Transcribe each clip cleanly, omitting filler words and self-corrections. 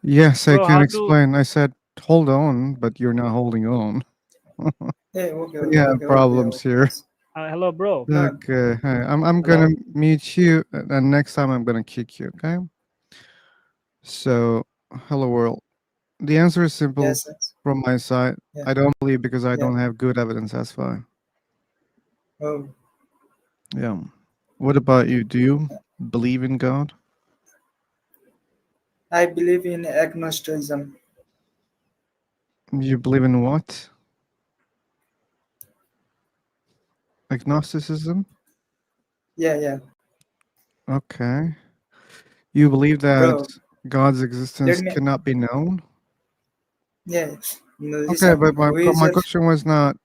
Yes, I Bro, can how to? explain. I said hold on, but you're not holding on. Hey, okay, We have problems okay. here. Hello, bro. No, Okay, hi. I'm gonna hello. mute you, and next time I'm gonna kick you. Okay. So, hello world. The answer is simple Yes, yes. from my side. Yeah, I don't believe because I yeah. don't have good evidence. That's why. Oh, Yeah. What about you? Do you believe in God? I believe in agnosticism. You believe in what? Agnosticism? Yeah, yeah. Okay. You believe that Bro, God's let existence me. cannot be known? Yeah, no, Okay, listen. but Who is my your? question was not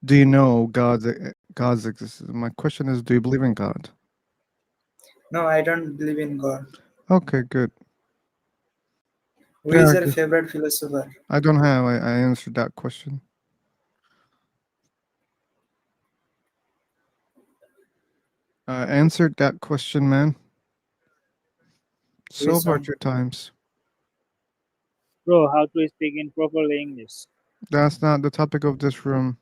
do you know God's existence? My question is do you believe in God? No, I don't believe in God. Okay, good. Who is Yeah, your good. favorite philosopher? I don't have. I answered that question. I answered that question, man. So Which about one? your times. Bro, how to speak in properly English? That's not the topic of this room.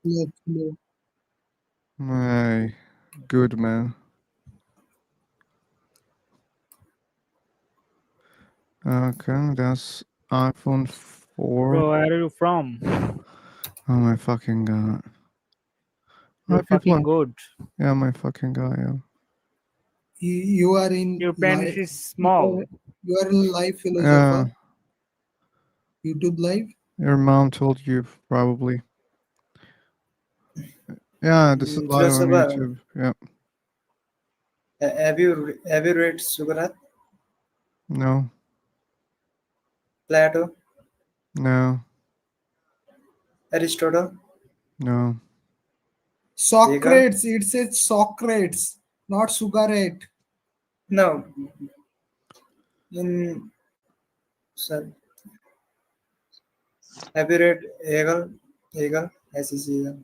Let's go. My good man. Okay, that's iPhone 4. Bro, where are you from? Oh my fucking god. You're People fucking are. good. Yeah, my fucking god. Yeah. You are in Your penis live. is You small. you are in live Yeah. philosopher. YouTube live. Your mom told you probably. Yeah, this is live on Philosopher. YouTube. Yeah. Have you read Sukrat, No. Plato, No. Aristotle, No. Hegel? Socrates. It says Socrates, not Sugaret. No, in sorry. Have you read Hegel? Hegel, Hegel.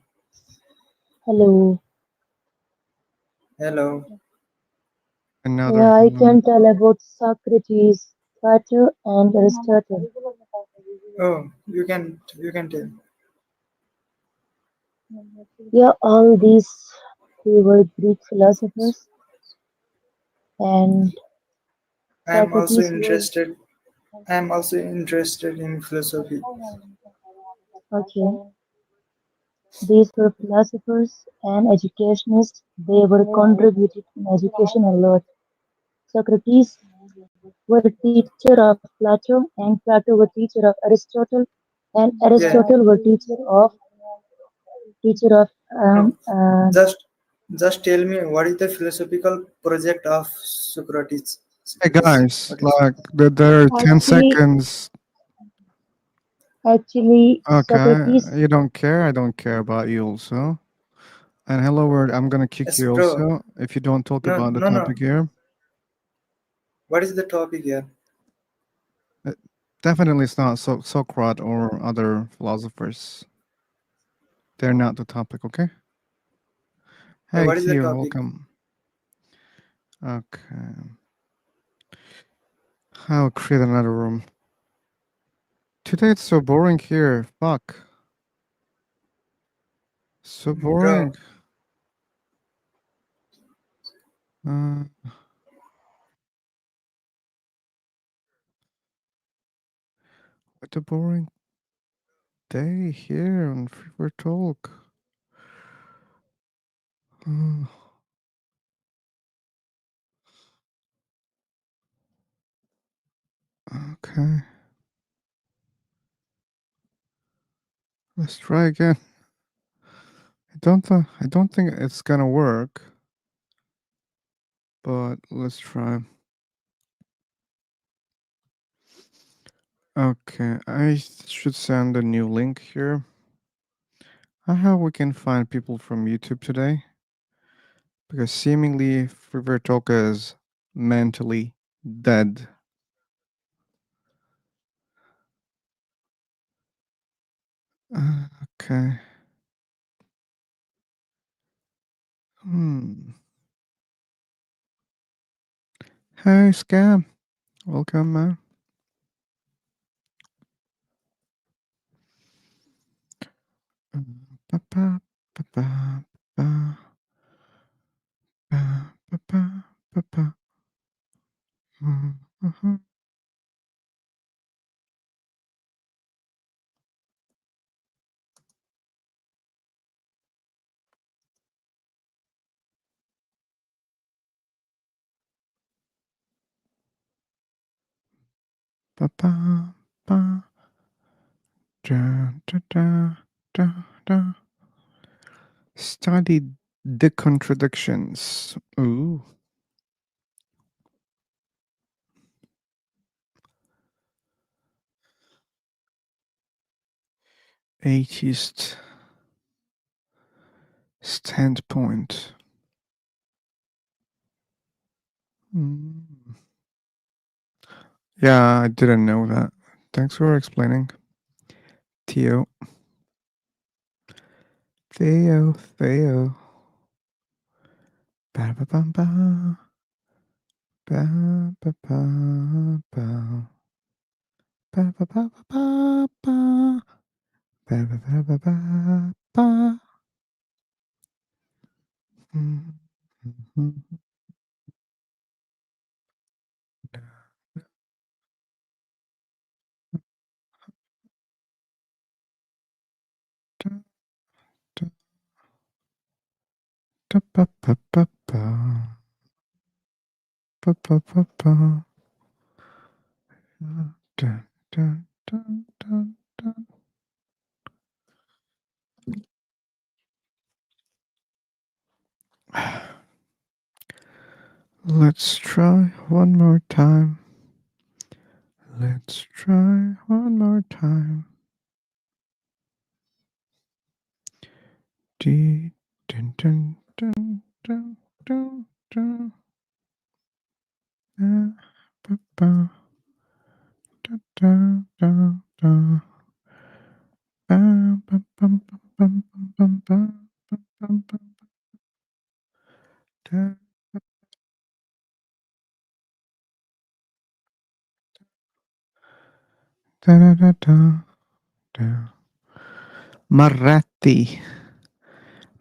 Hello. Hello. Another Yeah, I one. can tell about Socrates, Plato, and Aristotle. Oh, you can tell. Yeah, all these they were Greek philosophers, and I'm also Socrates was interested. I'm also interested in philosophy. okay. These were philosophers and educationists. They were contributed in education a lot. Socrates were teacher of Plato, and Plato were teacher of Aristotle, and Yeah. Aristotle were teacher of No. um, Just just tell me what is the philosophical project of Socrates? Hey Socrates. guys, What is? like there are 10 actually seconds. actually Okay, Socrates. you don't care. I don't care about you also. And hello world, I'm gonna kick Yes, you bro. also if you don't talk No, about the no, no. topic here. What is the topic here? Uh, Definitely it's not Socrates or other philosophers. They're not the topic, okay? Hey What is the Q, topic? welcome. Okay. I'll create another room. Today it's so boring here. Fuck. So boring. Bro, Uh, what a boring day here on Fever Talk. Uh, okay. Let's try again. I don't think it's gonna work, but let's try. Okay, I should send a new link here. How we can find people from YouTube today? Because seemingly Fever Talk is mentally dead. Okay. Hmm. Hey, Scam. Welcome, man. Ba, ba, ba, ba, ba, ba, ba, ba, ba, ba. Mhm. Ba, ba, ba. Da, da, da, da, da. Study the contradictions. Ooh. Atheist standpoint. Mm. Yeah, I didn't know that. Thanks for explaining. Theo. Theo. Ba, ba, ba, ba. Ba, ba, ba, ba. Ba, ba, ba, ba, ba, ba. Ba, ba, ba, ba, ba, ba. Mm, mhm. Da, da, da, ba, ba, ba, ba. Ba, ba, ba, ba. Da, da, da, da, da. Let's try one more time. Let's try one more time. Dee, dun, dun, dun, dun, dun, dun. Ba, ba, da, da, da, da. Ba, ba, bum, bum, bum, bum, bum, bum, bum, bum, da, da, da, da, da, da. Marratti.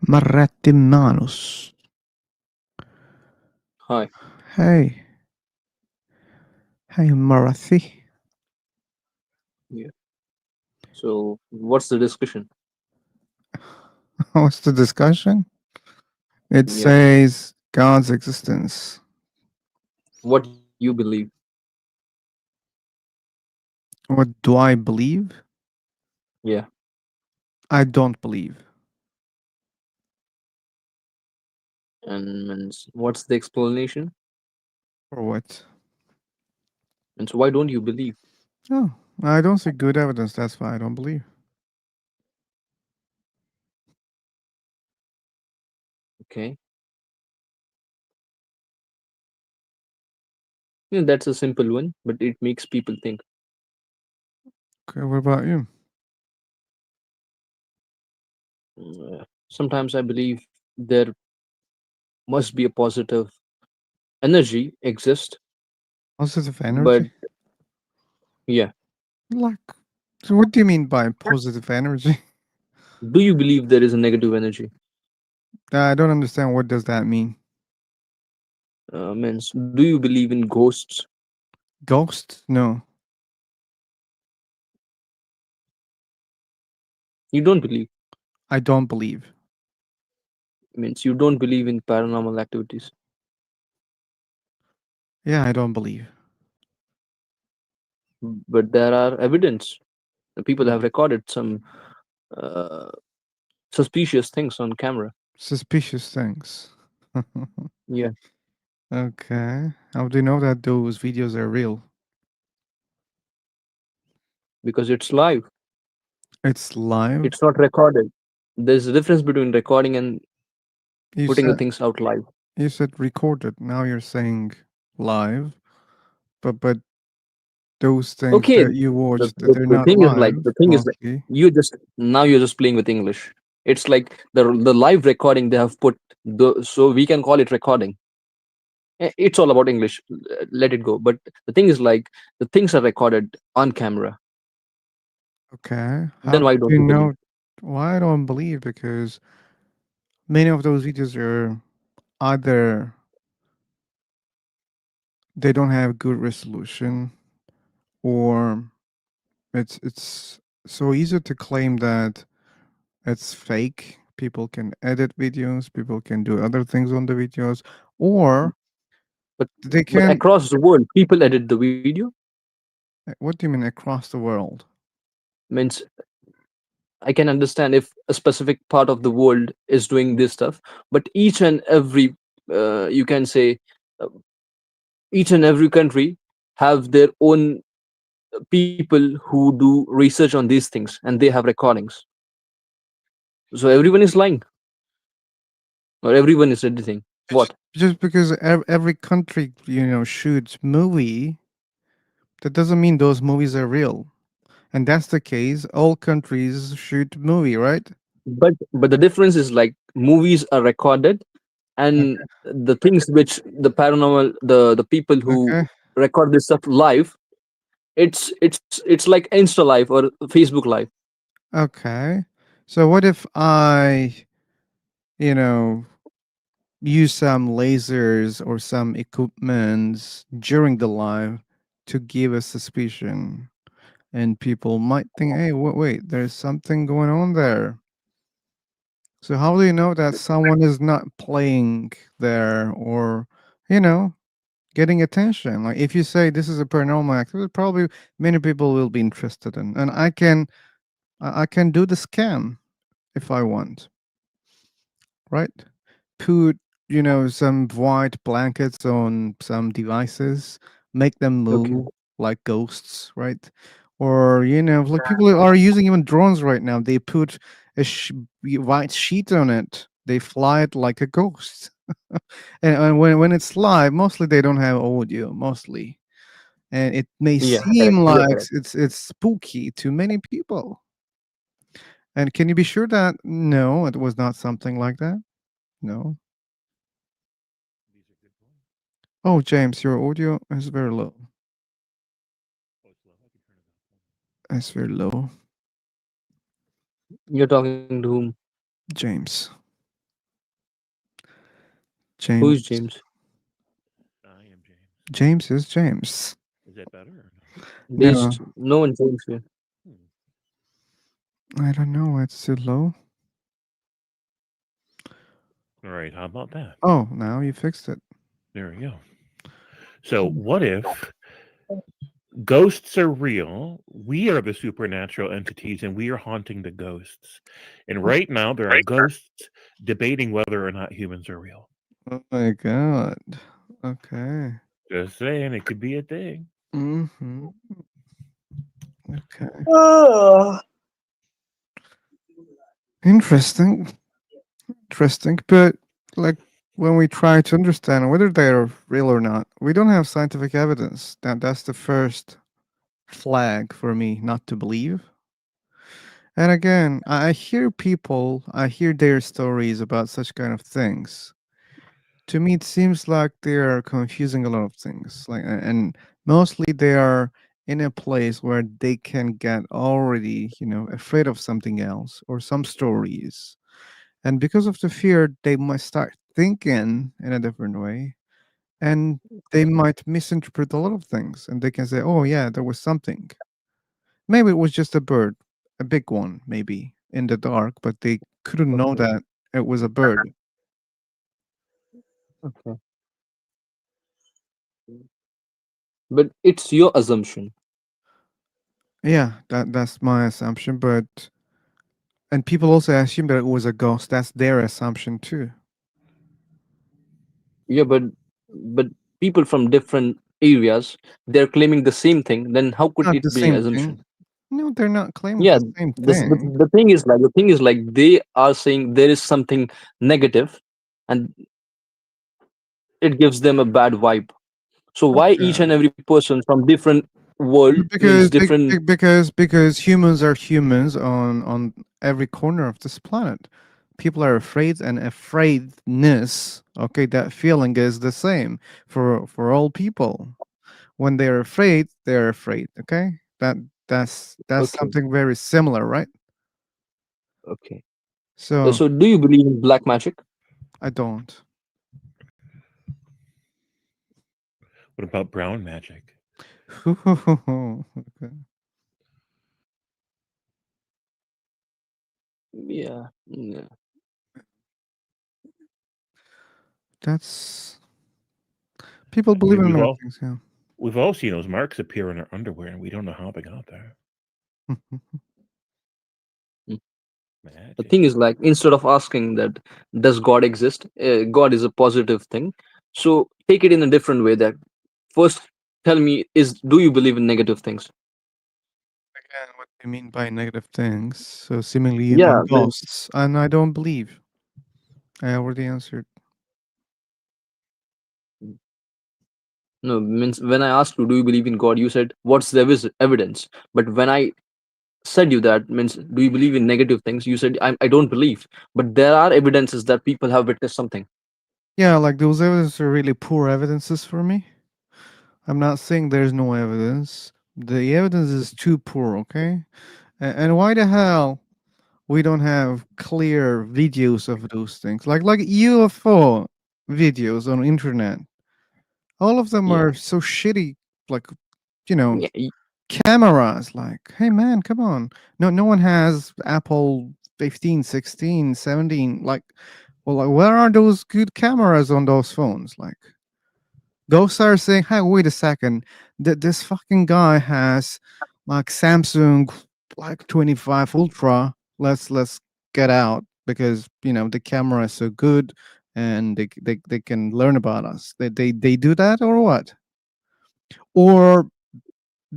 Marratti Manus. Hi. Hey. Hey, Marathi. Yeah. So, what's the discussion? What's the discussion? It Yeah. says God's existence. What you believe? What do I believe? Yeah. I don't believe. And means what's the explanation? Or what? And so, why don't you believe? Oh, I don't see good evidence. That's why I don't believe. Okay. Yeah, that's a simple one, but it makes people think. Okay, what about you? Sometimes I believe there must be a positive energy exist, Positive but energy? yeah. Like, so what do you mean by positive energy? Do you believe there is a negative energy? I don't understand. What does that mean? Means, do you believe in ghosts? Ghosts? No, You don't believe. I don't believe. Means you don't believe in paranormal activities. Yeah, I don't believe. But there are evidence. People have recorded some uh, suspicious things on camera. Suspicious things. Yeah, Okay. How do you know that those videos are real? because it's live. It's live. It's not recorded. There's a difference between recording and You putting the said things out live. you said recorded. Now you're saying live. But those things Okay, that you the, watched, the, they're the not thing is like live, the thing is like mostly. you're just playing with English. It's like the live recording they have put so we can call it recording. It's all about English. Let it go. But the thing is, like, the things are recorded on camera. Okay. How Then do why don't you you believe? know? Why I don't believe? Because many of those videos are either they don't have good resolution, or it's so easy to claim that it's fake. People can edit videos, people can do other things on the videos, or But they but can. across the world, people edit the video. What do you mean across the world? Means I can understand if a specific part of the world is doing this stuff, but each and every, you can say, uh, each and every country have their own people who do research on these things, and they have recordings. So everyone is lying, or everyone is editing. What? Just because every country, shoots movie, that doesn't mean those movies are real. And that's the case. All countries shoot movie, right? But the difference is, like, movies are recorded, and the things which the paranormal, the people who Okay. record this stuff live, it's like Insta Live or Facebook Live. Okay. So what if I, you know, use some lasers or some equipments during the live to give a suspicion, and people might think, hey, wait, there's something going on there. So how do you know that someone is not playing there, or, you know, getting attention? Like if you say this is a paranormal activity, probably many people will be interested in, and I can do the scam if I want, right? Put, some white blankets on some devices, make them move Okay. like ghosts, right? Or, like people are using even drones right now. They put a white sheet on it. They fly it like a ghost. And when it's live, mostly they don't have audio, mostly. And it may Yeah, correct. seem You're like correct. it's spooky to many people. And can you be sure that no, it was not something like that? No. Oh, James, your audio is very low. It's very low. You're talking to whom? James. Who is James. James? James is James. There's No, no one James here. I don't know. It's too low. Oh, now you fixed it. Oh my god. Okay. Mm-hmm. Okay. Interesting. Interesting. But like when we try to understand whether they are real or not, we don't have scientific evidence. That's the first flag for me not to believe. And again, I hear people, I hear their stories about such kind of things. To me, it seems like they are confusing a lot of things. Like, and mostly they are in a place where they can get already, afraid of something else or some stories. And because of the fear, they might start thinking in a different way, and they might misinterpret a lot of things. And they can say, oh, yeah, there was something. Maybe it was just a bird, a big one, maybe in the dark, but they couldn't know Okay. that it was a bird. Okay. But it's your assumption. Yeah, that's my assumption. But and people also assume that it was a ghost. That's their assumption too. Yeah, but people from different areas, they're claiming the same thing. Then how could Not it the be same assumption? thing. No, they're not claiming Yeah, the same this thing. the thing is, like, they are saying there is something negative, and it gives them a bad vibe. So why each Okay. and every person from different world, means Because different? because humans are humans on every corner of this planet. people are afraid, and afraidness, okay, that feeling is the same for all people. When they're afraid, they're afraid, okay? That's Okay. something very similar, right? Okay. So So do you believe in black magic? I don't. What about brown magic? Okay. Yeah. Yeah. That's people I believe mean, in we've many all things, yeah. we've all seen those marks appear in our underwear, and we don't know how they got there. Mm. The Magic. thing is, like, instead of asking that does God exist, God is a positive thing. So take it in a different way. That first, tell me, is do you believe in negative things? Again, what do you mean by negative things? So seemingly Yeah. in ghosts, and I don't believe. I already answered. No, means when I asked you, do you believe in God? You said, what's the evidence? But when I said you that, means, do you believe in negative things? You said, I don't believe. But there are evidences that people have witnessed something. Yeah, like those evidence are really poor evidences for me. I'm not saying there's no evidence. The evidence is too poor, okay? And why the hell we don't have clear videos of those things? Like UFO videos on internet. All of them Yeah. are so shitty, like, you know, Yeah. cameras. Like, hey man, come on. No one has Apple 15, 16, 17. Like, well, like, where are those good cameras on those phones? Like, go start saying, "Hey, wait a second, this fucking guy has like Samsung like 25 Ultra. Let's get out because the camera is so good, and they can learn about us. They do that or what? Or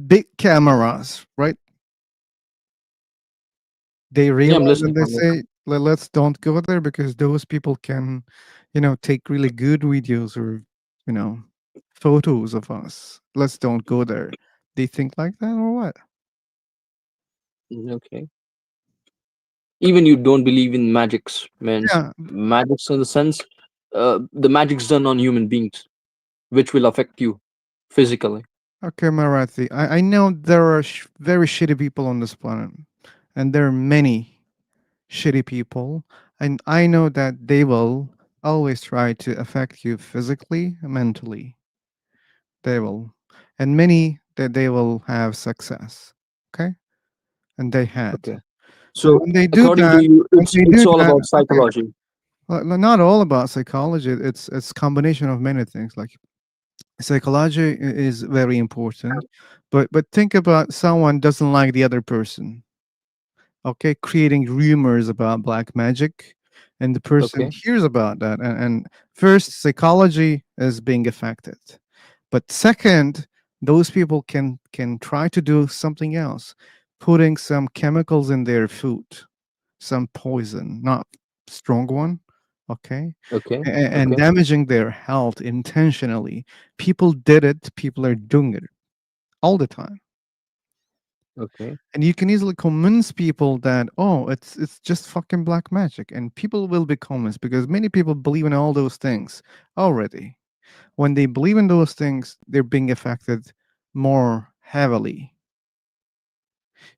big cameras, right? They Yeah, I'm realize listening. and they I'm listening. say, Let's don't go there because those people can, take really good videos or, you know, photos of us. Let's don't go there. They think like that or what? Okay. Even you don't believe in magics, means Yeah. magics in the sense, the magic's done on human beings, which will affect you physically. Okay, Marathi. I know there are very shitty people on this planet, and there are many shitty people, and I know that they will always try to affect you physically, mentally. They will, and many that they will have success. Okay, and they had. Okay. And So when they do according to that, you, when they it's do all that, about okay, psychology. well, not all about psychology. It's combination of many things. Like psychology is very important, but think about someone doesn't like the other person. Okay, creating rumors about black magic, and the person Okay. hears about that, and first psychology is being affected, but second, those people can try to do something else, putting some chemicals in their food, some poison, not strong one, okay, Okay. and Okay. damaging their health intentionally. People did it, people are doing it all the time, Okay. and you can easily convince people that, oh, it's just fucking black magic, and people will be convinced because many people believe in all those things already. When they believe in those things, they're being affected more heavily.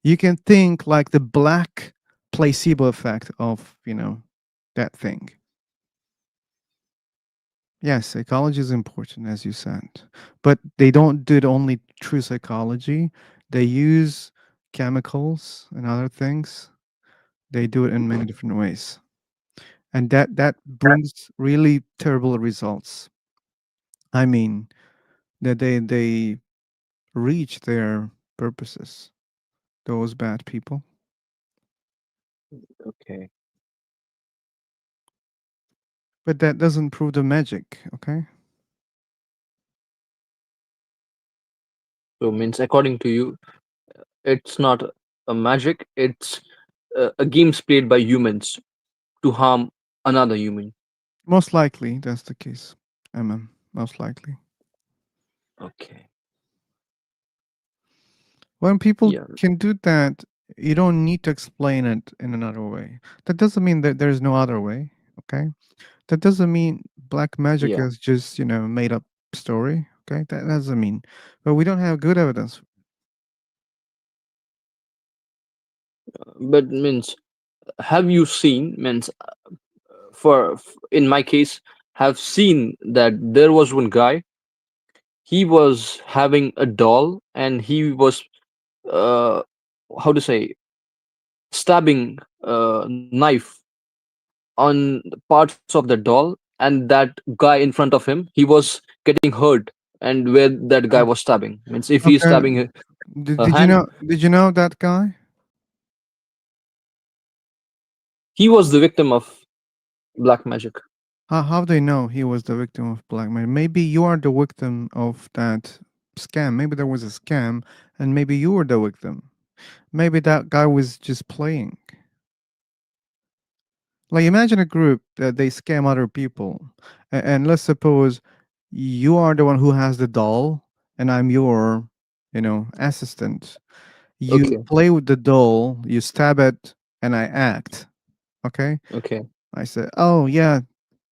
You can think like the black placebo effect of that thing. Yes, psychology is important, as you said, but they don't do it only through psychology. They use chemicals and other things. They do it in many different ways, and that brings really terrible results. I mean, that they reach their purposes. Those bad people, Okay. but that doesn't prove the magic. Okay. So means according to you, it's not a magic. It's a games played by humans to harm another human. Most likely that's the case. Most likely. Okay. When people Yeah. can do that, You don't need to explain it in another way. That doesn't mean that there's no other way. Okay. That doesn't mean black magic Yeah, is just, made up story. Okay. That doesn't mean. But we don't have good evidence. but means have you seen means in my case have seen that there was one guy. He was having a doll and he was uh how to say stabbing knife on parts of the doll, and that guy in front of him, he was getting hurt, and where that guy Uh, was stabbing means if he's Okay. stabbing Did, a did you hand, know? Did you know that guy? he was the victim of black magic. How they know he was the victim of blackmail? Maybe you are the victim of that scam. Maybe there was a scam, and maybe you were the victim. Maybe that guy was just playing. Like imagine a group that they scam other people, and let's suppose you are the one who has the doll, and I'm your, assistant. You Okay, play with the doll, you stab it, and I act. Okay, okay, I say, oh yeah,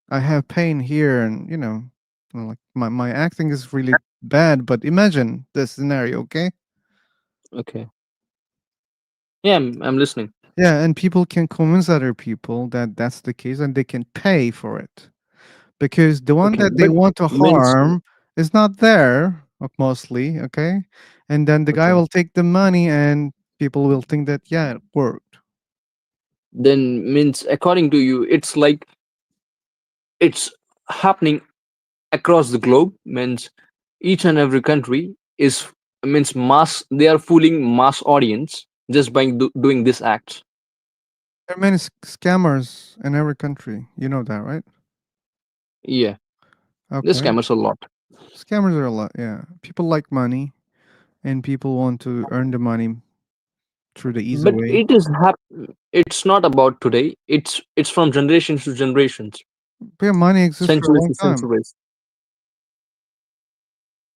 I have pain here, and like my acting is really bad. But imagine this scenario, okay? okay. Yeah, I'm listening. Yeah, and people can convince other people that that's the case, and they can pay for it because the one Okay, that they but want to means harm is not there mostly, okay? And then the guy okay, will take the money, and people will think that yeah, it worked. then means according to you it's like it's happening across the globe, means each and every country is means mass, they are fooling mass audience just by doing this act. There are many scammers in every country. You know that, right? Yeah, this Okay. scammers a lot. Scammers are a lot, yeah. People like money, and people want to earn the money through the easy But way. it's not about today, it's from generations to generations, But yeah, money exists for a centuries long to time. centuries.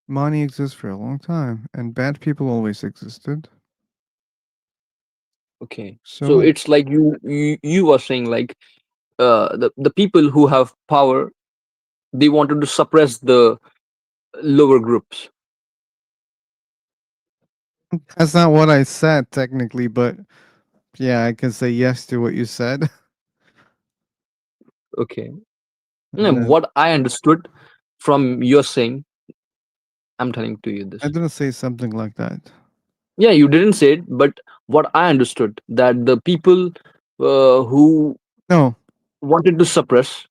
Money exists for a long time, and bad people always existed. Okay, So so what? it's like you are saying like the people who have power, they wanted to suppress the lower groups. That's not what I said technically, but yeah, I can say yes to what you said. Okay. And then What I understood from your saying, I'm telling to you I this. didn't say something like that. Yeah, you didn't say it, but what I understood that the people who No, wanted to suppress,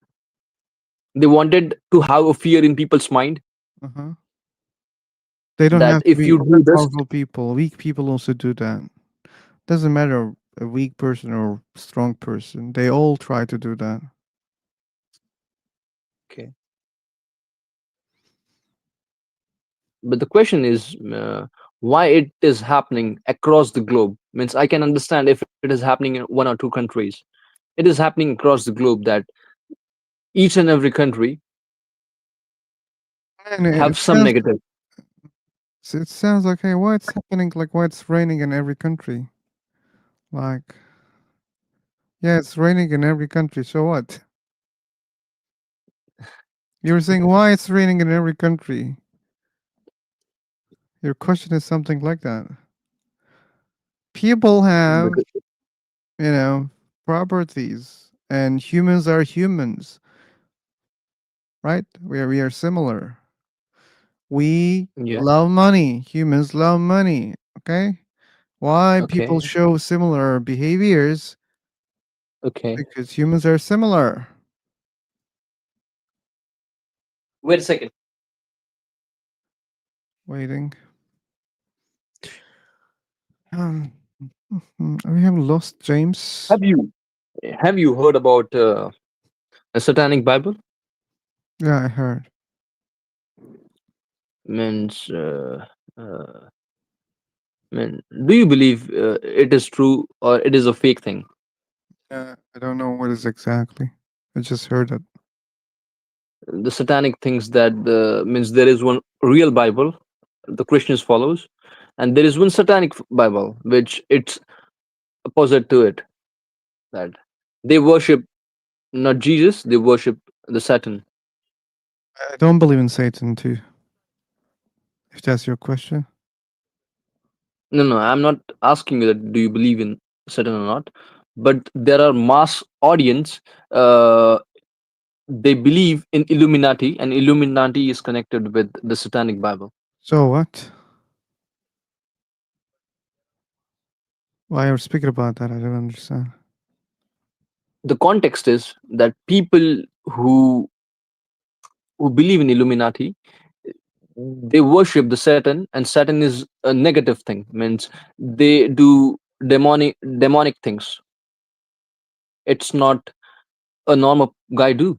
they wanted to have a fear in people's mind uh-huh. They don't that have to if be you do this, powerful people. Weak people also do that. Doesn't matter a weak person or strong person. They all try to do that. okay. But the question is why it is happening across the globe. Means I can understand if it is happening in one or two countries. It is happening across the globe that each and every country And have it some sounds negative. it sounds like, hey, why it's happening? Like, why it's raining in every country? Like, yeah, it's raining in every country. So what? You were saying why it's raining in every country. Your question is something like that. People have, Because, you know, properties, and humans are humans, right? We are similar. We yeah, love money. Humans love money. Okay. Why people okay, show similar behaviors? okay. Because humans are similar. Wait a second. Waiting. We have lost James. Have you have you heard about a satanic Bible? Yeah, I heard. Means, uh, do you believe it is true or it is a fake thing? Yeah, I don't know what is exactly. I just heard it. The satanic thinks that means there is one real Bible the Christians follows, and there is one satanic Bible which it's opposite to it, that they worship not Jesus, they worship the Satan. I don't believe in Satan too, if that's your question. No, no, I'm not asking you that do you believe in Satan or not, but there are mass audience. They believe in Illuminati, and Illuminati is connected with the Satanic Bible. So what? Why you're speaking about that? I don't understand. The context is that people who who believe in Illuminati, they worship the Satan, and Satan is a negative thing. Means they do demonic things. It's not a normal guy do.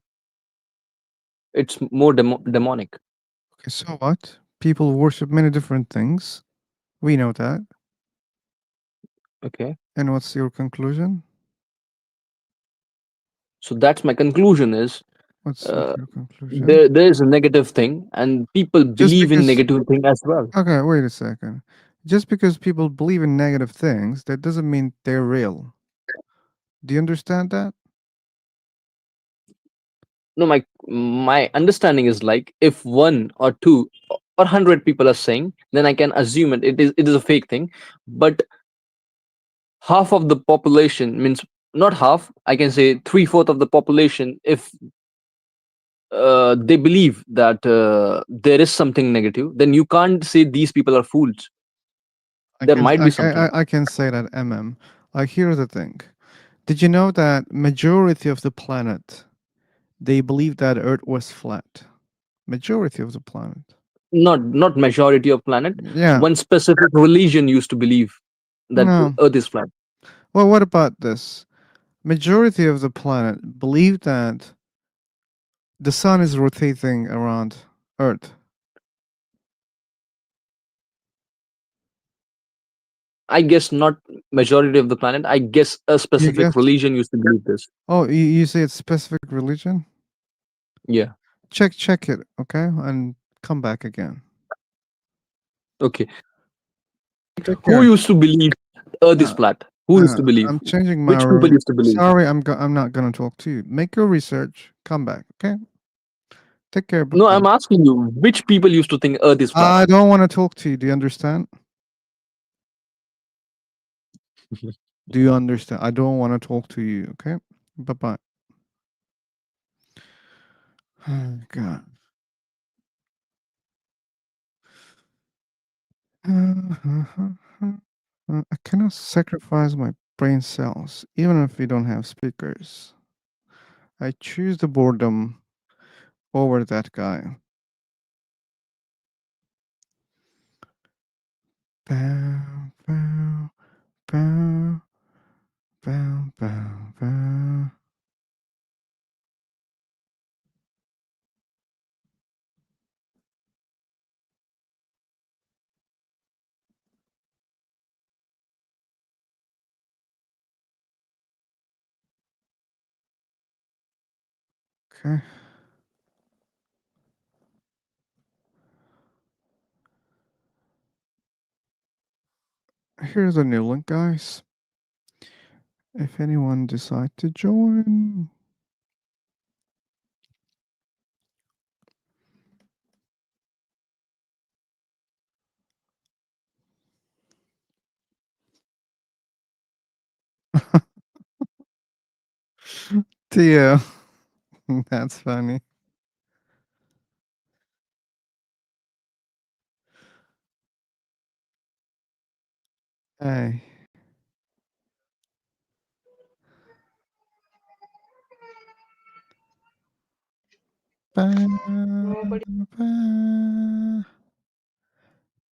It's more demonic. Okay, so what? People worship many different things. We know that. Okay, And what's your conclusion? so that's my conclusion. Is What's uh, your conclusion? there is a negative thing, and people Just believe in because negative thing as well. okay, wait a second. Just because people believe in negative things, that doesn't mean they're real. Do you understand that? No, my understanding is like if one or two or 100 people are saying, then I can assume it is a fake thing. But half of the population, means not half, I can say three-fourth of the population, if they believe that there is something negative, then you can't say these people are fools. I There can might I be can something. I can say that here's the thing. Did you know that majority of the planet they believe that Earth was flat? Majority of the planet. Not majority of planet. Yeah. One specific religion used to believe that No. Earth is flat. Well, what about this? Majority of the planet believe that the sun is rotating around Earth. I guess not majority of the planet. I guess a You guess? specific religion used to believe this. Oh, you say it's specific religion? Yeah. Check it, okay? And come back again. Okay. Take Who care. used to believe Earth is Uh, flat? Who used to believe? I'm changing my Which people room. used to believe? Sorry, I'm not gonna talk to you. Make your research. Come back, okay? Take care. No, Bye-bye. I'm asking you, which people used to think Earth is flat? I don't want to talk to you. Do you understand? Do you understand? I don't want to talk to you. Okay. Bye bye. Oh, God. I cannot sacrifice my brain cells, even if we don't have speakers. I choose the boredom over that guy. Bow, bow, bow, bow, bow, bow. Okay. Here's a new link, guys. If anyone decide to join. Theo. That's funny. Hey. Ba, ba,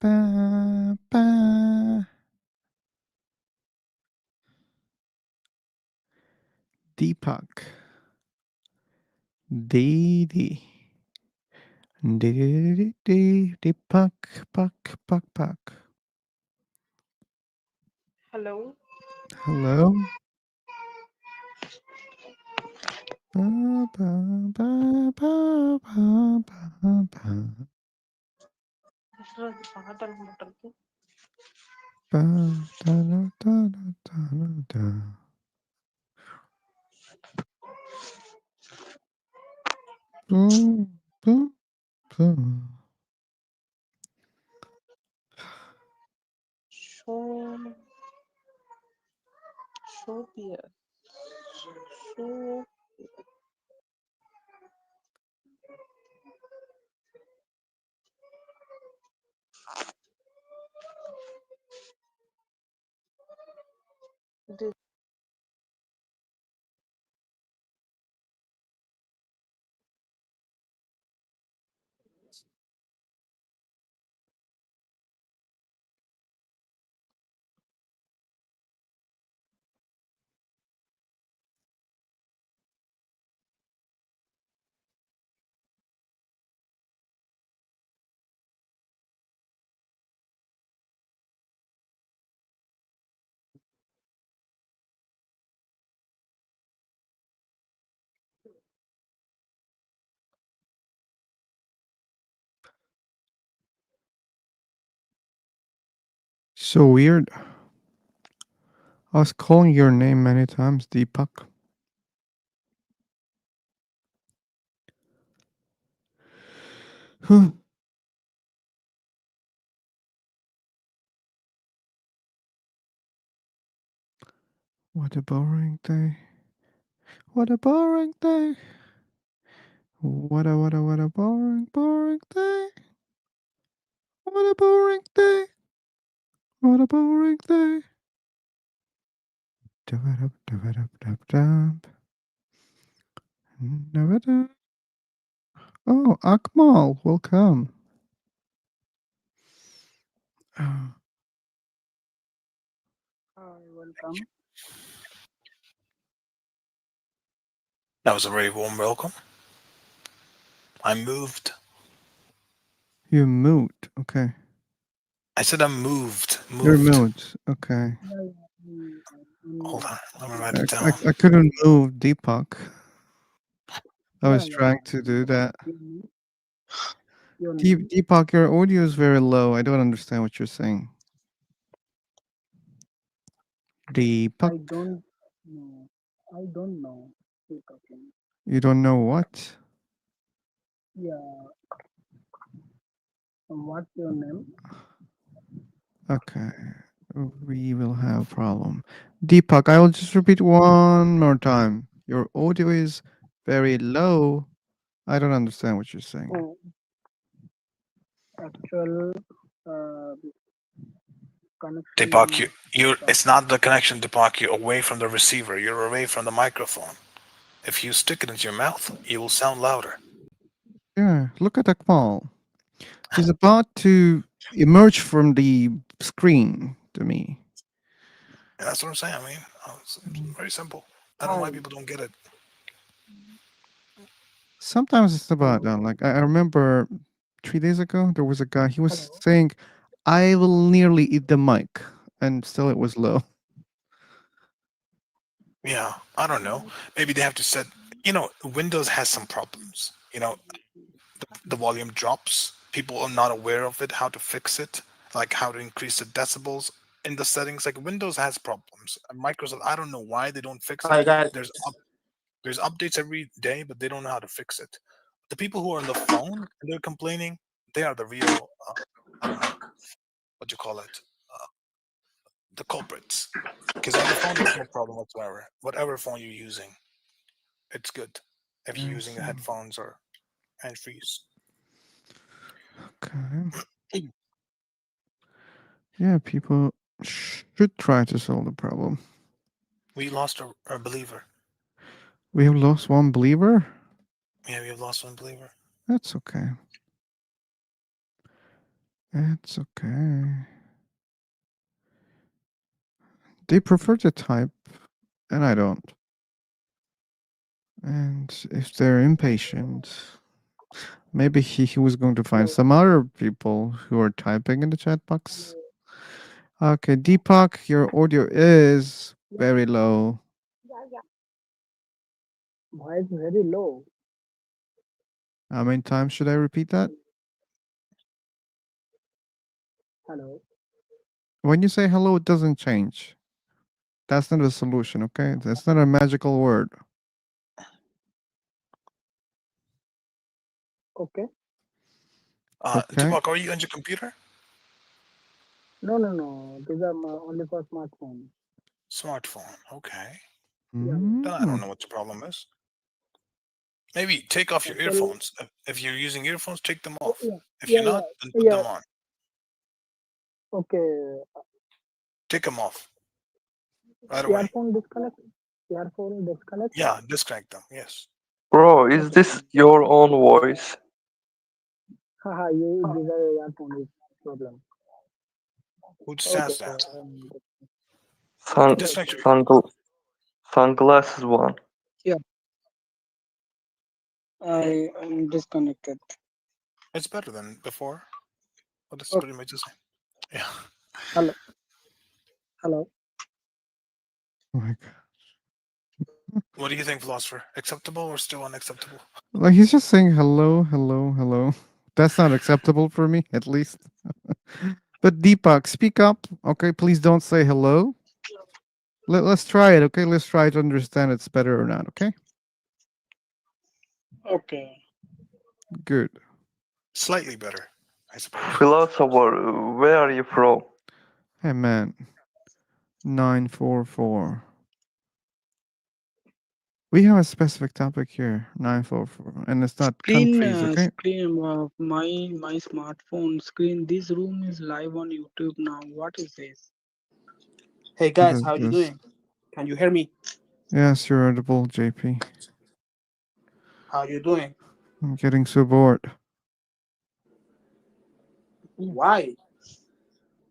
ba, ba. Deepak. Dee. Deepak. Pak. Hello. Hello. Ba, ba, ba, ba, ba, ba, ba. పాటలు Ba, da, da, da, da, da, da. Boom, boom, boom. Show, Sophia. So, this So weird. I was calling your name many times, Deepak. Huh. What a boring day. What a boring day. What a boring day. What a boring day. What a boring day. Dub-a-dub, dub-a-dub, dub-dub. Dub-a-dub. Oh, Akmal, welcome. Oh, Hi, welcome. That was a very warm welcome. I moved. you moved. Okay. I said I'm moved. You're Moved. moved. Okay. Yeah, yeah, Hold on. Let me write I, it I, down. I couldn't move Deepak. I yeah, was yeah. trying to do that. Your name? Your name? Deepak, your audio is very low. I don't understand what you're saying. Deepak, I don't know. I don't know. Who's talking? you don't know what? Yeah. What's your name? Okay. We will have a problem. Deepak, I will just repeat one more time. Your audio is very low. I don't understand what you're saying. Oh, actual Deepak, connection. you're. It's not the connection, Deepak. You're away from the receiver. You're away from the microphone. If you stick it into your mouth, you will sound louder. Yeah, look at Akmal. He's about to emerge from the screen to me. And that's what I'm saying. I mean, it's very simple. I don't know Hi. why people don't get it. Sometimes it's about, Hello. like, I remember 3 days ago, there was a guy, he was Hello. saying, I will nearly eat the mic, and still it was low. Yeah, I don't know. Maybe they have to set. Windows has some problems. The volume drops. People are not aware of it, how to fix it, like how to increase the decibels in the settings. Like Windows has problems. And Microsoft, I don't know why they don't fix it. I got There's updates every day, but they don't know how to fix it. The people who are on the phone and they're complaining, they are the real, I don't know, what you call it, uh, the culprits. Because on the phone, there's no problem whatsoever. Whatever phone you're using, it's good. If you're using Yes, headphones or hands-frees. okay. Yeah, people should try to solve the problem. We lost a believer. We have lost one believer. Yeah, we have lost one believer. That's okay. It's okay. They prefer to type, and I don't. And if they're impatient, maybe he was going to find Hello. some other people who are typing in the chat box. Okay, Deepak, your audio is very low. Voice very low. How many times should I repeat that? Hello. When you say hello, it doesn't change. That's not a solution, okay? That's not a magical word. Okay. Okay. Tupac, are you on your computer? No. These are only for smartphone. Smartphone. Okay. Yeah. Then I don't Mm. know what the problem is. Maybe take off your Actually, earphones. If you're using earphones, take them oh, off. yeah, If you're yeah, not, then yeah, put yeah. them on. Okay. Take them off right away. Earphone disconnect. Earphone disconnect. Yeah, disconnect them. Yes. Bro, is Okay. this your own voice? Haha, you these are earphone is problem. Who Okay. says that? Sun, Okay. Disconnect your. sunglasses one. Yeah. I'm disconnected. It's better than before. Well, that's Okay. pretty much the same. Yeah. Hello. Hello. Oh my God. What do you think, philosopher? Acceptable or still unacceptable? Like he's just saying hello, hello, hello. That's not acceptable for me, at least. But Deepak, speak up. Okay, please don't say hello. Let's try it, okay? Let's try to understand it's better or not, okay? Okay. Good. Slightly better, I suppose. Philosopher, where are you from? Hey man. 944. We have a specific topic here, 944, and it's not countries, okay? Screen of my smartphone screen. This room is live on YouTube now. What is this? Hey What guys, is how you this? doing? Can you hear me? Yes, you're audible, JP. How you doing? I'm getting so bored. Why?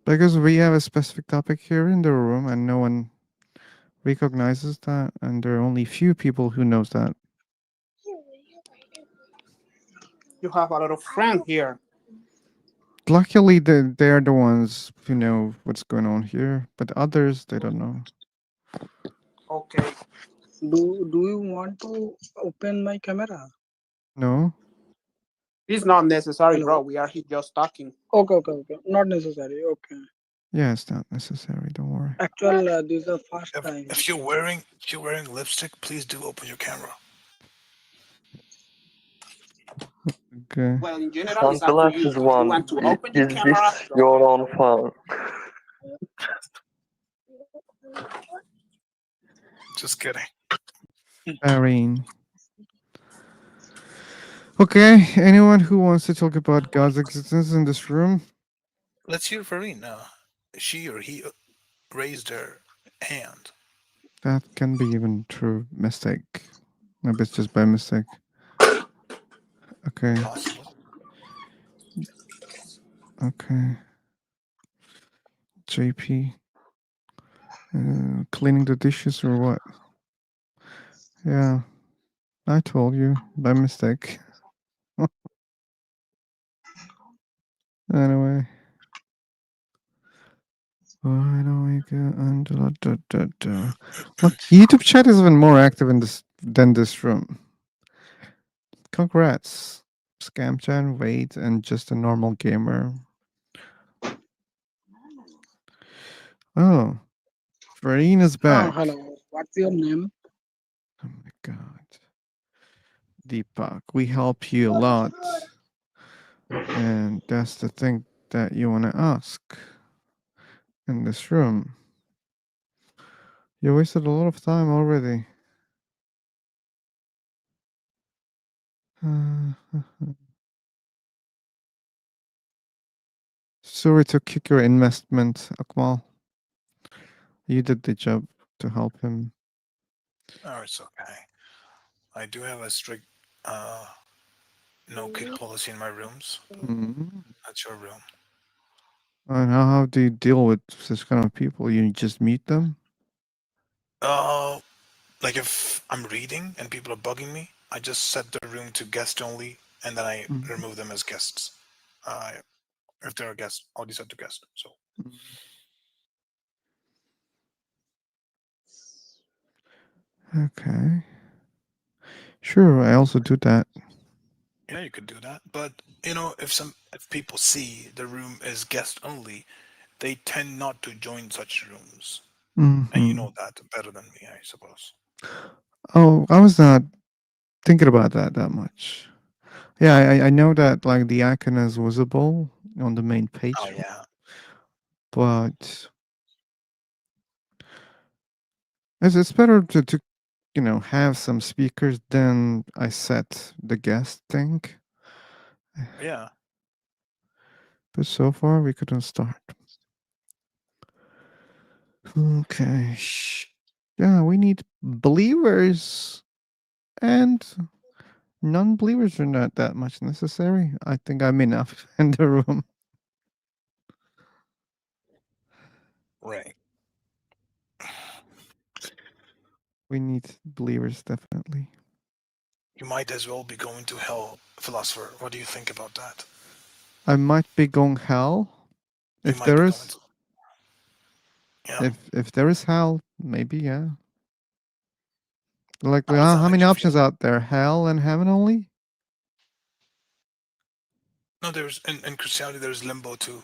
Because we have a specific topic here in the room and no one recognizes that, and there are only few people who knows that. You have a lot of friends here. Luckily, they're the ones who know what's going on here, but others, they don't know. Okay. Do you want to open my camera? No? It's not necessary, Hello. bro. We are here just talking. Okay. Not necessary. Okay. Yeah, it's not necessary, don't worry. Actual, this is the first If, time. if you're wearing lipstick, please do open your camera. Okay. Well, in general, it's up to you. Sunglasses If you one. want to open your Is camera, this just your open. own phone? Just kidding. Irene. Okay, anyone who wants to talk about God's existence in this room? Let's hear Farine. She or he raised their hand. That can be even true mistake. Maybe it's just by mistake. Okay. Possible. Okay. JP. Cleaning the dishes or what? Yeah, I told you by mistake. Anyway. Why don't we go under Look, YouTube chat is even more active in this than this room. Congrats. Scam chat, wait, and just a normal gamer. Oh, Farine is back. Hello. What's your name? Oh my god. Deepak, we help you a lot. And that's the thing that you want to ask in this room. You wasted a lot of time already. Sorry to kick your investment, Akmal. You did the job to help him. Oh, it's okay. I do have a strict no kick policy in my rooms. Mm. That's your room. And how do you deal with this kind of people? You just meet them? Like if I'm reading and people are bugging me, I just set the room to guest only, and then I remove them as guests. If they're a guest, I'll set to guest. So. Okay. Sure, I also do that. Yeah, you could do that, but if people see the room is guest only, they tend not to join such rooms. And you Hmm. know that better than me, I suppose. Oh, I was not thinking about that much. Yeah, Oh, I know that like the icon is visible on the main oh page, yeah. but it's better to have some speakers than I set the guest thing. Yeah. But so far we couldn't start. Okay. Yeah, we need believers and non-believers are not that much necessary. I think I'm enough in the room. Right. We need believers definitely. You might as well be going to hell, philosopher. What do you think about that? I might be going hell You if might be there going is. to. Yeah. If there is hell, maybe yeah. Like How does that how make many you options feel? out there? Hell and heaven only? No, there's in Christianity there's limbo too.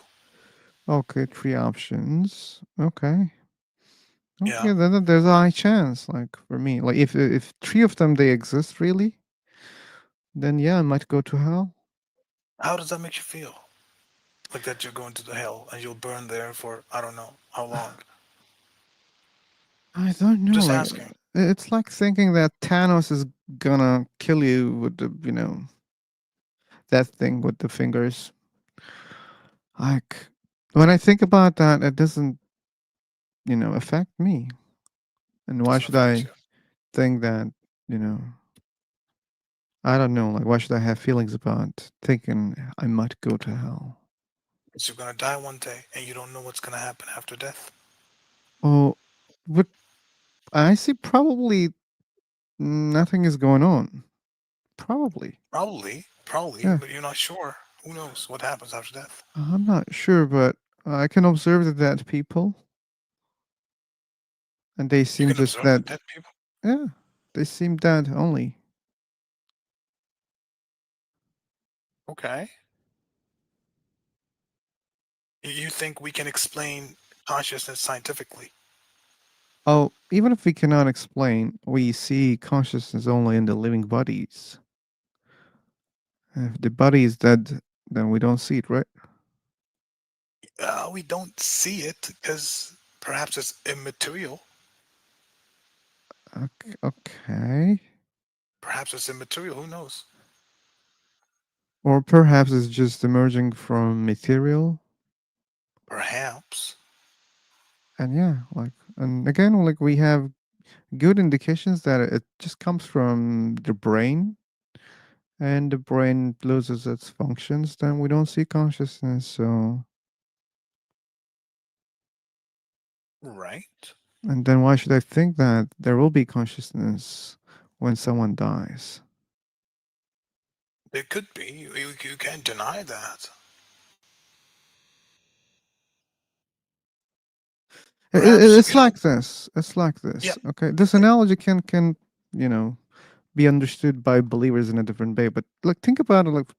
Okay, 3 options. Okay. Yeah. Okay, then there's a high chance. Like for me, like if 3 of them they exist really, then yeah, I might go to hell. How does that make you feel? Like that you're going to the hell and you'll burn there for I don't know how long. I don't know. Just Like asking. it's like thinking that Thanos is gonna kill you with the that thing with the fingers. Like when I think about that, it doesn't affect me. And why Doesn't should affect I you. think that you know? I don't know. Like why should I have feelings about thinking I might go to hell? Because you're gonna die one day and you don't know what's gonna happen after death. Oh, but I see probably nothing is going on. Probably. Probably, Yeah. but you're not sure. Who knows what happens after death? I'm not sure, but I can observe the dead people, and they You seem can just observe the dead. dead people. Yeah, they seem dead only. Okay. You think we can explain consciousness scientifically? Oh, even if we cannot explain, we see consciousness only in the living bodies. If the body is dead, then we don't see it, right? We don't see it because perhaps it's immaterial. Okay. Perhaps it's immaterial. Who knows? Or perhaps it's just emerging from material. Perhaps. And yeah, and again, like we have good indications that it just comes from the brain, and the brain loses its functions, then we don't see consciousness. So, Right. and then why should I think that there will be consciousness when someone dies? There could be. You can't deny that. Perhaps, It's like this. It's like yeah. this. Okay, this analogy can you know be understood by believers in a different way. But like, think about it like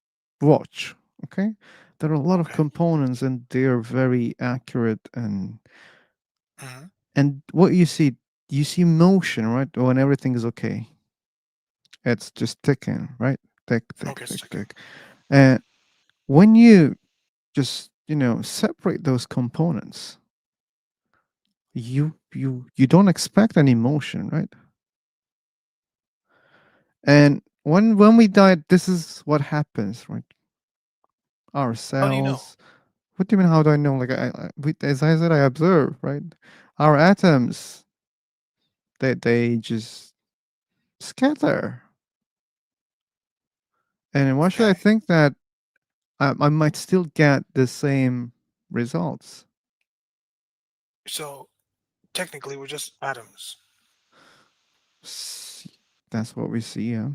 watch. Okay, there are a lot of Okay. components, and they're very accurate. Hmm. And what you see motion, right? When everything is okay, it's just ticking, right? Tick, tick, Okay, tick, second. tick. And when you just separate those components, you don't expect any motion, right? And when we die, this is what happens, right? Our How do you know? cells. What do you mean? How do I know? Like as I said, I observe, right? Our atoms, they just scatter. And why should I Okay. think that I might still get the same results? So technically, we're just atoms. S- That's what we see. Yeah.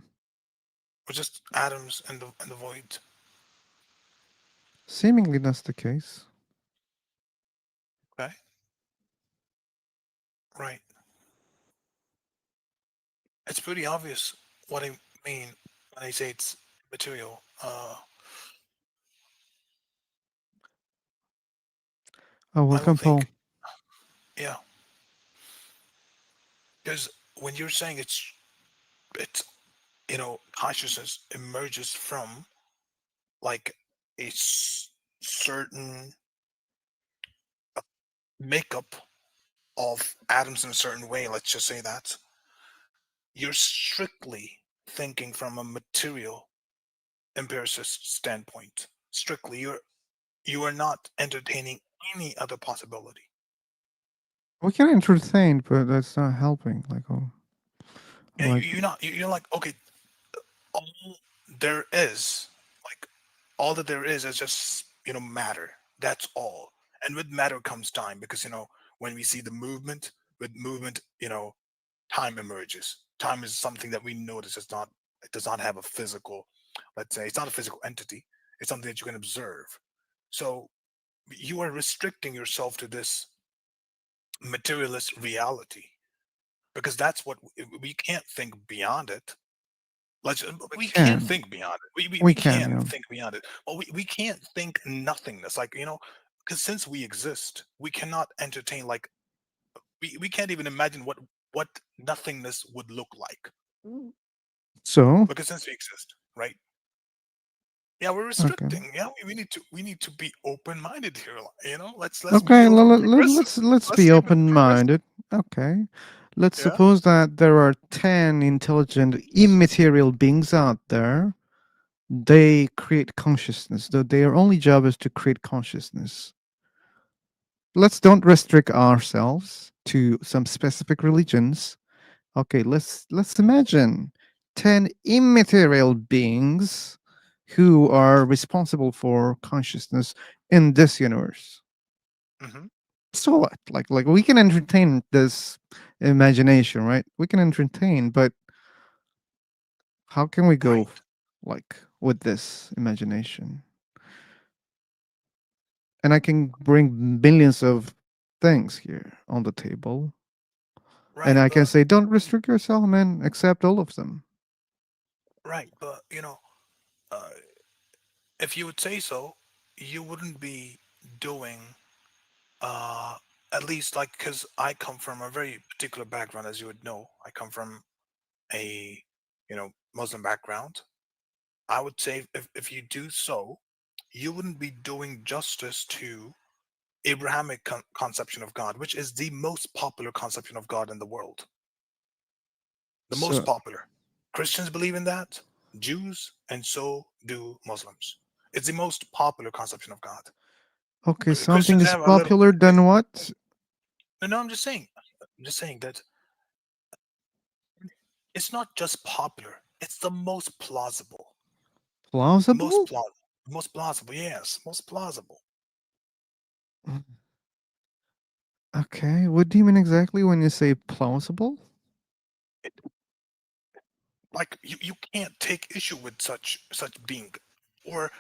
We're just atoms in the void. Seemingly that's the case. Okay. Right. It's pretty obvious what I mean when I say it's material. Oh, I welcome, don't think. Paul. Yeah, because when you're saying it's consciousness emerges from like a certain makeup of atoms in a certain way, let's just say that, you're strictly thinking from a material empiricist standpoint. Strictly, you are not entertaining any other possibility. We can entertain, but that's not helping. Like, oh, Yeah, like you're like, okay, all there is, like, all that there is just matter. That's all. And with matter comes time, because when we see the movement, with movement, time emerges. Time is something that we notice. It does not have a physical, let's say, it's not a physical entity. It's something that you can observe. So you are restricting yourself to this materialist reality, because that's what we can't think beyond it. we We can can, think beyond it. We we can, can yeah. think beyond it. But we can't think nothingness. Like, because since we exist, we cannot entertain, like, we can't even imagine what nothingness would look like. So, Because since we exist, right? Yeah, we're okay, restricting. Yeah, we need to be open minded here. Let's be okay. a little progressive. Let's Let's be be a bit progressive. open-minded. Okay, let's Yeah. suppose that there are 10 intelligent immaterial beings out there. They create consciousness. Though their only job is to create consciousness. Let's don't restrict ourselves to some specific religions. Okay, let's imagine 10 immaterial beings who are responsible for consciousness in this universe. Hmm. So what? Like we can entertain this imagination, right? We can entertain, but how can we go Right. like with this imagination? And I can bring billions of things here on the table. And Right. I can But say, don't restrict yourself, man. Accept all of them. right. But uh, if you would say so, you wouldn't be doing, uh, at least, like, because I come from a very particular background, as you would know. I come from a Muslim background. I would say, if you do so, you wouldn't be doing justice to Abrahamic conception of God, which is the most popular conception of God in the world. The most So, popular. Christians believe in that, Jews, and so do Muslims. It's the most popular conception of God. okay, something Christians is have a little. popular, then what? No, I'm just saying. I'm just saying that it's not just popular. It's the most plausible. Most Plausible? plausible. Most plausible. Yes, most plausible. Mm, okay, what do you mean exactly when you say plausible? It, like, you can't take issue with such being, or,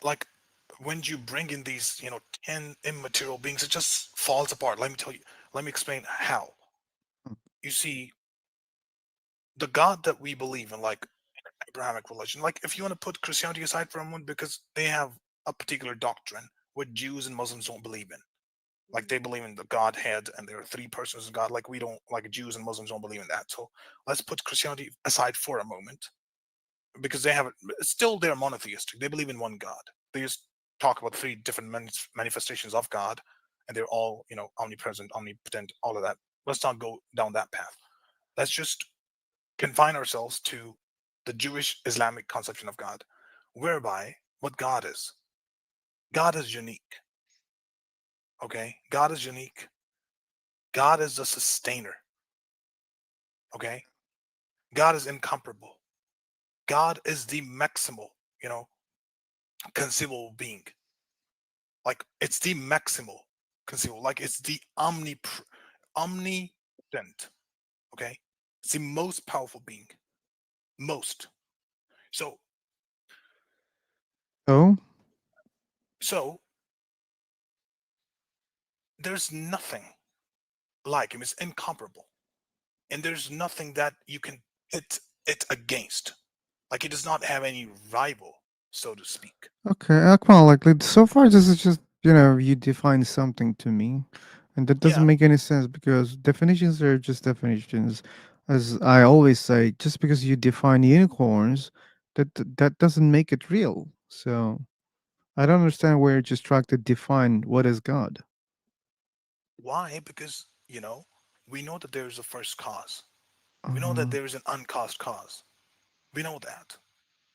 like, when you bring in these 10 immaterial beings, it just falls apart. Let me tell you. Let me explain how. You see, the God that we believe in, like Abrahamic religion, like, if you want to put Christianity aside for a moment, because they have a particular doctrine what Jews and Muslims don't believe in. Like, they believe in the Godhead and there are three persons in God. Like, we don't, like, Jews and Muslims don't believe in that. So let's put Christianity aside for a moment, because they have still, they're monotheistic. They believe in one God. They just talk about three different manifestations of God, and they're all omnipresent, omnipotent, all of that. Let's not go down that path. Let's just confine ourselves to the Jewish Islamic conception of God, whereby what God is unique. Okay, God is unique. God is the sustainer. Okay, God is incomparable. God is the maximal, you know, conceivable being. Like, it's the maximal conceivable. Like, it's the omnipotent. Okay, it's the most powerful being. Most. So Oh, so there's nothing like him. It's incomparable, and there's nothing that you can pit it against. Like, it does not have any rival, so to speak. okay. Akmal, like so far, this is just you define something to me, and that doesn't Yeah. make any sense because definitions are just definitions. As I always say, just because you define unicorns, that doesn't make it real. So I don't understand where you're just trying to define what is God. Why? Because, we know that there is a first cause. We know that Uh, there is an uncaused cause. We know that.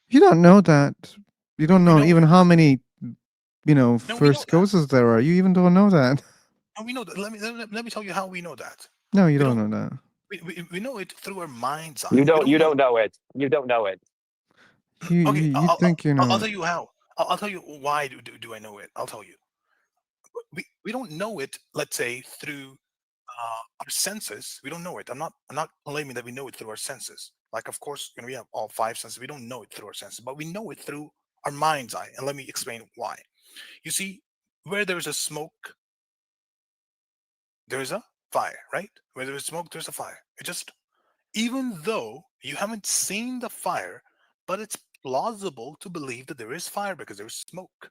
you don't know that. You don't We know know even how many, no, we know first that. causes there are. You even don't know that. No, we know that. Let me tell you how we know that. No, you We don't don't know that. we know it through our mind's eye. You We don't. don't You know. don't know it. You don't know it. Okay, You think you I'll know tell it. you how. I'll tell you why do I know it. I'll tell you. We don't know it. Let's say through our senses. We don't know it. I'm not claiming that we know it through our senses. Like, of course, we have all five senses. We don't know it through our senses, but we know it through our mind's eye. And let me explain why. You see, where there is a smoke, there's a fire, right? Where there is smoke, there's a fire. It just, even though you haven't seen the fire, but it's plausible to believe that there is fire because there's smoke.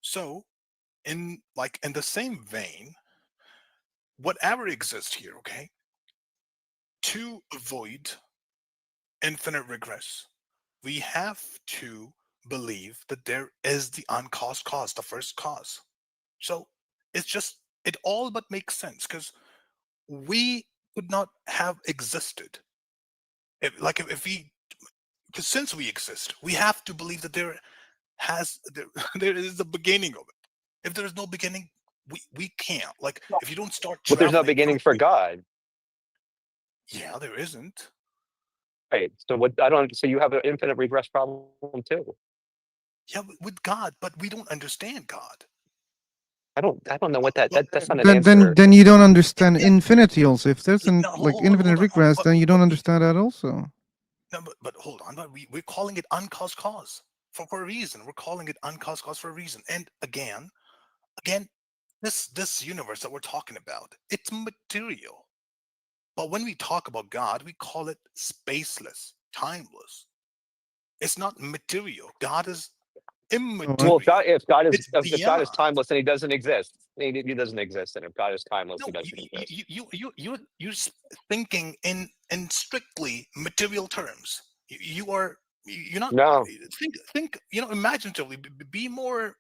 So, in the same vein, whatever exists here, okay, to avoid infinite regress, we have to believe that there is the uncaused cause, the first cause. So it all but makes sense because we could not have existed if we, because since we exist, we have to believe that there, there is the beginning of it. If there is no beginning, we can't. Like, if you don't start But there's no traveling beginning from for here, God, yeah, there isn't. right? So what? I don't. So you have an infinite regress problem too. Yeah, with God, but we don't understand God. I don't. I don't know what that. But That's not an Then then answer. then you don't yeah, understand yeah, infinity also. If there's yeah, an no, like hold infinite on, regress, then you don't but understand that also. no, but hold on, but we're calling it uncaused cause for a reason. We're calling it uncaused cause for a reason. And again, this universe that we're talking about, it's material. But when we talk about God, we call it spaceless, timeless. It's not material. God is So I, Well, immaterial. It's if God is beyond. timeless, then he doesn't exist. He doesn't exist. And if God is timeless, No, he doesn't exist. thinking in strictly material terms. You're not No. think imaginatively. Be more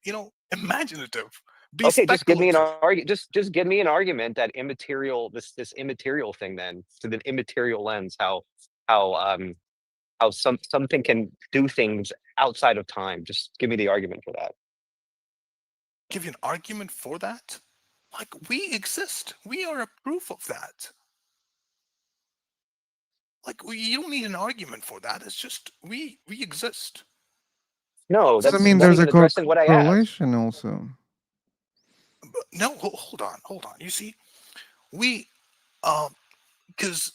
imaginative. Be Okay, just give me an speculative. argument. Just give me an argument that immaterial this immaterial thing then to the immaterial lens how how something can do things outside of time. Just give me the argument for that. Give you an argument for that. Like, we exist. We are a proof of that. Like, you don't need an argument for that. It's just we exist. No, doesn't that's mean not there's even a addressing what I asked. correlation also. But no, hold on. You see, we because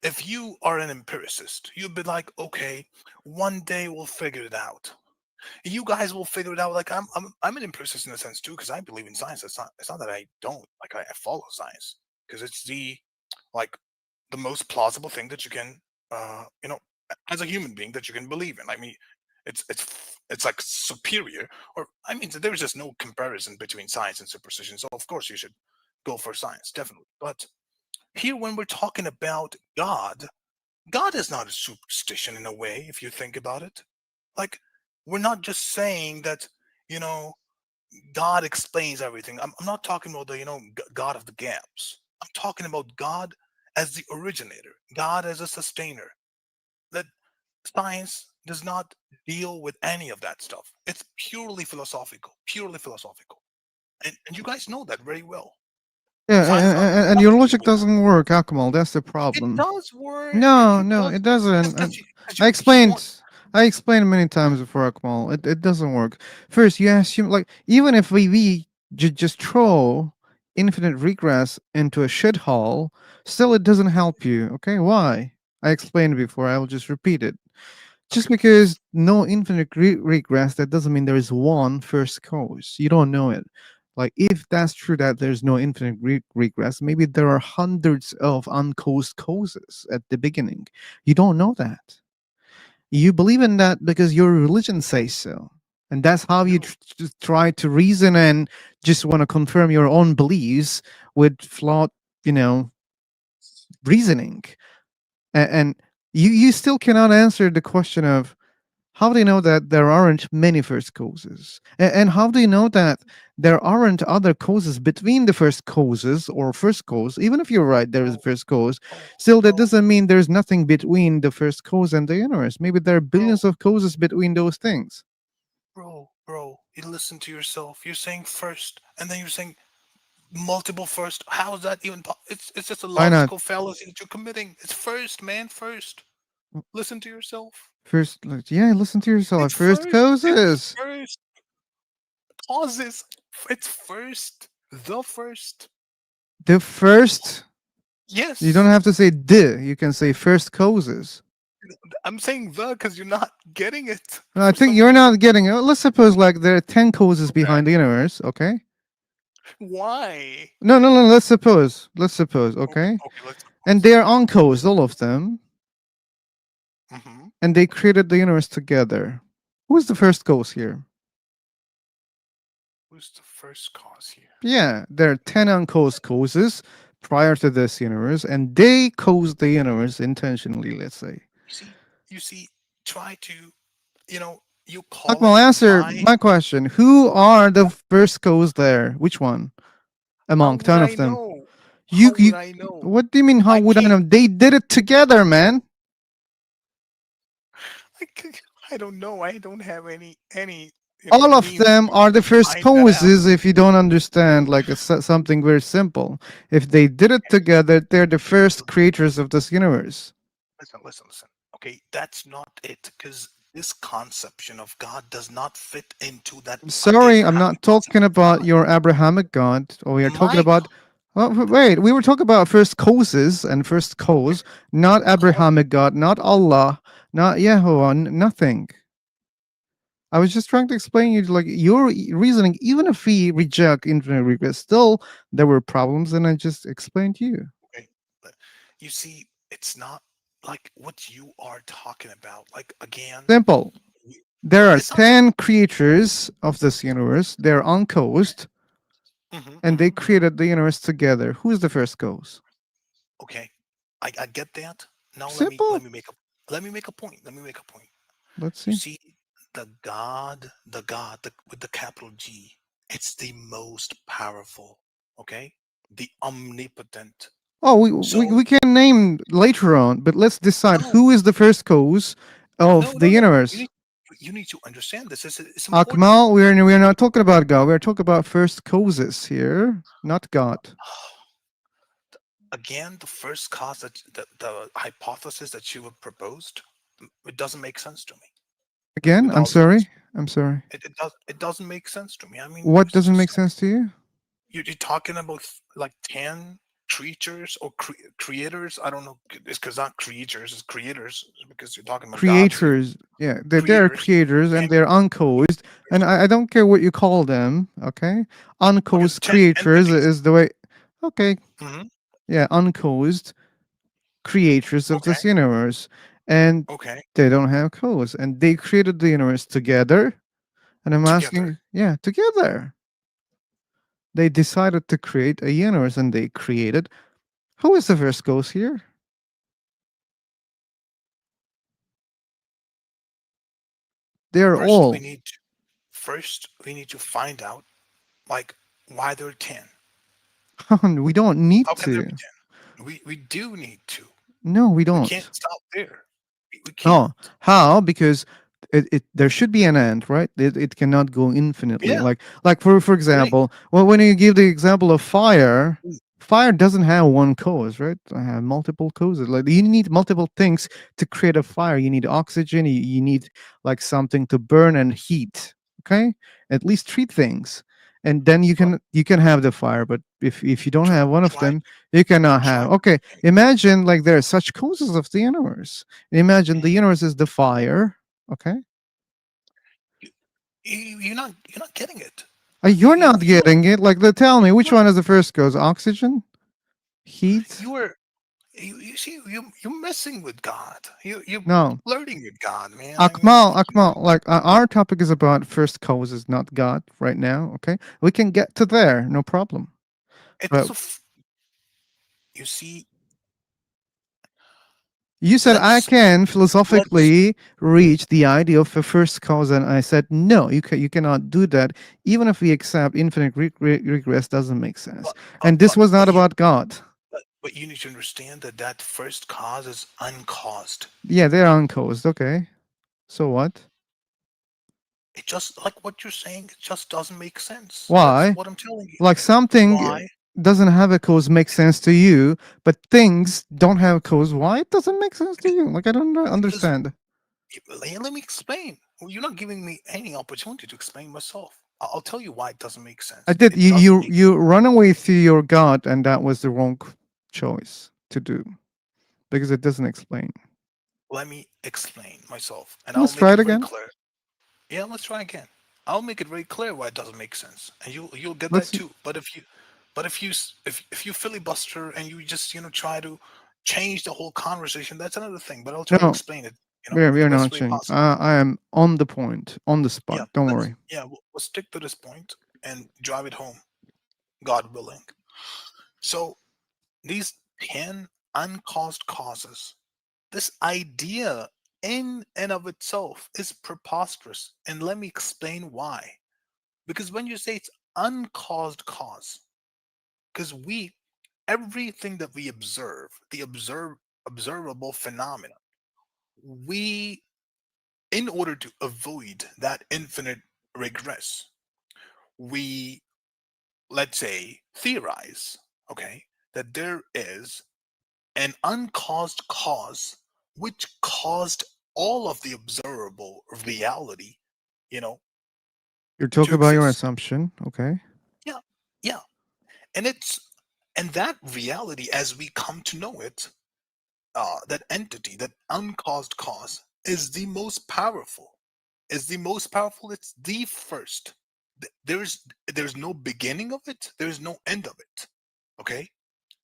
if you are an empiricist, you'd be like, okay, one day we'll figure it out. You guys will figure it out. Like, I'm an empiricist in a sense too, because I believe in science. It's not that I don't. Like, I follow science because it's like the most plausible thing that you can as a human being, that you can believe in. I mean, it's like superior, or I mean, there's just no comparison between science and superstition. So of course you should go for science, definitely. But here, when we're talking about God is not a superstition in a way, if you think about it. Like, we're not just saying that, you know, God explains everything. I'm not talking about the, God of the gaps. I'm talking about God as the originator, God as a sustainer. That science does not deal with any of that stuff. It's purely philosophical, purely philosophical. And you guys know that very well. Yeah, Science has and your nothing to do logic with that. doesn't work, Akamal. That's the It problem. does work. No, It no, does. it doesn't. Because you, 'cause I you want. explained. I explained many times before, Akmal. It doesn't work. First, you assume like even if we just throw infinite regress into a shithole, still it doesn't help you. Okay, why? I explained before. I will just repeat it. Just Okay. because no infinite regress, that doesn't mean there is one first cause. You don't know it. Like, if that's true that there's no infinite regress, maybe there are hundreds of uncaused causes at the beginning. You don't know that. You believe in that because your religion says so. And that's how you just try to reason and just want to confirm your own beliefs with flawed, you know, reasoning. And you still cannot answer the question of how do you know that there aren't many first causes? And how do you know that there aren't other causes between the first causes or first cause? Even if you're right, there is a first cause, still that doesn't mean there's nothing between the first cause and the universe. Maybe there are billions of causes between those things. Bro, you listen to yourself. You're saying first, and then you're saying multiple first. How is that even? It's just a Why not? logical fallacy that you're committing. It's first, man. First. Listen to yourself. First, yeah, listen to yourself. It's First first. causes. It's first. Causes. It's first. The first. The first. Yes. You don't have to say the. You can say first causes. I'm saying the because you're not getting it. No, I think you're not getting it. Let's suppose like there are 10 causes behind the universe, okay? Why? No. Let's suppose. Okay? And they are uncaused, all of them. And they created the universe together. Who's the first cause here? Who's the first cause here? Yeah, there are 10 uncaused causes prior to this universe, and they caused the universe intentionally, let's say. You see, try to, you call Akmal, it answer my question. Who are the first cause there? Which one? Among 10 of them. How would I know? What do you mean, how would I know? They did it together, man. I don't know. I don't have any. All of them are the first causes if you don't understand, like it's something very simple. If they did it together, they're the first creators of this universe. Listen. Okay, that's not it, because this conception of God does not fit into that. Sorry, I'm not talking about your Abrahamic God, or we are talking about. Well, wait, we were talking about first causes and first cause, not Abrahamic God, not Allah, not Yahweh, nothing. I was just trying to explain you, like your reasoning. Even if we reject infinite regress, still there were problems, and I just explained to you. Okay, but you see, it's not like what you are talking about. Like again, Simple. There are 10 creatures of this universe. They're uncaused, and they created the universe together. Who's the first cause? Okay, I get that. Now Simple. let me make a point. Let's see. You see, the God with the capital G, it's the most powerful. Okay, the omnipotent. Oh, we can name later on, but let's decide who is the first cause of the universe. You need to understand this. It's important. Akmal, we're not talking about God. We're talking about first causes here, not God. Again, the first cause that the hypothesis that you have proposed, it doesn't make sense to me. Again, I'm sorry. It doesn't make sense to me. I mean, What doesn't make sense to you? You're talking about like 10 creatures or creators. I don't know. It's because not creatures, it's creators, because you're talking about Creators. Yeah, they're creators and they're uncaused. And I don't care what you call them, okay? Uncaused creators is the way. Okay. Yeah, uncaused creators of this universe. And they don't have cause. And they created the universe together. And I'm asking, yeah, together. They decided to create a universe and they created. Who is the first cause here? They're all. First, we need to find out, like, why there are 10. We don't need How can there to. be 10? We do need to. No, we don't. We can't stop there. We Oh, can't. how? Because there should be an end, right? It cannot go infinitely. Yeah. Like for example, well, when you give the example of fire, fire doesn't have one cause, right? I have multiple causes. Like you need multiple things to create a fire. You need oxygen. You need like something to burn and heat. Okay, at least 3 things, and then you can have the fire. But if you don't have one of them, you cannot have. Okay, imagine like there are such causes of the universe. Imagine the universe is the fire. Okay. You're not getting it. You're not getting it. Like, tell me which one is the first cause? Oxygen, heat. You see, you're messing with God. You're No. flirting with God, man. I mean, Akmal, like our topic is about first causes, not God, right now. Okay, we can get to there, no problem. it's But a. You see, you said I let's can let's philosophically reach the idea of a first cause, and I said no, you cannot do that. Even if we accept infinite regress, doesn't make sense. but And this was not you about God. but you need to understand that that first cause is uncaused. Yeah, they're uncaused. Okay, so what? It just like what you're saying. It just doesn't make sense. That's Why? what I'm telling you. Like something Why? doesn't have a cause makes sense to you, but things don't have a cause. Why it doesn't make sense to you? Like I don't Because understand. let me explain. Well, you're not giving me any opportunity to explain myself. I'll tell you why it doesn't make I sense. did. It doesn't make. You run away through your God, and that was the wrong choice to do because it doesn't explain. Let me explain myself, and I'll Let's make try it it very again. clear. Yeah, let's try again. I'll make it very clear why it doesn't make sense, and you'll get that Let's. too. But if you filibuster and you just try to change the whole conversation, that's another thing. But I'll try to No, explain it, in we the are best not way changing. possible. I am on the point, on the spot. Yeah, Don't worry. we'll stick to this point and drive it home, God willing. So these 10 uncaused causes, this idea in and of itself is preposterous, and let me explain why. Because when you say it's uncaused cause, because everything that we observe, the observable phenomena, we, in order to avoid that infinite regress, we, let's say, theorize, okay, that there is an uncaused cause which caused all of the observable reality, you know, You're to talking about your exist. assumption, okay? Yeah, yeah. And that reality as we come to know it, that entity, that uncaused cause, is the most powerful. It's the first. There's no beginning of it, there's no end of it. Okay?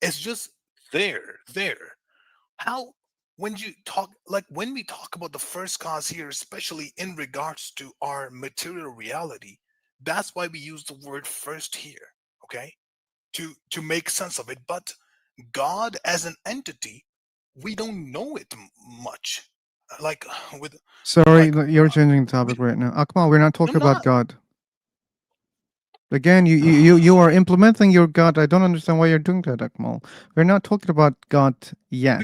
It's just there. How, when we talk about the first cause here, especially in regards to our material reality, that's why we use the word first here, okay? To make sense of it. But God as an entity, we don't know it much. Like with Sorry, like you're changing the we, topic right now. Akmal, we're not talking I'm about not. God. Again, you are implementing your God. I don't understand why you're doing that, Akmal. We're not talking about God yet.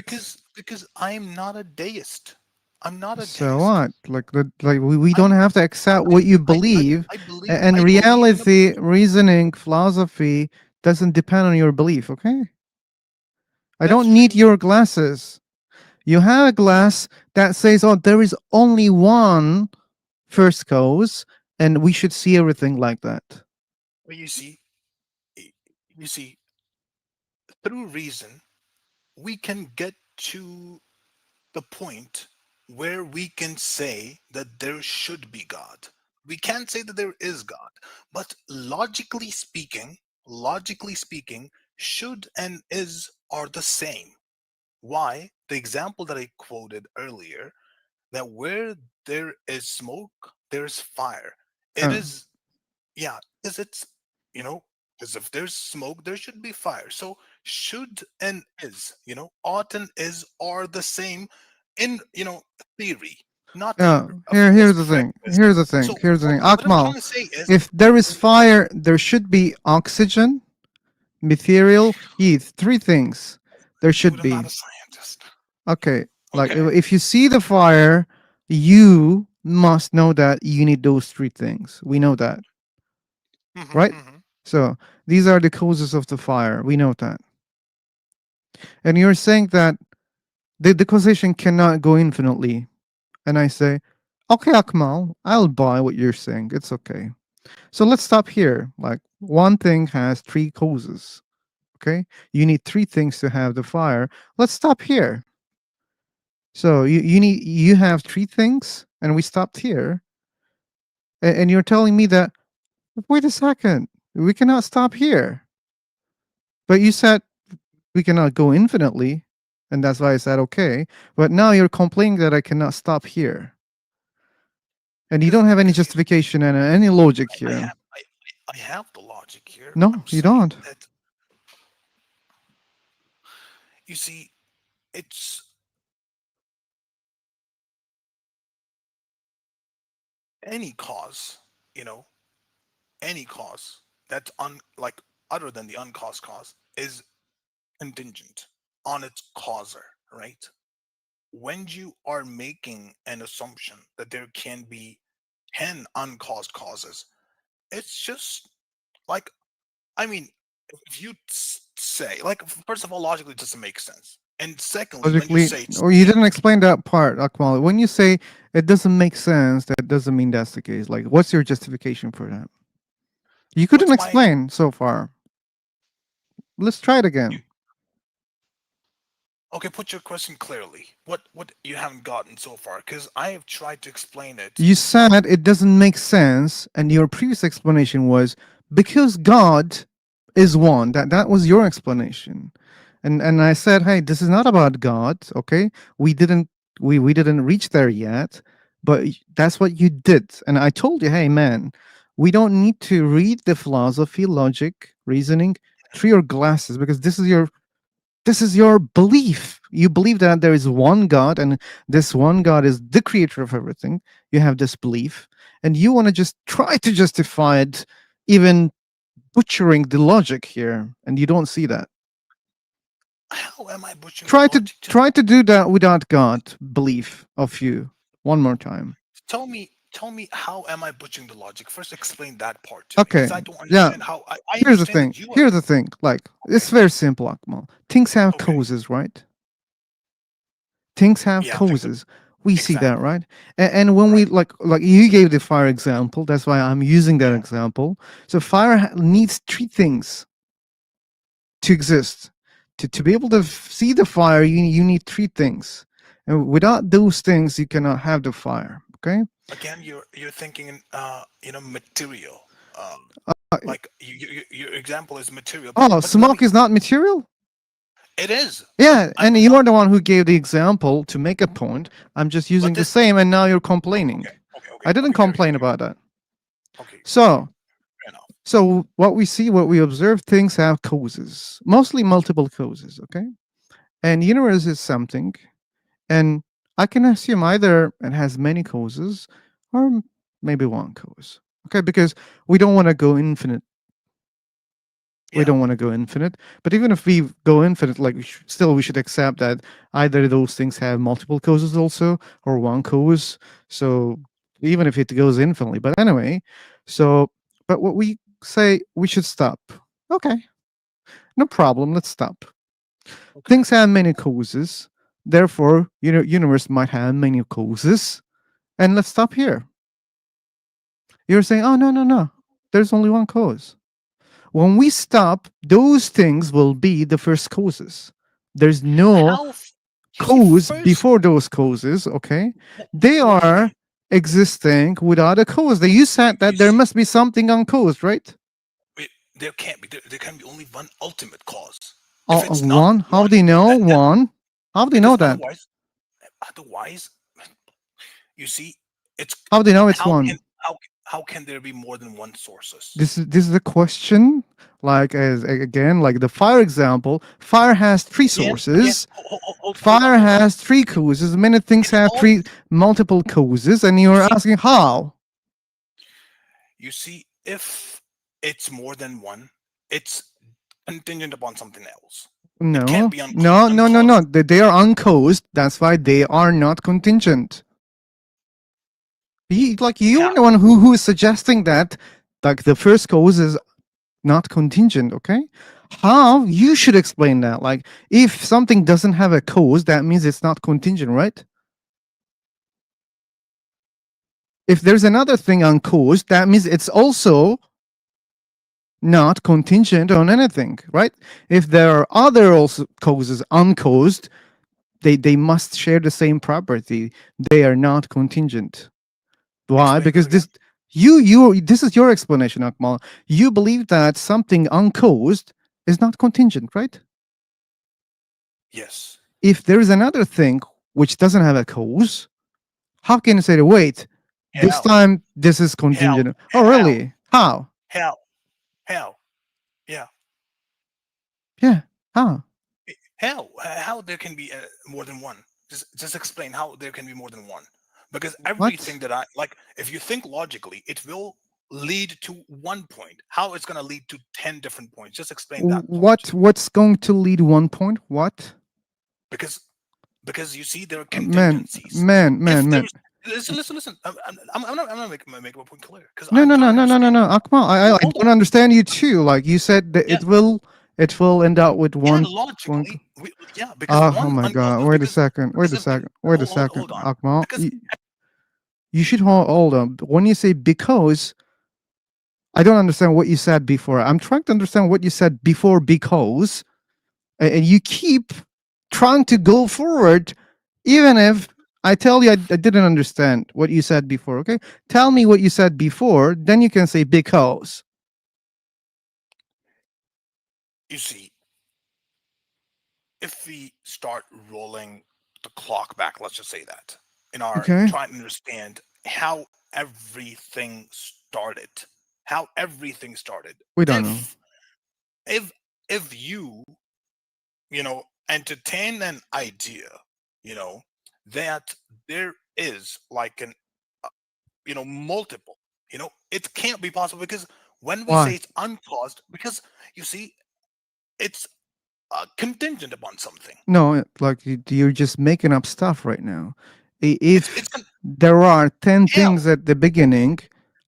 Because I'm not a deist. I'm not a So deist. what? Like we don't I'm have to accept what you believe, and I believe in a reality, reasoning, philosophy doesn't depend on your belief. Okay, I that's don't need true. your glasses. You have a glass that says, "Oh, there is only one first cause, and we should see everything like that." But you see, through reason, we can get to the point where we can say that there should be God. We can't say that there is God, but logically speaking, should and is are the same. Why? The example that I quoted earlier, that where there is smoke, there's fire. It Uh, is, yeah, is it's, you know, because if there's smoke, there should be fire. So should and is, ought and is are the same in, theory, not in a here's the thing. wisdom. So Here's the thing. what I'm Akmal, trying to say is, if there is fire, there should be oxygen, material, heat. Three things there dude, should I'm not be. a scientist. Okay, like Okay. if you see the fire, you must know that you need those three things. We know that, right? Hmm. So these are the causes of the fire. We know that. And you're saying that the causation cannot go infinitely. And I say, okay, Akmal, I'll buy what you're saying. It's okay. So let's stop here. Like one thing has three causes. Okay. You need three things to have the fire. Let's stop here. So you have three things, and we stopped here. And you're telling me that wait a second, we cannot stop here. But you said we cannot go infinitely. and that's why I said okay. But now you're complaining that I cannot stop here, and you don't have any justification and any logic I here. have I have the logic here. No, I'm you saying don't. that you see, it's any cause, you know, any cause that's like other than the uncaused cause is contingent on its causer, right? When you are making an assumption that there can be 10 uncaused causes, it's just like, I mean, if you say, like, first of all, logically, it doesn't make sense. And secondly, when you Logically, say it's or you didn't explain that part, Akmal. When you say it doesn't make sense, that doesn't mean that's the case. Like, what's your justification for that? You couldn't what's my explain so far. Let's try it again. okay, put your question clearly. What you haven't gotten so far? Because I have tried to explain it. You said it doesn't make sense, and your previous explanation was because God is one. That was your explanation, and I said, hey, this is not about God. Okay, we didn't reach there yet, but that's what you did, and I told you, hey, man, we don't need to read the philosophy, logic, reasoning through your glasses because this is your belief. You believe that there is one God and this one God is the creator of everything. You have this belief and you want to just try to justify it, even butchering the logic here. And you don't see that. How am I butchering Try the to logic? try to do that without God belief of you. One more time. Tell me how am I butchering the logic? First, explain that part to me, Okay. because I don't Yeah. understand how. I Here's the understand thing. that you are. Here's the thing. Like it's very simple, Akmal. Things have causes, right? Things have Yeah, causes. We see that, exactly. right? And when we like you gave the fire example, that's why I'm using that example. So fire needs three things to exist. To be able to see the fire, you need three things, and without those things, you cannot have the fire. Okay. Again, you're thinking in material. Like your example is material. Oh, But let smoke me. is not material. It is. Yeah, and you're the one who gave the example to make a point. I'm just using the same, and now you're complaining. I didn't complain about that. So, so what we see, what we observe, things have causes, mostly multiple causes. Okay, and universe is something, and I can assume either it has many causes or maybe one cause. Okay, because we don't want to go infinite. We don't want to go infinite, but even if we go infinite, like still we should accept that either those things have multiple causes also or one cause. So even if it goes infinitely, but anyway, so but what we say we should stop. Okay, no problem. Let's stop. Things have many causes, therefore, universe might have many causes, and let's stop here. You're saying, oh no, there's only one cause. When we stop, those things will be the first causes. There's no cause before those causes, okay? They are existing without a cause. You said that there must be something uncaused, right? There can't be. There can be only one ultimate cause. If it's one? How do you know one? How do you know that? Otherwise, you see, it's. How do you know it's one? How can there be more than one sources? This is the question. Like as again, like the fire example, fire has three sources. Fire has three causes. Many things have multiple causes, and you're asking how. You see, if it's more than one, it's contingent upon something else. No, no. They are uncaused. That's why they are not contingent. You're the one who is suggesting that, like the first cause is not contingent. Okay, how you should explain that? Like if something doesn't have a cause, that means it's not contingent, right? If there's another thing uncaused, that means it's also not contingent on anything, right? If there are other also causes uncaused, they must share the same property. They are not contingent. Why? Because this this is your explanation, Akmal. You believe that something uncaused is not contingent, right? Yes. if there is another thing which doesn't have a cause, how can you say that, wait, this How? time this is contingent? Oh, How? really? How? How? How? Yeah. Yeah. How? How there can be more than one? Just explain how there can be more than one. Because What? everything that I like, if you think logically, it will lead to one point. How it's going to lead to 10 different points? Just explain that point. What's going to lead one point? What? Because you see there are Man, contingencies. man, If man, man. there's listen. I'm not making my point clear because No, I'm no, no, trying to no, no, no, understand. no. Akmal, I Hold don't on. understand you too. Like you said that Yeah. it will end up with Yeah, one. logically, because Oh one my God! uncauses Wait a because second. Wait a if second. Wait a second. hold on Akmal, because you should hold on. When you say because, I don't understand what you said before. I'm trying to understand what you said before because, and you keep trying to go forward, even if I tell you I didn't understand what you said before. Okay, tell me what you said before, then you can say because. you see, if we start rolling the clock back, let's just say that in our Okay, trying to understand how everything started, we don't know. if if you entertain an idea, that there is like an multiple, it can't be possible because when we say Why? it's uncaused, because you see, it's contingent upon something. No, like you're just making up stuff right now. It's If there are 10 how things at the beginning,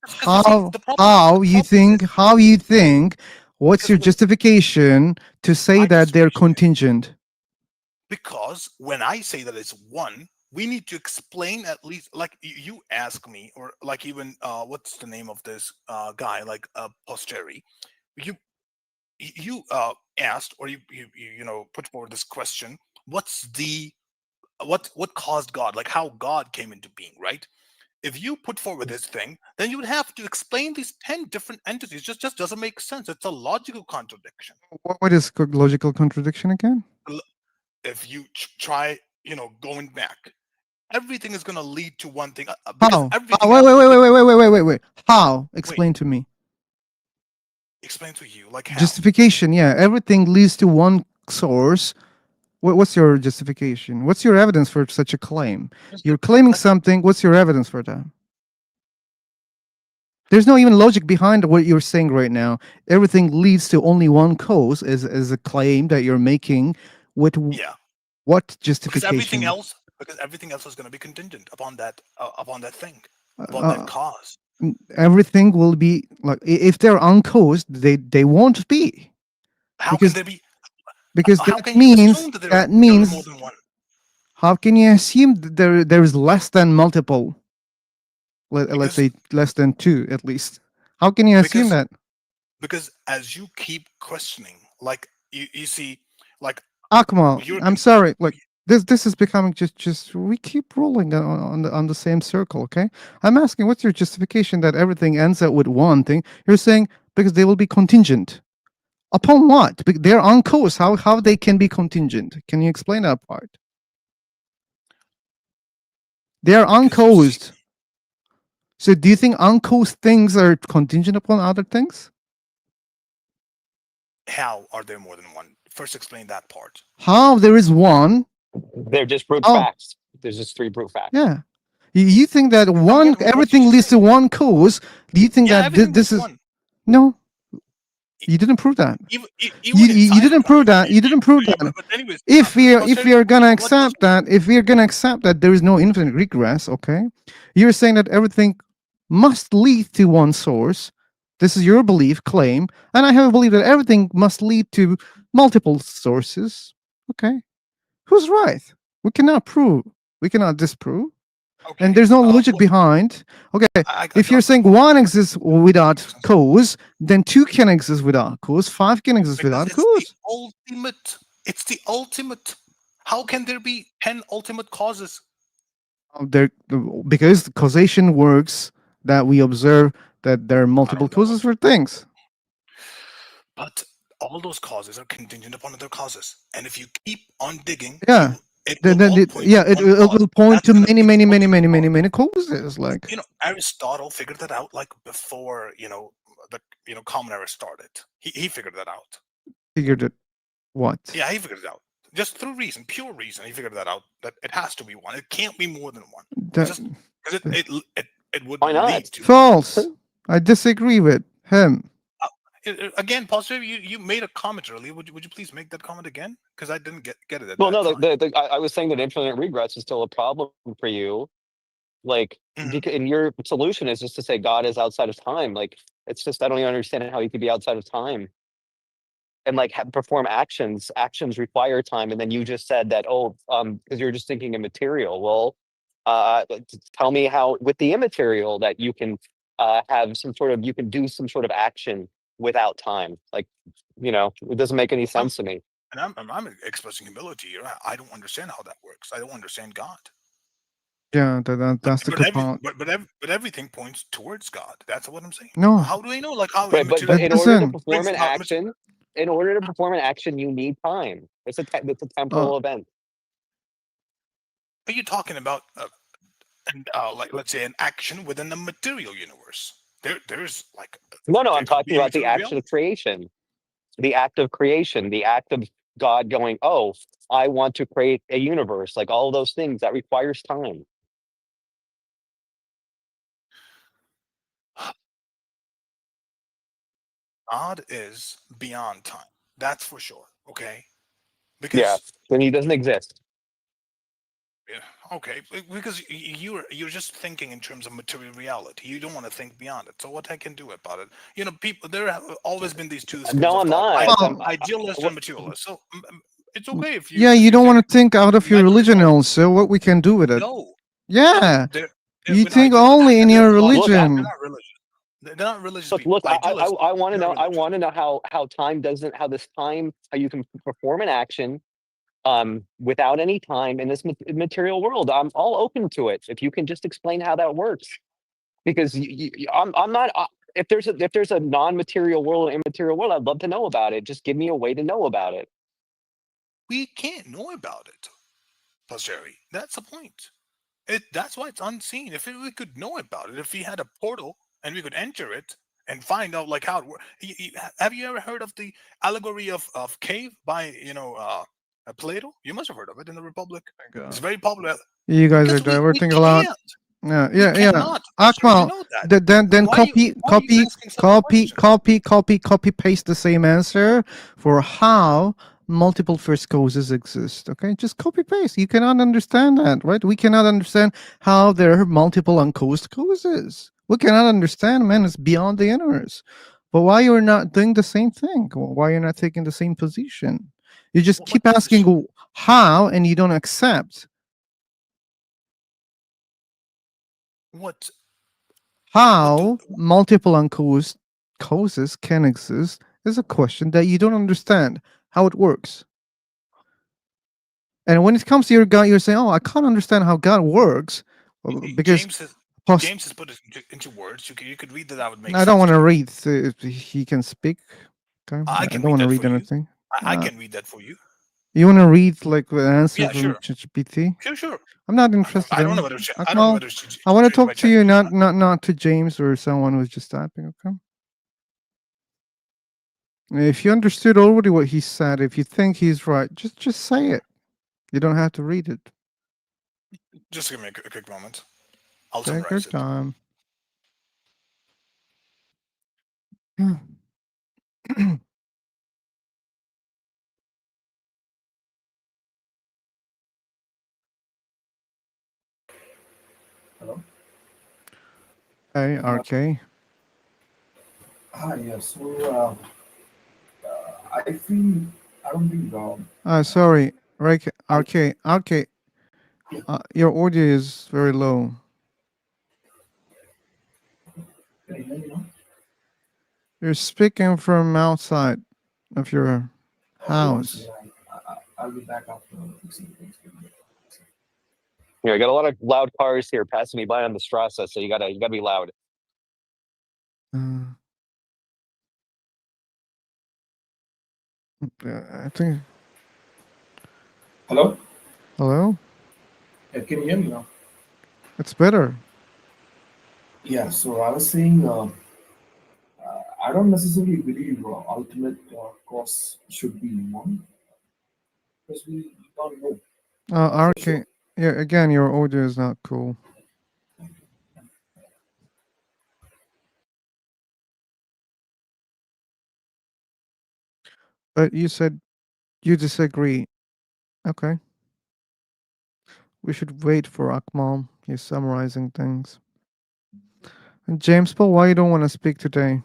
because you see how you think, what's because your justification to say my that they're justification contingent? because when I say that it's one, we need to explain at least, like you ask me, or like even what's the name of this guy, like posteri, you asked, or you put forward this question, what's the what caused God, like how God came into being, right? If you put forward this thing, then you would have to explain these 10 different entities. Just doesn't make sense. It's a logical contradiction. What is logical contradiction again? If you try going back, everything is going to lead to one thing, because How? everything Wait, else wait, is wait, going wait, to wait, wait, wait, wait, wait. How? wait Explain to me. explain to you, like how. Justification, yeah. Everything leads to one source. What's your justification? What's your evidence for such a claim? You're claiming something. What's your evidence for that? There's no even logic behind what you're saying right now. Everything leads to only one cause is a claim that you're making with Yeah, what because everything justification? else because everything else is going to be contingent upon that thing, upon that Uh, cause. everything will be like if they're uncaused, they won't be How can because there be how that can you means assume that there are more than one? how can you assume that there is less than multiple? Let's because say less than two at least. How can you assume because that? because as you keep questioning, like you see, like Akmal, you're I'm sorry. Like this is becoming just we keep rolling on the same circle. Okay, I'm asking, what's your justification that everything ends up with one thing? You're saying because they will be contingent upon what? They're on course. How they can be contingent? Can you explain that part? They are because you see, uncaused. So do you think uncaused things are contingent upon other things? how are there more than one? First, explain that part. How there is one? They're just brute Oh, facts. There's just three brute facts. yeah. You think that I'm one getting what everything you're leads to saying. one cause? Do you think Yeah, that everything leads this to is one. no? You didn't prove that. Even in You science, we're didn't trying. prove that. You didn't prove that. But anyways, If we posterity. are gonna accept that, if we are gonna accept that there is no infinite regress, okay, you're saying that everything must lead to one source. This is your belief claim, and I have a belief that everything must lead to multiple sources. Okay, who's right? We cannot prove. We cannot disprove. And Okay. there's no logic behind. Okay, I if got you're saying one exists without cause, then two can exist without cause, five can exist because without cause. it's the ultimate. How can there be 10 ultimate causes? There, because causation works that we observe that there are I multiple don't know causes for things. but all those causes are contingent upon other causes, and if you keep on digging, Yeah. it will all point to It one cause. will point That's to gonna many, be many, what many, you many, call many, it. many causes. Like Aristotle figured that out like before the common era started. He figured that out. figured it. What? Yeah, he figured it out just through reason, pure reason. He figured that out, that it has to be one. It can't be more than one. That, Just because it would Why not? lead to false. I disagree with him. Again, Positive, you made a comment earlier. Would you please make that comment again? Because I didn't get it at Well, that no, time. I was saying that infinite regress is still a problem for you. Like, and your solution is just to say God is outside of time. Like, it's just I don't even understand how he could be outside of time and like perform actions. Actions require time, and then you just said that because you're just thinking immaterial. Well, tell me how with the immaterial that you can have some sort of you can do some sort of action without time. Like, it doesn't make any sense to me. And I'm expressing humility here. I don't understand how that works. I don't understand God. Yeah, that's the good part. But everything points towards God. That's what I'm saying. No. How do I know? Like how Right, but immaterial? in order to Listen. perform an action, you need time. It's a temporal event. Are you talking about like let's say an action within the material universe? There's like No, there I'm could talking be about the immaterial action of creation, the act of creation, the act of God going, "Oh, I want to create a universe." Like all those things that requires time. God is beyond time. That's for sure. Okay, because Yeah, then he doesn't exist. yeah, okay, because you're just thinking in terms of material reality. You don't want to think beyond it. So what I can do about it? People, there have always been these two schools No, of I'm thought: not. idealist and materialist. So it's okay if Yeah, if you you don't think want to think out of your neither is religion wrong. also. What we can do with it? No, Yeah. You with think idealists, only in your they're religion. not religious. They're not religious Look, people. I Idealists, want to they're know. I religious. want to know how time doesn't how this time how you can perform an action without any time in this material world. I'm all open to it. If you can just explain how that works, because I'm not. If there's a non-material world, an immaterial world, I'd love to know about it. Just give me a way to know about it. We can't know about it, Jerry. That's the point. That's why it's unseen. If we could know about it, if we had a portal and we could enter it and find out like how it works. Have you ever heard of the allegory of cave by Plato? You must have heard of it in the Republic. It's very popular. You guys are Because we diverting a lot. can't. Yeah, We yeah, yeah. cannot. Pastor, you Akmal, know that. then Why are you asking such a question? copy, paste the same answer for how multiple first causes exist. Okay, just copy paste. You cannot understand that, right? We cannot understand how there are multiple uncaused causes. We cannot understand, man. It's beyond the universe. But why you're not doing the same thing? Why you're not taking the same position? You just keep asking how, and you don't accept. What? How multiple uncaused causes can exist is a question that you don't understand how it works. And when it comes to your God, you're saying, "Oh, I can't understand how God works," because James has put it into words. You could read that. That would make I sense. don't want to read. If he can speak. Okay, I I can don't want read to that read for you. anything. I can read that for you. You want to read like the answer Yeah, from sure. ChatGPT? Sure. I'm not interested. I don't know in whether I don't know Akmal, whether it's I want to trained by talk to you, ChatGPT. not to James or someone who's just typing. Okay. If you understood already what he said, if you think he's right, just say it. You don't have to read it. Just give me a quick moment. I'll Take your summarize it. time. Hello? Hey, RK. Yeah, so I feel I don't think Sorry, RK. Your audio is very low. can you hear me now? You're speaking from outside of your Hold on a house. second. I'll be back after fixing things. Yeah, I got a lot of loud cars here passing me by on the Strasse, so you gotta be loud. I think. Hello? Hello? Yeah, can you hear me now? It's better. Yeah, so I was saying, I don't necessarily believe ultimate cause should be one because we don't know for sure. RK. Yeah, again, your audio is not cool. But you said you disagree. Okay. We should wait for Akmal. He's summarizing things. And James Paul, why you don't want to speak today?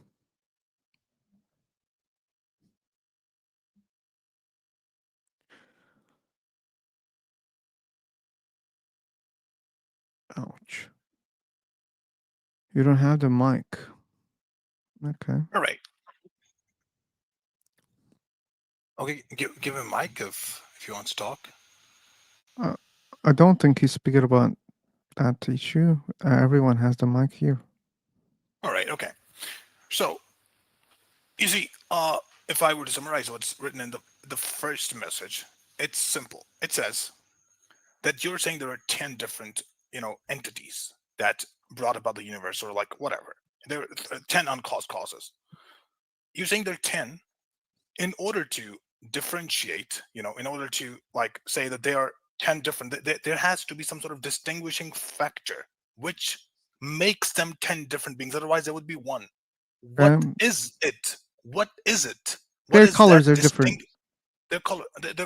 Ouch. You don't have the mic. Okay. All right. Okay, give him mic if he wants to talk. I don't think he's speaking about that issue. Everyone has the mic here. All right. Okay. So you see, if I were to summarize what's written in the first message, it's simple. It says that you're saying there are 10 different, entities that brought about the universe, or like whatever. There are 10 uncaused causes. You're saying there are 10 in order to differentiate, in order to like say that they are 10 different, there has to be some sort of distinguishing factor which makes them 10 different beings. Otherwise, there would be one. What is it? What is it? What Their is that colors are different. Their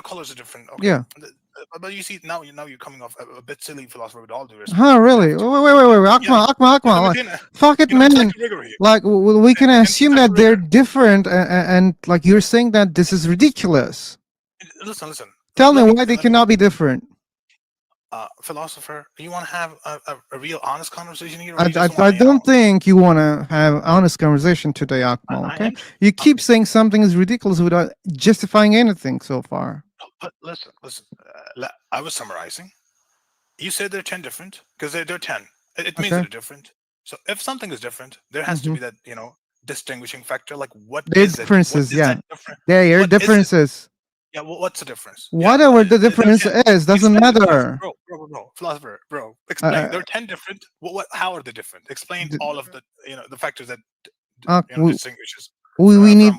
colors are different. Okay. Yeah. But you see, now you're coming off a bit silly, philosopher, with all due respect. Huh, really? Wait. Akmal. Like, fuck it, man. Like, we can assume that they're different, and like you're saying that this is ridiculous. Listen. Tell me why they cannot be different. Philosopher, you want to have a real honest conversation here? I don't think you want to have honest conversation today, Akmal. Okay, you keep saying something is ridiculous without justifying anything so far. But listen. I was summarizing. You said they're 10 different because they're 10. It means they're different. So if something is different, there has to be that distinguishing factor. Like what their is differences? It? Yeah, there are differences. Yeah, well, what's the difference? Whatever the difference is, doesn't matter. Bro, philosopher, explain. There are 10 different. How are they different? Explain all of the the factors that distinguishes. We need.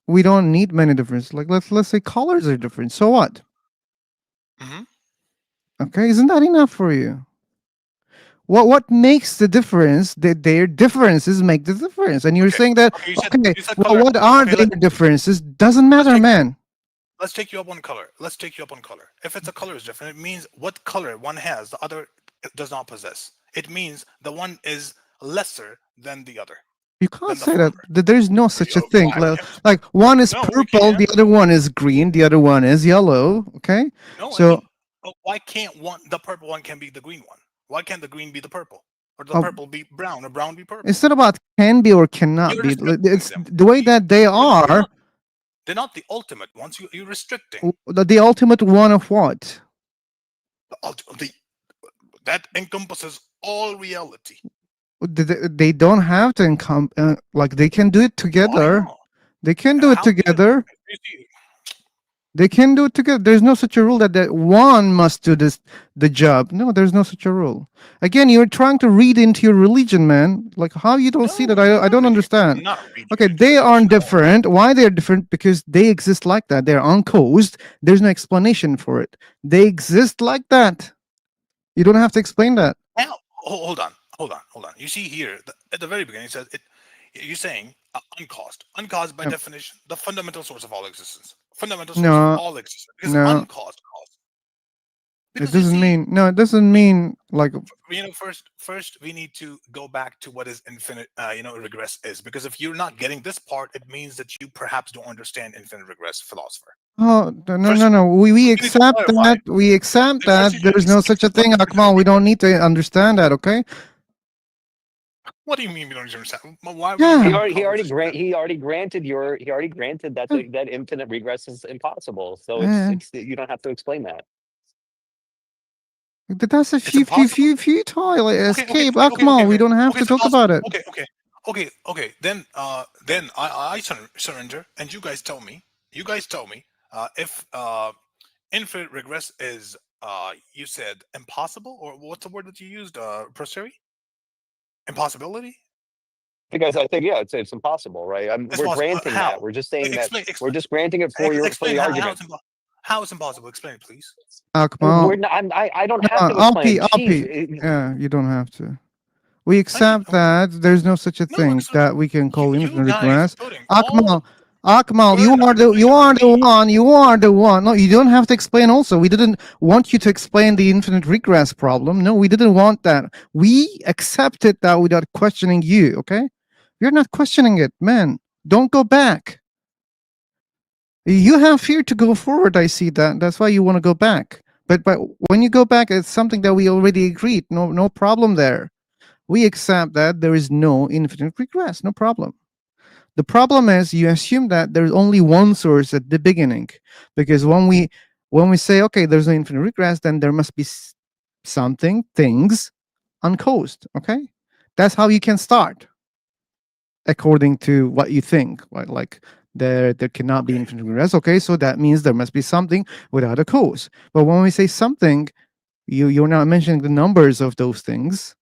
We don't need many differences. Like let's say colors are different. So what? Okay, isn't that enough for you? What makes the difference? Their differences make the difference, and you're saying that. Okay, well, what are their differences? Doesn't matter, man. Let's take you up on color. If it's a color is different, it means what color one has, the other does not possess. It means the one is lesser than the other. You can't say that. There's no such a thing. Like one is purple, the other one is green, the other one is yellow. Okay. No, so why can't the purple one can be the green one? Why can't the green be the purple, or the purple be brown, or brown be purple? It's not about can be or cannot be. It's the way that they are. They're not the ultimate ones. You're restricting. The ultimate one of what? That encompasses all reality. They don't have to like they can do it together. They can do it together. They can do it together. There's no such a rule that one must do the job. No, there's no such a rule. Again, you're trying to read into your religion, man. Like how you don't see that? I don't understand. Okay, they aren't different. Why they're different? Because they exist like that. They're uncaused. There's no explanation for it. They exist like that. You don't have to explain that. Now, hold on. You see here at the very beginning, it says it. You're saying uncaused. Uncaused by definition, the fundamental source of all existence. Fundamental source of all existence. Because uncaused cause. It doesn't mean it doesn't mean like first we need to go back to what is infinite regress is, because if you're not getting this part, it means that you perhaps don't understand infinite regress, philosopher. Oh no. We accept that. We accept that there's no such a thing, Akmal. We don't need to understand that, okay? What do you mean we don't understand? Why? He already granted that that infinite regress is impossible. So it's you don't have to explain that. That's a futile escape, Akmal. We don't have to talk about it. Okay. Then I surrender, and you guys tell me you guys tell me if infinite regress is you said impossible, or what's the word that you used, Proseri? Impossibility? Because I think, yeah, it's impossible, right? It's We're possible. granting that. How? We're just saying that Explain. we're Explain. just granting it for Explain the how argument. it's impossible. How it's impossible? Explain it, please. We're Akmal, not. I don't have to Alpi, explain. Chief, Alpi. Yeah, you don't have to. We I accept that there's no such a no. thing that we can call You infinite guys are regress. putting all Akmal, burden of you explaining are on the me. one. You are the one. No, you don't have to explain. Also, we didn't want you to explain the infinite regress problem. No, we didn't want that. We accepted that without questioning you. Okay, you're not questioning it, man. Don't go back. You have fear to go forward. I see that. That's why you want to go back. But when you go back, it's something that we already agreed. No problem there. We accept that there is no infinite regress. No problem. The problem is you assume that there's only one source at the beginning, because when we say okay, there's no infinite regress, then there must be things uncaused. Okay, that's how you can start according to what you think. Right? Like there cannot be infinite regress. Okay, so that means there must be something without a cause. But when we say something, you're not mentioning the numbers of those things,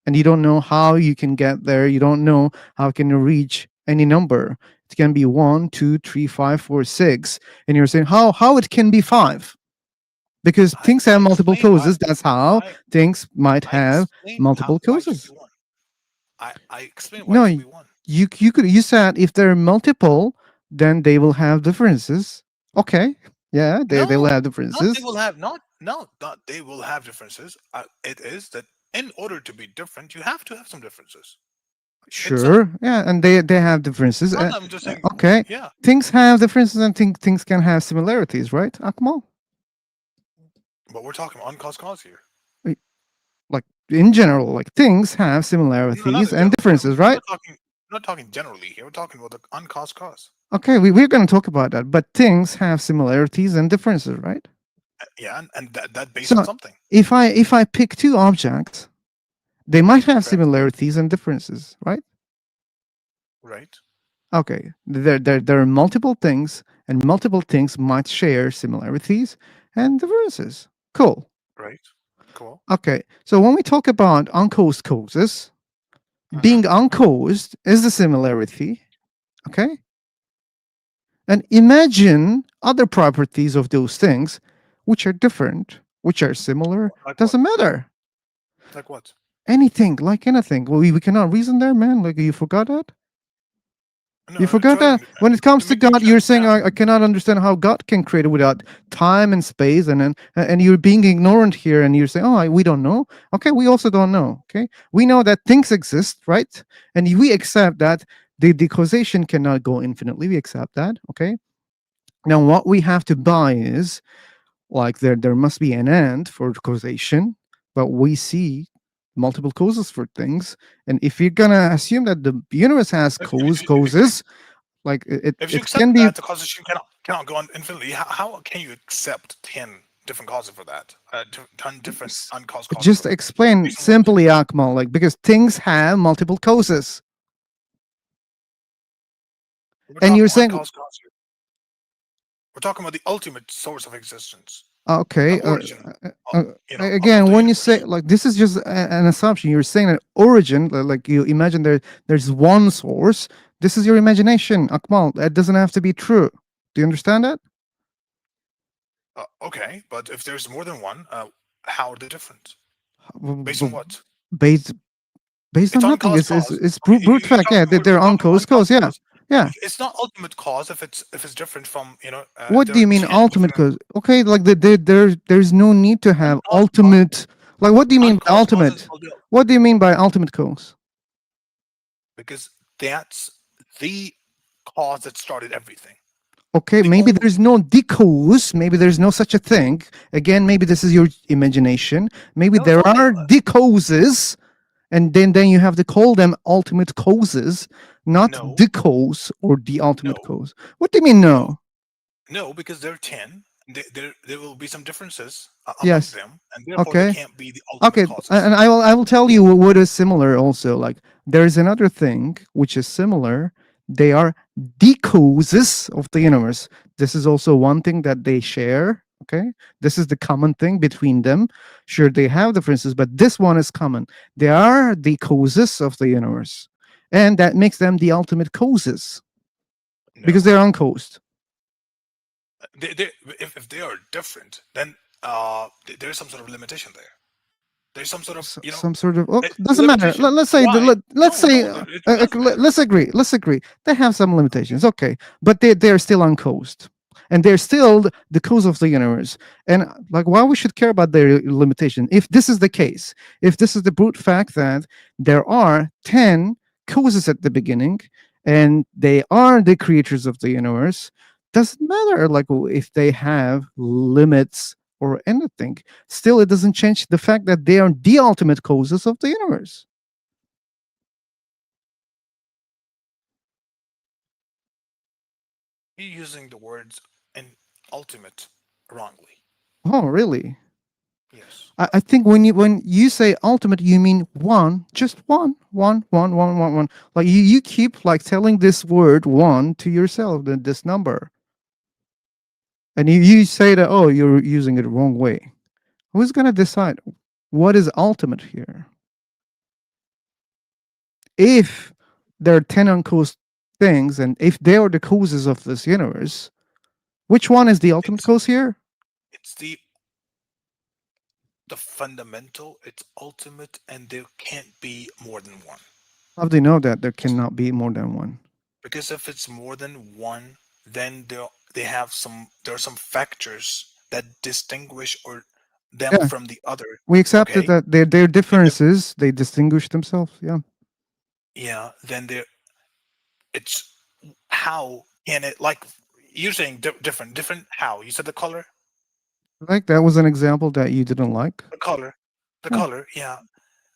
and you don't know how you can get there. You don't know how can you reach any number. It can be 1, 2, 3, 5, 4, 6, and you're saying how it can be 5, because things have multiple causes. That's how things might have multiple causes. I explained why No, it should be one. you said if they're multiple, then they will have differences. Okay, yeah, they will have Not differences. they will have not they will have differences. It is that in order to be different, you have to have some differences. Sure, yeah, and they have differences. I'm just saying, Okay, yeah. things have differences, and things can have similarities, right, Akmal? But we're talking uncaused cause here. Like in general, like things have No, not similarities in and general. differences, We're right? not talking generally here. We're talking about the uncaused cause. Okay, we're going to talk about that, but things have similarities and differences, right? Yeah, and that based So on something. if I pick two objects, they might have similarities and differences, right? Right. Okay, there are multiple things, and multiple things might share similarities and differences. Cool. Right. Cool. Okay, so when we talk about uncaused causes, being uncaused is the similarity. Okay, and imagine other properties of those things which are different, which are similar. Like Doesn't what? matter. Like what? Anything, like anything. We cannot reason there, man. Like you forgot that. No, You forgot try that when it comes to God, you're saying I cannot understand how God can create it without time and space, and you're being ignorant here, and you're saying, oh, we don't know. Okay, we also don't know. Okay, we know that things exist, right? And we accept that the causation cannot go infinitely. We accept that. Okay. Now, what we have to buy is like there must be an end for causation, but we see multiple causes for things, and if you're gonna assume that the universe has causes, like If you it accept can be that the causation cannot go on infinitely, how can you accept 10 different causes for that? 10 different uncaused causes. just explain simply, Akmal, like because things have multiple causes, and you're saying uncaused cause here. We're talking about the ultimate source of existence. okay, Origin. again, when you say like this is just an assumption, you're saying an origin, like you imagine there's one source. This is your imagination, Akmal. That doesn't have to be true. Do you understand that? Okay, but if there's more than one, how are they different? W- Based on w- what? Based It's on nothing. uncaused It's cause. brute fact. Yeah, they're uncaused cause. Yeah, yeah. It's not ultimate cause if it's different from What there do are you mean 10 ultimate different cause? Okay, like there's no need to have ultimate. Like, what do you mean by uncaused causes. ultimate? What do you mean by ultimate cause? Because that's the cause that started everything. Okay, maybe there's no decause. Maybe there's no such a thing. Again, maybe this is your imagination. Maybe there are decauses, and then you have to call them ultimate causes, not decause or the ultimate cause. What do you mean no? No, because there are 10. There will be some differences among Yes. them, and therefore Okay. they can't be the ultimate Okay, causes. and I will tell you what is similar also. Like there is another thing which is similar They are the causes of the universe. This is also one thing that they share. Okay, this is the common thing between them. Sure, they have differences, but this one is common. They are the causes of the universe, and that makes them the ultimate causes because they're uncaused. If they are different, then there's some sort of limitation there. There's some sort of Some sort of doesn't matter. limitation. Let's say Why? let's say it does matter. let's agree. Let's agree. They have some limitations. Okay, but they're still uncaused, and they're still the cause of the universe. And like, why we should care about their limitation? If this is the case, if this is the brute fact that there are 10 causes at the beginning, and they are the creators of the universe, doesn't matter. Like, if they have limits or anything, still it doesn't change the fact that they are the ultimate causes of the universe. You're using the words "in ultimate" wrongly. Oh, really? Yes. I think when you say ultimate, you mean one, just one. Like you keep like telling this word one to yourself, this number, and you say that, oh, you're using it the wrong way. Who's gonna decide what is ultimate here? If there are 10 uncaused things, and if they are the causes of this universe, which one is the ultimate cause here? It's the fundamental. It's ultimate, and there can't be more than one. How do you know that there cannot be more than one? Because if it's more than one, then there are some factors that distinguish or them Yeah. from the other. We accepted that their differences, they distinguish themselves. Yeah. Yeah, then it's how can it, like you're saying different how you said the color. Like that was an example that you didn't like. The color, Yeah. color, yeah.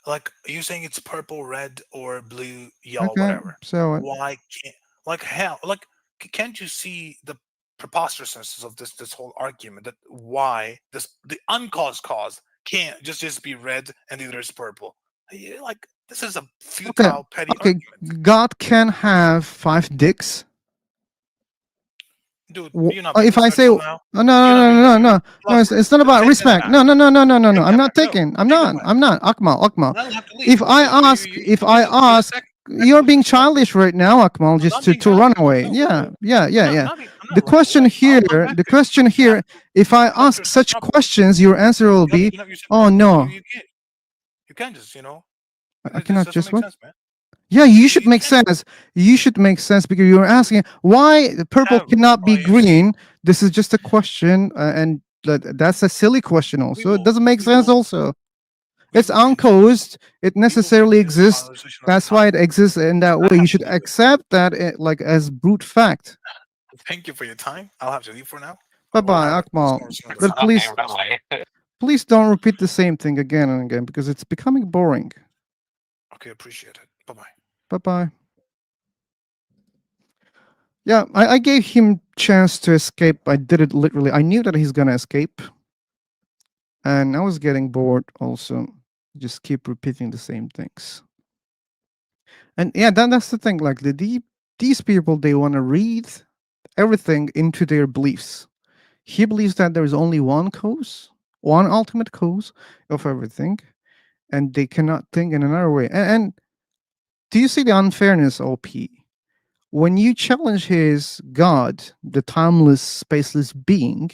Like you're saying it's purple, red, or blue, yellow, Okay. whatever. So Why can't, like how, like can't you see the preposterousness of this whole argument, that why the uncaused cause can't just be red and the other is purple? Like this is a futile, petty okay, argument. God can have 5 dicks. Dude, you're not being If I say respectful now. no, no, it's not about respect. No, I'm not taking. I'm not. Akmal. Now you have to leave. If I ask, you're being childish right now, Akmal, just to run away. Yeah. The question here, if I ask such questions, your answer will be, oh no. You can't just, I cannot just what? Sense, man. Yeah, you should make sense. You should make sense because you're asking why the purple cannot be green. This is just a question, and that's a silly question. Also, it doesn't make sense. Also, it's uncaused. It necessarily exists. That's why it exists in that way. You should accept that, like as brute fact. Thank you for your time. I'll have to leave for now. Bye bye, Akmal. But please don't repeat the same thing again and again because it's becoming boring. Okay, appreciate it. Bye bye. Bye bye. Yeah, I gave him chance to escape. I did it literally. I knew that he's gonna escape, and I was getting bored. Also, just keep repeating the same things. And yeah, that's the thing. Like these people, they want to read everything into their beliefs. He believes that there is only one cause, one ultimate cause of everything, and they cannot think in another way. And do you see the unfairness, OP? When you challenge his God, the timeless, spaceless being,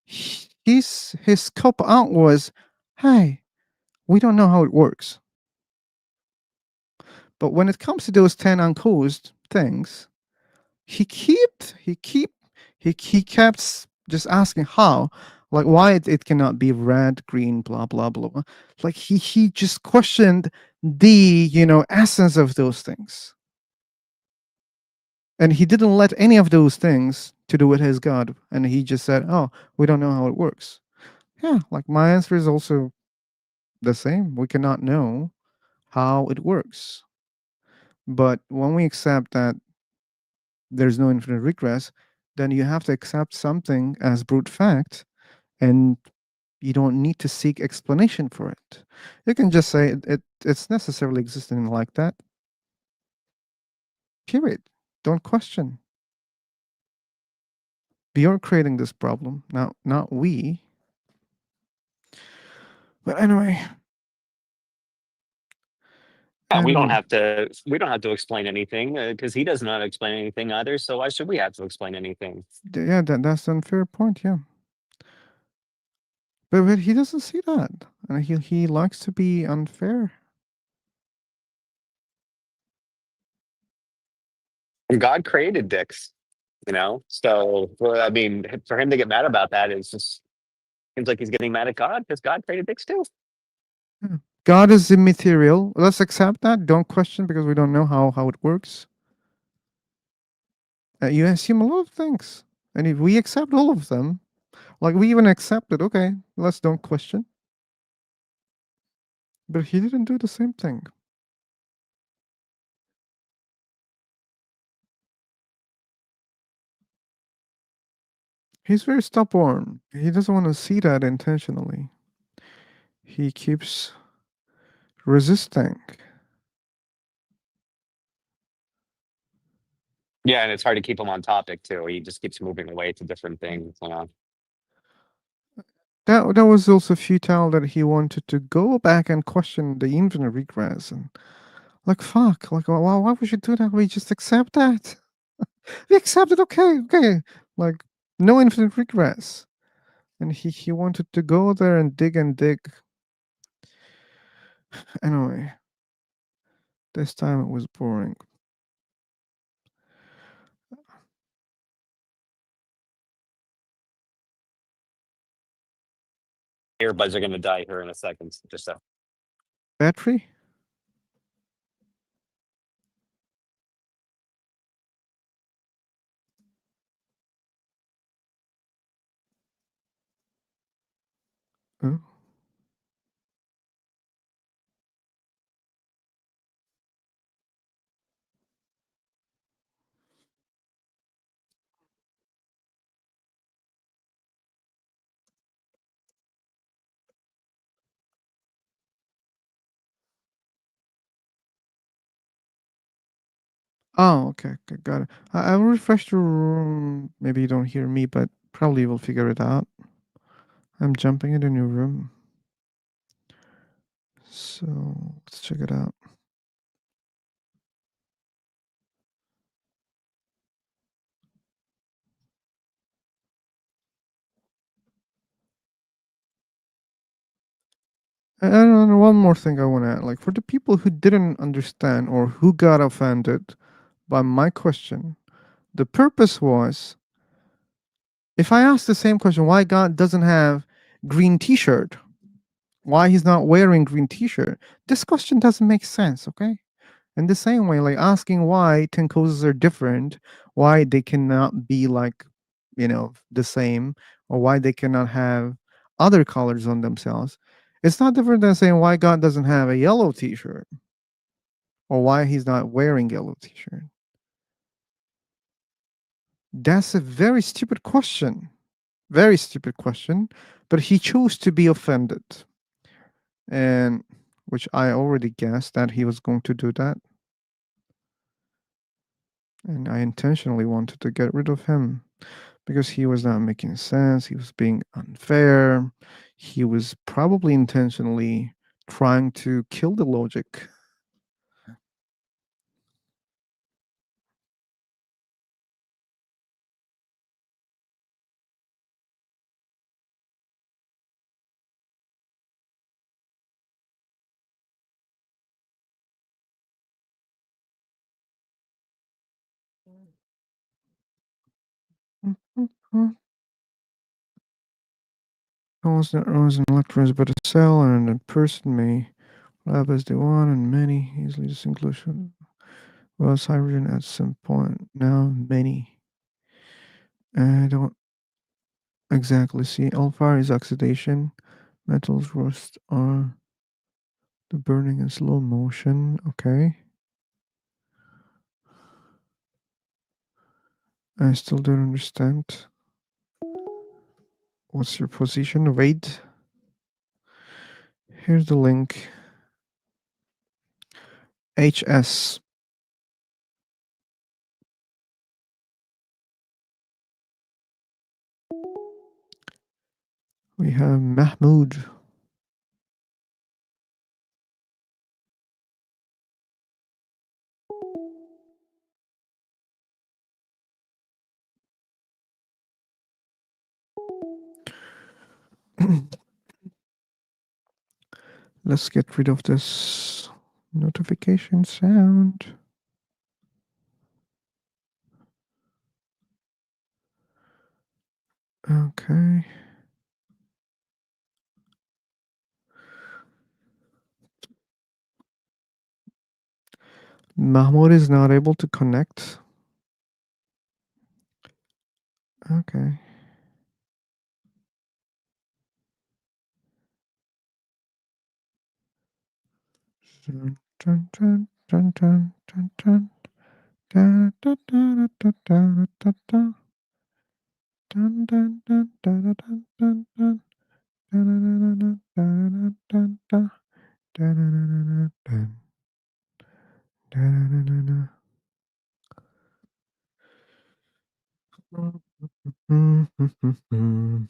his cop out was, hey, we don't know how it works. But when it comes to those 10 uncaused things, he kept just asking how, like why it cannot be red, green, blah blah blah. Like he just questioned the essence of those things. And he didn't let any of those things to do with his God. And he just said, oh, we don't know how it works. Yeah, like my answer is also the same. We cannot know how it works. But when we accept that there's no infinite regress, then you have to accept something as brute fact, and you don't need to seek explanation for it. You can just say it's necessarily existing like that. Period. Don't question. You're creating this problem, not we. But anyway. We don't have to. We don't have to explain anything because he does not explain anything either. So why should we have to explain anything? Yeah, that's an unfair point. Yeah, but he doesn't see that, and he likes to be unfair. And God created dicks, So I mean, for him to get mad about that is just seems like he's getting mad at God because God created dicks too. God is immaterial. Let's accept that. Don't question because we don't know how it works. You assume a lot of things, and if we accept all of them, like we even accepted, okay, let's don't question. But he didn't do the same thing. He's very stubborn. He doesn't want to see that intentionally. He keeps resisting. Yeah, and it's hard to keep him on topic too. He just keeps moving away to different things. That was also futile that he wanted to go back and question the infinite regress and like fuck, like why would you do that? We just accept that. We accept it, okay. Like no infinite regress. And he wanted to go there and dig and dig. Anyway. This time it was boring. Earbuds are gonna die here in a second. Just so. Battery? Oh. Oh, okay, got it. I will refresh the room. Maybe you don't hear me, but probably we'll figure it out. I'm jumping in a new room. So let's check it out. And one more thing I want to add, like for the people who didn't understand or who got offended by my question, the purpose was if I ask the same question, why God doesn't have green t-shirt, why he's not wearing green t-shirt, this question doesn't make sense, okay? In the same way, like asking why 10 causes are different, why they cannot be like, the same, or why they cannot have other colors on themselves. It's not different than saying why God doesn't have a yellow t-shirt or why he's not wearing yellow t-shirt. That's a very stupid question. Very stupid question, but he chose to be offended. And which I already guessed that he was going to do that. And I intentionally wanted to get rid of him because he was not making sense. He was being unfair. He was probably intentionally trying to kill the logic. Atoms not rose and electrons, but a cell and a person may lab as they want, and many easily distinguished. Well, hydrogen at some point. Now many. I don't exactly see. All fire is oxidation. Metals rust are the burning in slow motion. Okay. I still don't understand. What's your position? Wait. Here's the link. HS. We have Mahmoud. Let's get rid of this notification sound. Okay. Mahmoud is not able to connect. Okay. Dun, dun, dun, dun, dun, dun, dun. Da, da, da, da, da, da, da, da. Dun, dun, dun, da, da, dun, dun, dun. Da, da, da, da, da, da, dun, da. Da, da, da, da, da, dun. Da, da, da, da, da. Mm, mm, mm, mm.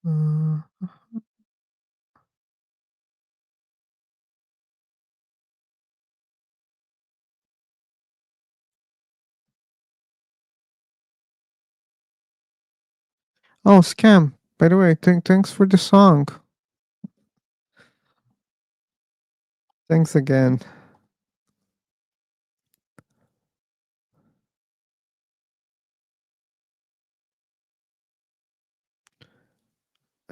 Uh, Oh, Scam. By the way, thanks for the song. Thanks again.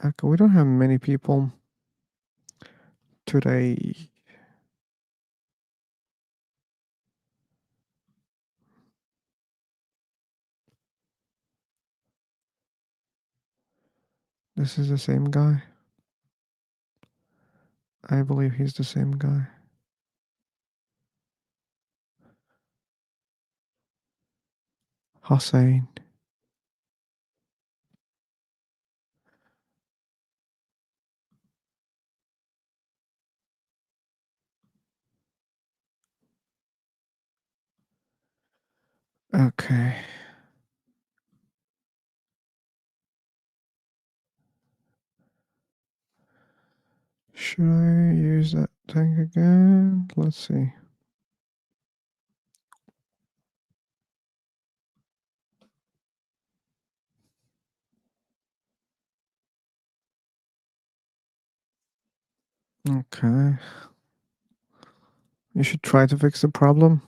Okay, we don't have many people today. This is the same guy. I believe he's the same guy. Hossein. Okay. Should I use that thing again? Let's see. Okay. You should try to fix the problem.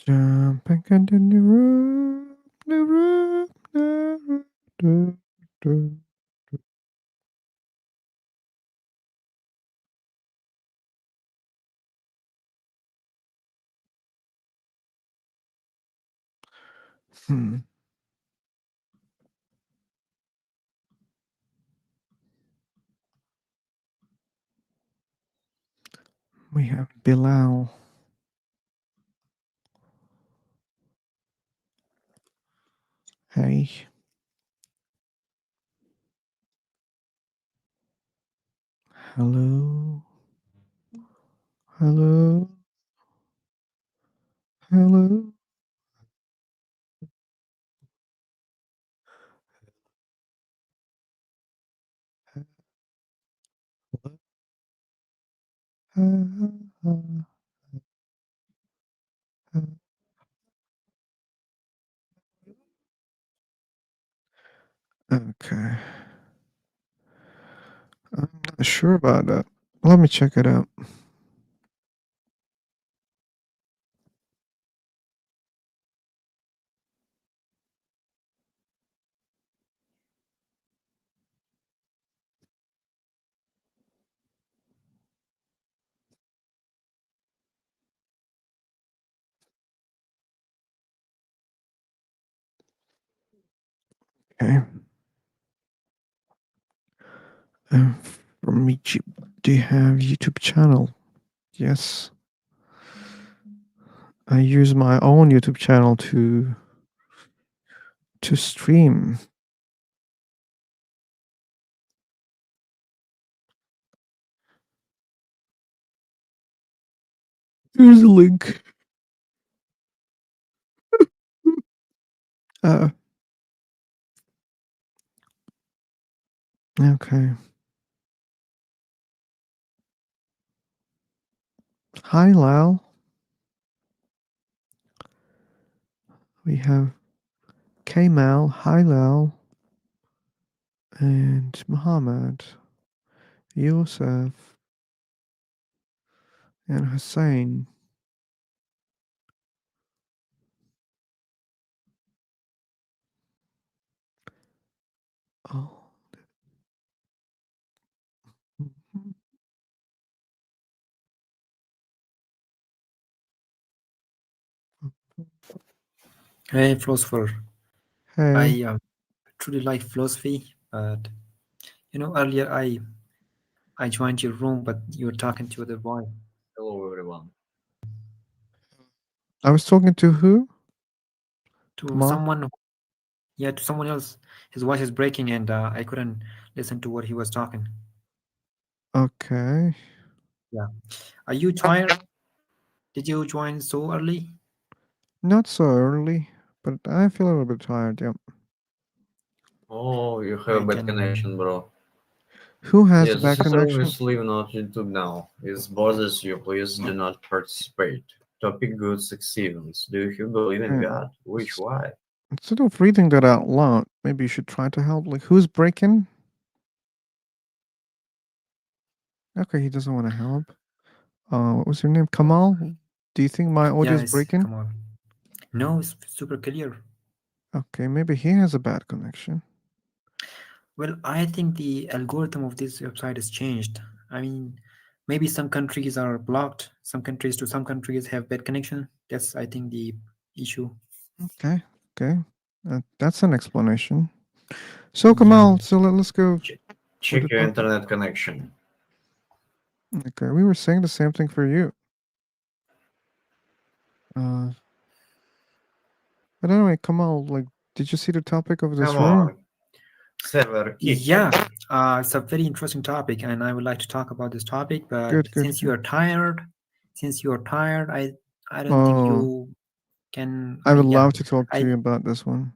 Jumping into the room, the room, the room, the room. Hmm. We have Bilal. Hey. Hello. Hello. Hello. Okay. I'm not sure about that. Let me check it out. Okay. From Egypt, do you have YouTube channel? Yes. I use my own YouTube channel to stream. Here's the link. Uh, okay. Hi, Lal. We have Kamal, Hi, Lal, and Muhammad, Yusuf, and Hussein. Oh. Hey, philosopher. Hey. I truly like philosophy, but earlier I joined your room, but you were talking to other boy. Hello, everyone. I was talking to who? To Kamal? someone, yeah, to someone else. His voice is breaking, and I couldn't listen to what he was talking. Okay. Yeah. Are you tired? Did you join so early? Not so early, but I feel a little bit tired, yep. Oh, you have I a bad can. connection, bro. Who has Yeah, a bad this is connection? always leaving off YouTube now. If it bothers you, please do not participate. Topic good sex events. Do you believe in Yeah. God? Which why? Instead of reading that out loud, maybe you should try to help. Like, who's breaking? Okay, he doesn't want to help. What was your name? Kamal? Do you think my audio Yeah, is it's breaking? come on. No, it's super clear. Okay, maybe he has a bad connection. Well, I think the algorithm of this website has changed. I mean, maybe some countries are blocked. Some countries have bad connection. That's, I think, the issue. Okay, okay. That's an explanation. So, Yeah. Kamal, so let's go with Check the your topic. internet connection. Okay, we were saying the same thing for you. But anyway, Kamal, like, did you see the topic of this Come room? on. Server kick. Yeah, it's a very interesting topic, and I would like to talk about this topic. But Good, good, since good. you are tired, I don't think Oh, you can. I I would mean, yeah, love to talk to you about this one.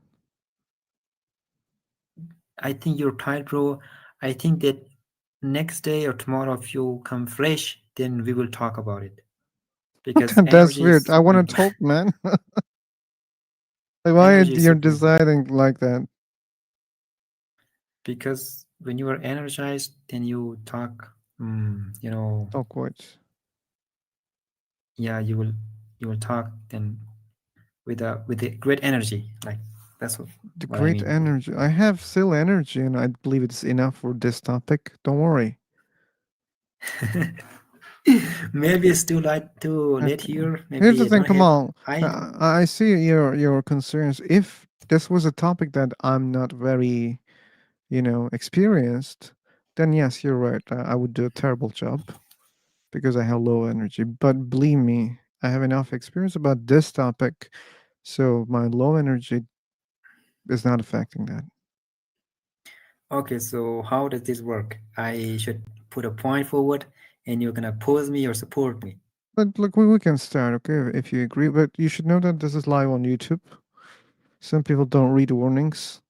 I think you're tired, bro. I think that next day or tomorrow, if you come fresh, then we will talk about it. Because That's energy weird. is I want one. to talk, man. Like, why Energy is you're super. deciding like that? Because when you are energized, then you talk. Talk what? Yeah, you will talk then with a great energy. Like that's The what I great mean. energy. I have still energy, and I believe it's enough for this topic. Don't worry. Maybe it's too late Okay. here. Here's Maybe the I thing, don't have. Kamal. I see your concerns. If this was a topic that I'm not very, experienced, then yes, you're right. I would do a terrible job because I have low energy. But believe me, I have enough experience about this topic, so my low energy is not affecting that. Okay, so how does this work? I should put a point forward, and you're gonna oppose me or support me. But look, we can start, okay, if you agree. But you should know that this is live on YouTube. Some people don't read warnings.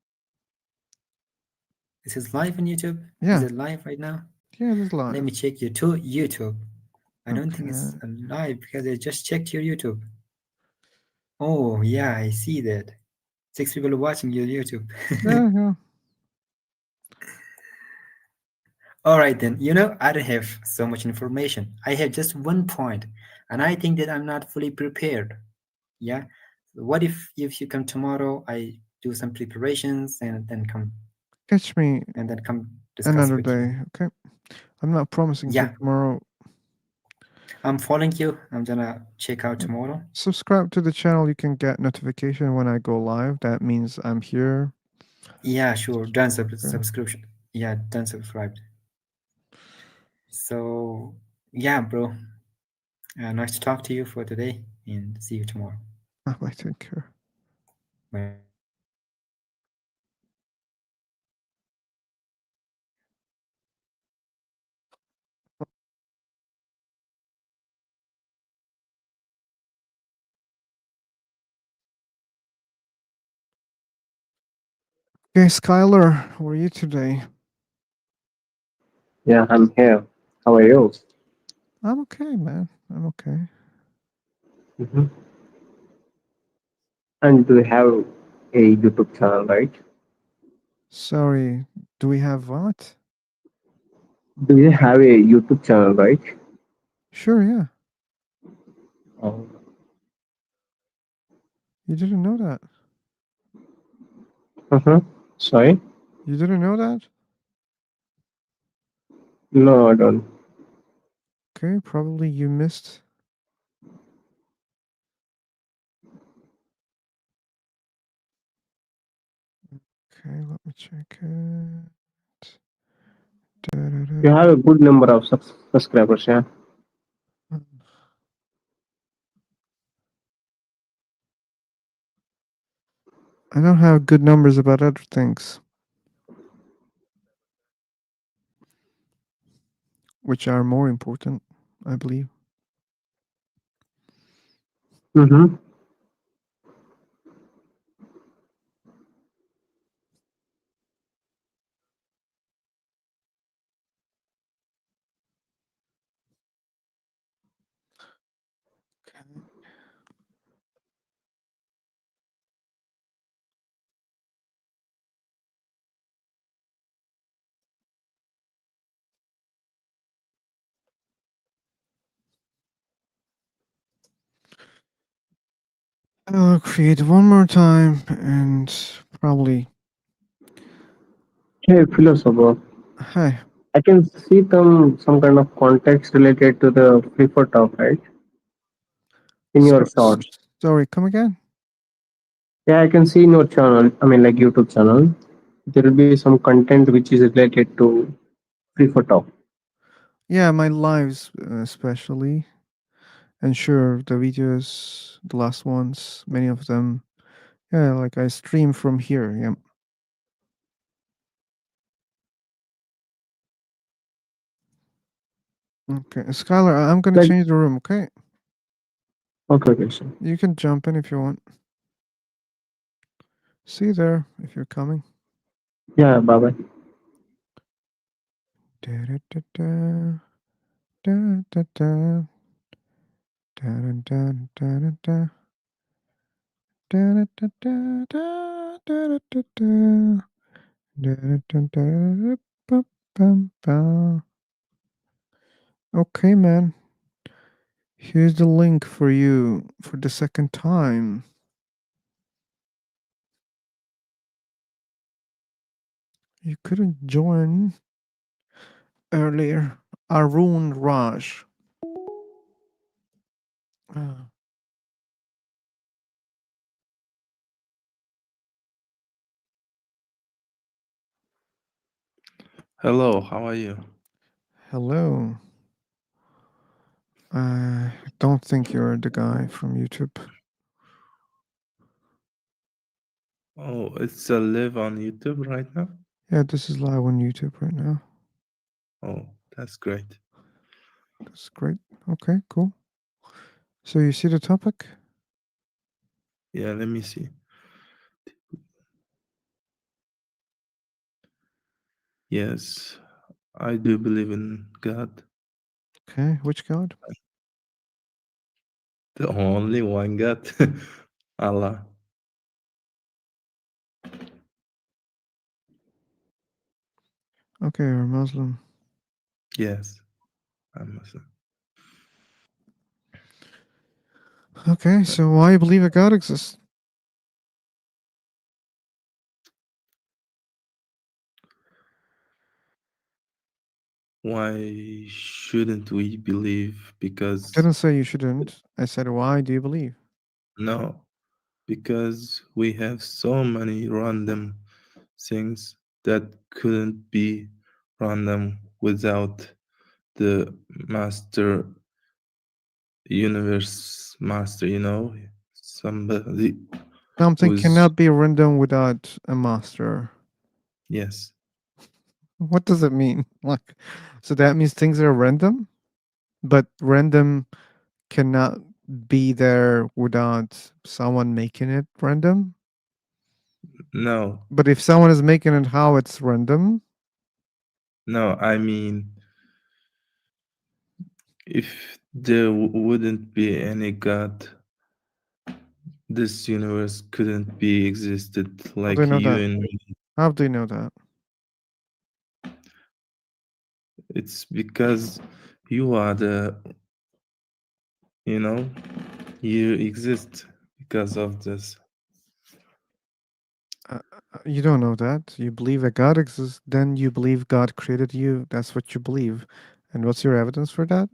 This is live on YouTube. Is Yeah. it live right now? Yeah, it is Let live. me check YouTube. I don't think Okay. it's live because I just checked your YouTube. Oh yeah, I see that. 6 people are watching your YouTube. Yeah. All right then. I don't have so much information. I have just one point, and I think that I'm not fully prepared. Yeah. What if you come tomorrow? I do some preparations and then come Catch me discuss another with you. day, okay? I'm not promising to Yeah. tomorrow. I'm following you. I'm gonna check out tomorrow. Subscribe to the channel. You can get notification when I go live. That means I'm here. Yeah, sure. Done Okay. subscription. Yeah, done subscribed. So yeah, bro. Nice to talk to you for today, and see you tomorrow. Bye. Take care. Bye. Okay, Skylar, how are you today? Yeah, I'm here. How are you? I'm okay, man. I'm okay. hmm And do you have a YouTube channel, right? Sorry, do we have what? Do you have a YouTube channel, right? Sure, yeah. Oh, You didn't know that. Sorry? You didn't know that? No, I don't. Okay, probably you missed. Okay, let me check it. You have a good number of subscribers, yeah? I don't have good numbers about other things, which are more important, I believe. Mm-hmm. I'll create one more time and probably. Hey, philosopher. Hi. I can see some kind of context related to the prefer talk, right? In your shorts. Sorry, come again? Yeah, I can see in your channel, I mean like YouTube channel, there will be some content which is related to prefer talk. Yeah, my lives especially. And sure, the videos, the last ones, many of them. Yeah, like I stream from here. Yeah. Okay, Skylar, I'm gonna Like, change the room. Okay. okay, sure. You can jump in if you want. See you there if you're coming. Yeah, bye bye. Da-da-da-da, da-da-da, da-da-da-da-da-da, da-da-da-da-da, da-da-da-da, da-da-da-da, ba-bam-bam. Okay, man. Here's the link for you for the second time. You couldn't join earlier. Arun Raj. Ah. Hello, how are you? Hello. I don't think you're the guy from YouTube. Oh, it's a live on YouTube right now? Yeah, this is live on YouTube right now. Oh, that's great. That's great. Okay, cool. So you see the topic? Yeah, let me see. Yes, I do believe in God. Okay, which God? The only one God, Allah. Okay, you're a Muslim. Yes, I'm Muslim. Okay, so why you believe a God exists? Why shouldn't we believe? I Because didn't say you shouldn't. I said, why do you believe? no, because we have so many random things that couldn't be random without the master universe master, somebody Something who's cannot be random without a master. yes. What does it mean? Like, so that means things are random, but random cannot be there without someone making it random? No, But if someone is making it how it's random, no, I mean, if there wouldn't be any God, this universe couldn't be existed how do you like know you that? and me. How do you know that? It's because you are the, you know, you exist because of this. You don't know that. You believe that God exists, then you believe God created you. That's what you believe. And what's your evidence for that?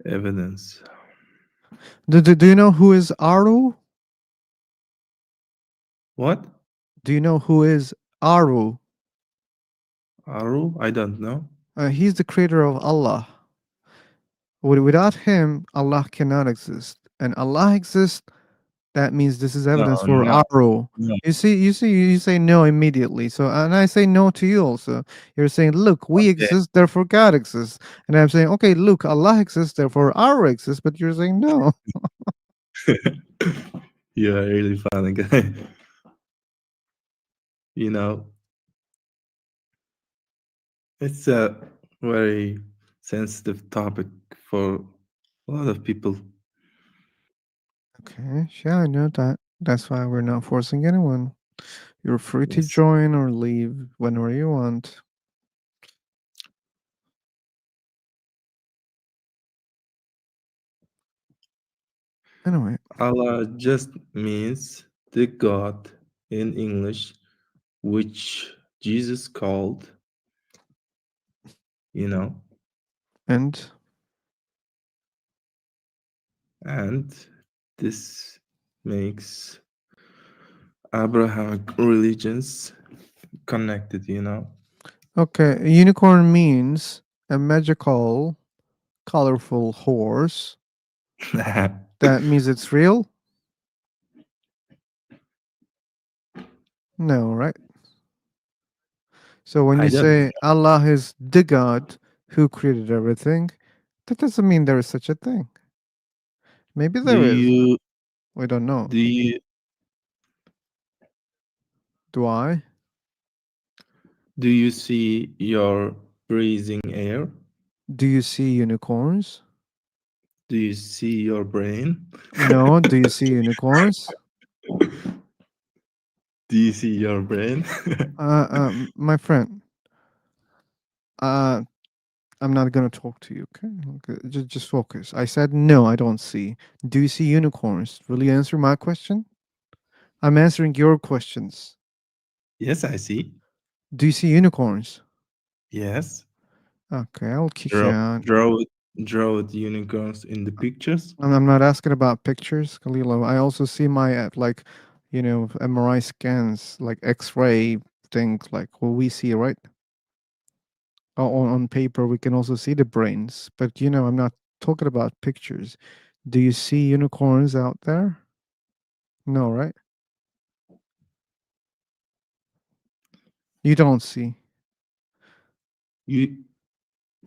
Evidence. Do you know who is Aru? What? Do you know who is Aru? Aru? I don't know. He's the creator of Allah. Without him, Allah cannot exist. And Allah exists, that means this is No, evidence for no, Aru. no. You say no immediately. So, and I say no to you also. You're saying, look, we Okay. exist, therefore God exists. And I'm saying, okay, look, Allah exists, therefore Aru exists. But you're saying no. You are really funny guy. You know, it's a very sensitive topic for a lot of people. Okay, yeah, I know that. That's why we're not forcing anyone. You're free to Yes. join or leave whenever you want. Anyway, Allah just means the God in English, which Jesus called, you know, and this makes Abrahamic religions connected, you know. okay, a unicorn means a magical, colorful horse. That means it's real? No, right? So when I you don't say Allah is the God who created everything, that doesn't mean there is such a thing. Maybe do there is. you We don't know. do you Do I? do you see your breathing air? Do you see unicorns? Do you see your brain? No. Do you see unicorns? Do you see your brain? My friend, I'm not gonna talk to you, okay? Just focus. I said no, I don't see. Do you see unicorns? Will you answer my question? I'm answering your questions. Yes, I see. Do you see unicorns? Yes. Okay, I'll kick you Draw out. draw draw the unicorns in the pictures. I'm not asking about pictures, Kalilo. I also see my like, MRI scans, like X-ray things, like what we see, right? On paper, we can also see the brains, but I'm not talking about pictures. Do you see unicorns out there? No, right? You don't see. You You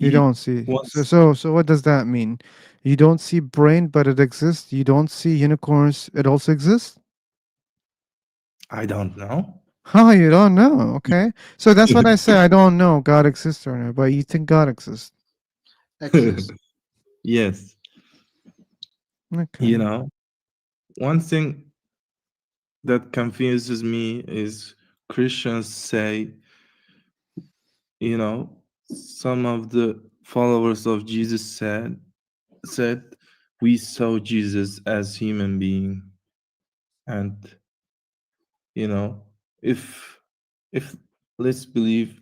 you don't see. So once so so what does that mean? You don't see brain, but it exists. You don't see unicorns. It also exists. I don't know. Oh, you don't know. Okay. So that's what I say. I don't know God exists or not, but you think God exists. Exists. Yes. Okay. You know, one thing that confuses me is Christians say, you know, some of the followers of Jesus said we saw Jesus as human being, and you know, if if let's believe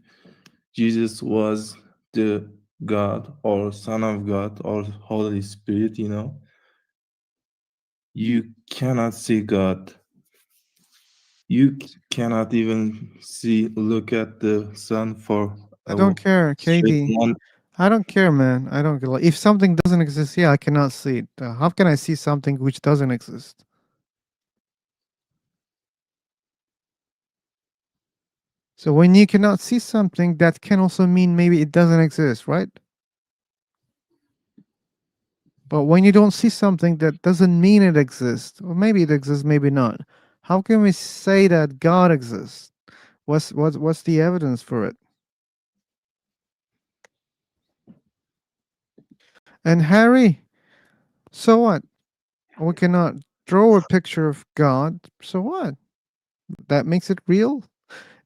Jesus was the God or Son of God or Holy Spirit, you know, you cannot see God. You cannot even look at the sun for I don't care, straight KD. one. I don't care, man. I don't care. Like, if something doesn't exist, yeah, I cannot see it. How can I see something which doesn't exist? So when you cannot see something, that can also mean maybe it doesn't exist, right? But when you don't see something, that doesn't mean it exists. Or maybe it exists, maybe not. How can we say that God exists? What's the evidence for it? And Harry, so what? We cannot draw a picture of God. So what? That makes it real?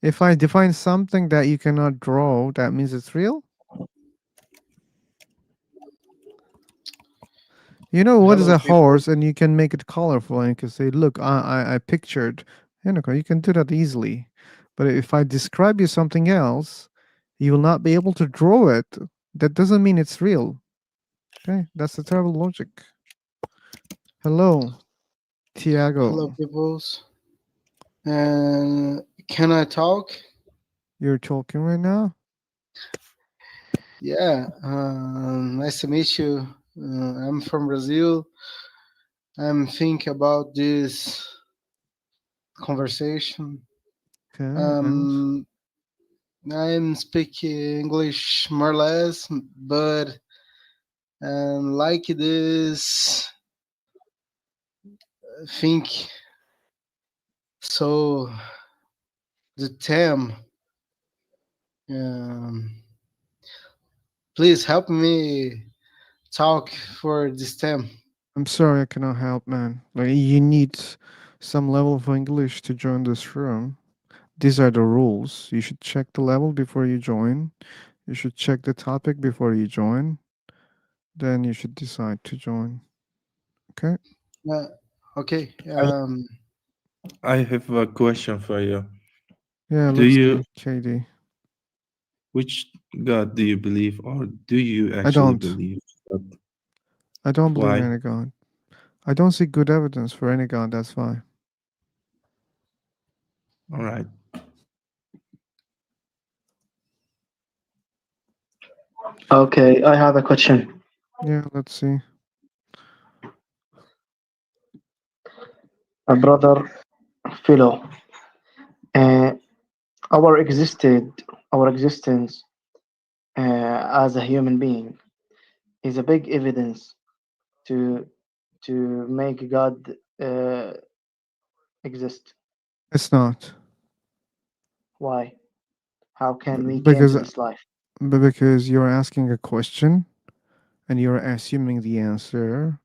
If I define something that you cannot draw, that means it's real? You know what is Hello, a people. horse, and you can make it colorful, and you can say, "Look, I pictured." You can do that easily. But if I describe you something else, you will not be able to draw it. That doesn't mean it's real. Okay, that's the terrible logic. Hello, Hello, Tiago. peoples. And can I talk? You're talking right now. Yeah. Nice to meet you. I'm from Brazil. I'm thinking about this conversation. Okay, and I'm speaking English more or less, but like this, think so. The theme. Um, please help me talk for this theme. I'm sorry I cannot help, man. Like you need some level of English to join this room. These are the rules. You should check the level before you join. You should check the topic before you join. Then you should decide to join. Okay? Okay. I have a question for you. Yeah, Do let's you see, KD. which God do you believe, or do you I actually don't. believe God? I don't believe in Why? any God. I don't see good evidence for any God, that's why. All right. Okay, I have a question. Yeah, let's see. A brother, fellow, uh, our our existence as a human being is a big evidence to make God exist. It's not. Why? How can we came Because to this life? because you're asking a question and you're assuming the answer.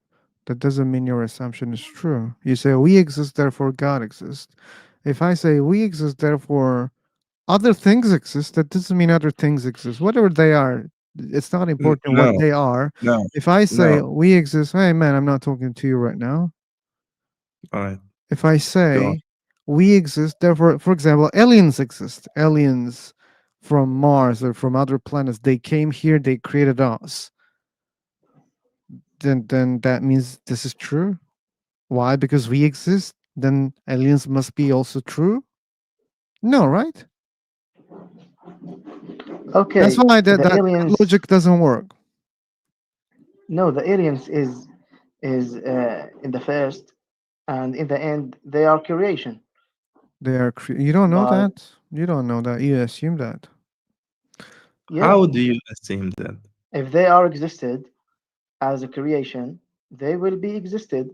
That doesn't mean your assumption is true. You say we exist, therefore God exists. If I say we exist, therefore other things exist, that doesn't mean other things exist. Whatever they are, it's not important what No, they are. no, If I say no. we exist, hey man, I'm not talking to you right now. All right. If I Go on. say we exist, therefore, for example, aliens exist, aliens from Mars or from other planets, they came here, they created us. Then that means this is true. Why? Because we exist. Then aliens must be also true. No, right? That's Okay, why the that aliens. logic doesn't work. No, the aliens is in the first, and in the end they are creation. They are. You don't know By that. You don't know that. You assume that. yeah, How do you assume that? if they are existed as a creation, they will be existed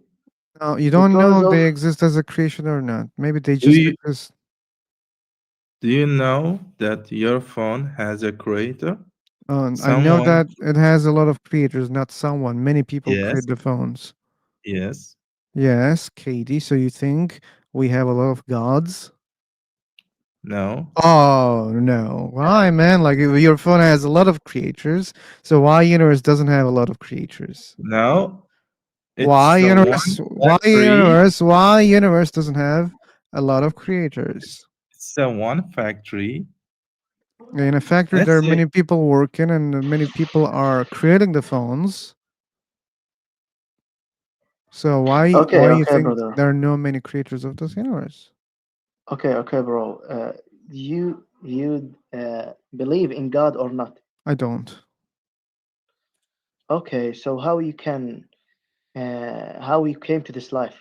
No, you don't because know of they exist as a creation or not. Maybe they Do just you exist. do you know that your phone has a creator? I know Someone. that it has a lot of creators, not someone. Many people Yes. create the phones. Yes. Yes, Katie. So you think we have a lot of gods? No. Oh no! Why, man? Like if your phone has a lot of creators, so why universe doesn't have a lot of creators? No. It's Why the one universe? Why factory. universe? Why universe doesn't have a lot of creators? It's the one factory. In a factory, there Let's are say many people working, and many people are creating the phones. So okay, why you okay, think brother. there are no many creators of this universe? Okay, okay, bro. You believe in God or not? I don't. Okay, so how you came to this life?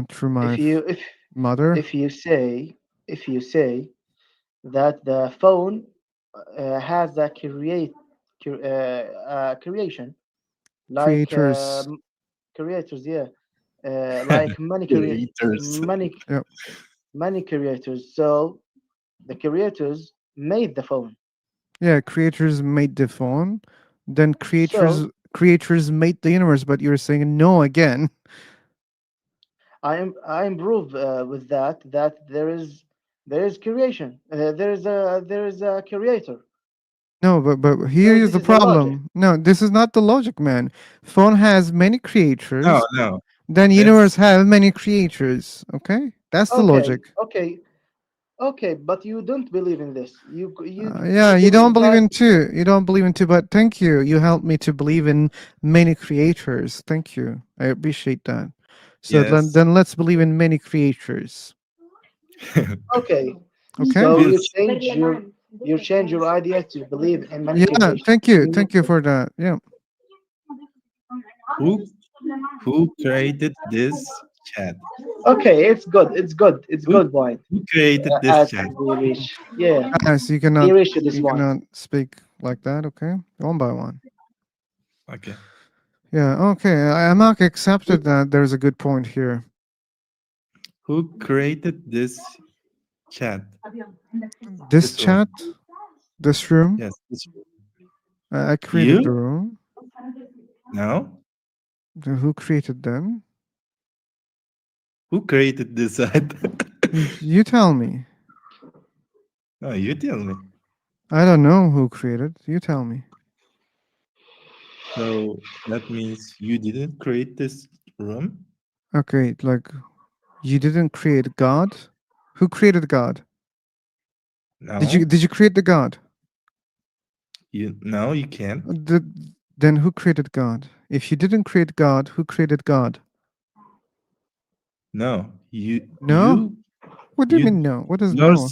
Through my If you mother. if you say that the phone has a creation, like Creators. creators, yeah, like Creators. many Yep. many creators. So the creators made the phone. Yeah, creators made the phone. Then So creators made the universe, but you're saying no again. I improve with that there is creation. There is a creator. No, but here So is this the is a logic. problem. No, this is not the logic, man. Phone has many No, creators. no. Then universe Let's. have many creators. Okay, that's the Okay, logic. okay, okay. But you don't believe in this. Yeah, You you don't believe believe that. in two. You don't believe in two, but thank you. You helped me to believe in many creators. Thank you. I appreciate that. So Yes. then let's believe in many creators. Okay. Okay? So Confused. you change your idea to believe in many Yeah, creation. thank you. Thank you for that. Yeah. Who who created this chat? Okay, it's good. It's good. It's Who good point. who created this As chat? we reach, yeah, Guys, we reach this you point. cannot speak like that, okay? One by one. Okay. Yeah, okay. Amak Who accepted that there's a good point here. who created this chat? This This room? chat, this room, Yes. This I created the you? room. No. Who created them? Who created this site? You tell me. No, you tell me. I don't know who created. You tell me. So that means you didn't create this room? Okay, like you didn't create God. Who created God? No. Did you create the God? You can't. Then who created God? If you didn't create God, who created God? No. No? What do you You mean no? What is no?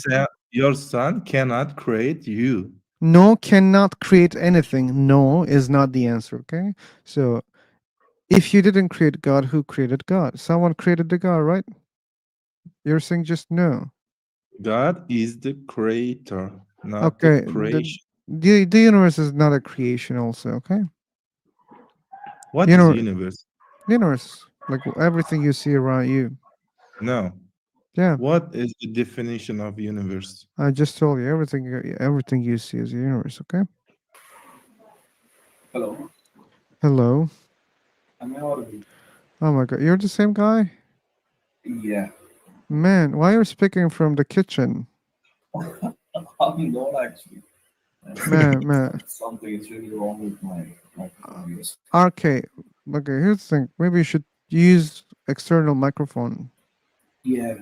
your son cannot create you. No cannot create anything. No is not the answer, okay? So if you didn't create God, who created God? Someone created the God, right? You're saying just no. God is the creator, not the Okay, creation. the universe is not a creation also, okay? What is Universe, universe? universe, like everything you see around you. No. Yeah, What is the definition of universe? I just told you everything you see is a universe, okay? Hello. Hello. Am I audible? Oh my god, you're the same guy? Yeah. Man, why are you speaking from the kitchen? I'm not actually. Man. Something is really wrong with my microphone. Yes. Okay, okay, here's the thing. Maybe you should use external microphone. Yeah.